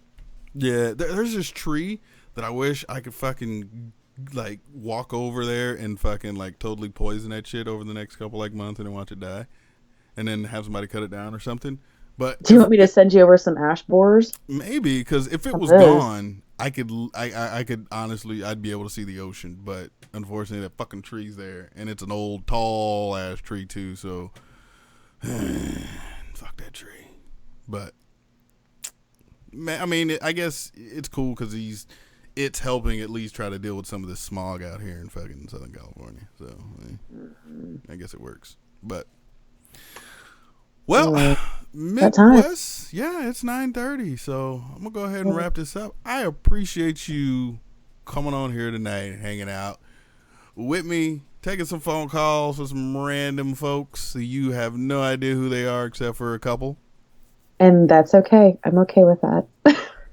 A: Yeah, there's this tree that I wish I could fucking, like, walk over there and fucking, like, totally poison that shit over the next couple, like, months and then watch it die. And then have somebody cut it down or something. But
B: do you want me to send you over some ash borers?
A: Maybe, because if it was gone, I could honestly, I'd be able to see the ocean. But unfortunately, that fucking tree's there, and it's an old, tall ass tree too. So, fuck that tree. But man, I mean, I guess it's cool because it's helping at least try to deal with some of this smog out here in fucking Southern California. So, I guess it works. But well. Midwest, yeah, it's 9:30, so I'm gonna go ahead and wrap this up. I appreciate you coming on here tonight, hanging out with me, taking some phone calls with some random folks. You have no idea who they are except for a couple.
B: And that's okay. I'm okay with that.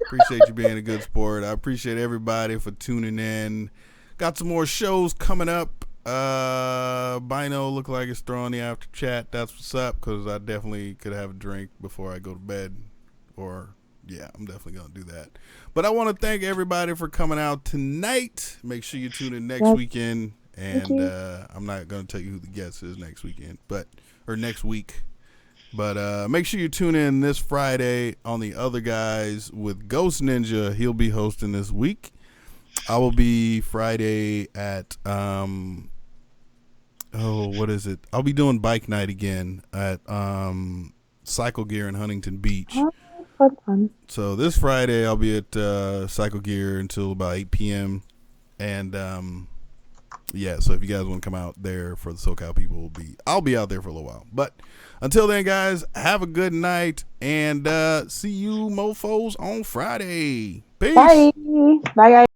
A: Appreciate you being a good sport. I appreciate everybody for tuning in. Got some more shows coming up. Bino look like it's throwing the after chat. That's what's up, because I definitely could have a drink before I go to bed, or yeah, I'm definitely gonna do that. But I want to thank everybody for coming out tonight. Make sure you tune in next weekend, and I'm not gonna tell you who the guest is next weekend, or next week. But make sure you tune in this Friday on The Other Guys with Ghost Ninja. He'll be hosting this week. I will be Friday at what is it? I'll be doing bike night again at Cycle Gear in Huntington Beach.
B: Oh, fun. So
A: this Friday I'll be at Cycle Gear until about 8 p.m. And yeah, so if you guys want to come out there for the SoCal people, I'll be out there for a little while. But until then, guys, have a good night, and see you mofos on Friday. Peace.
B: Bye. Bye, guys.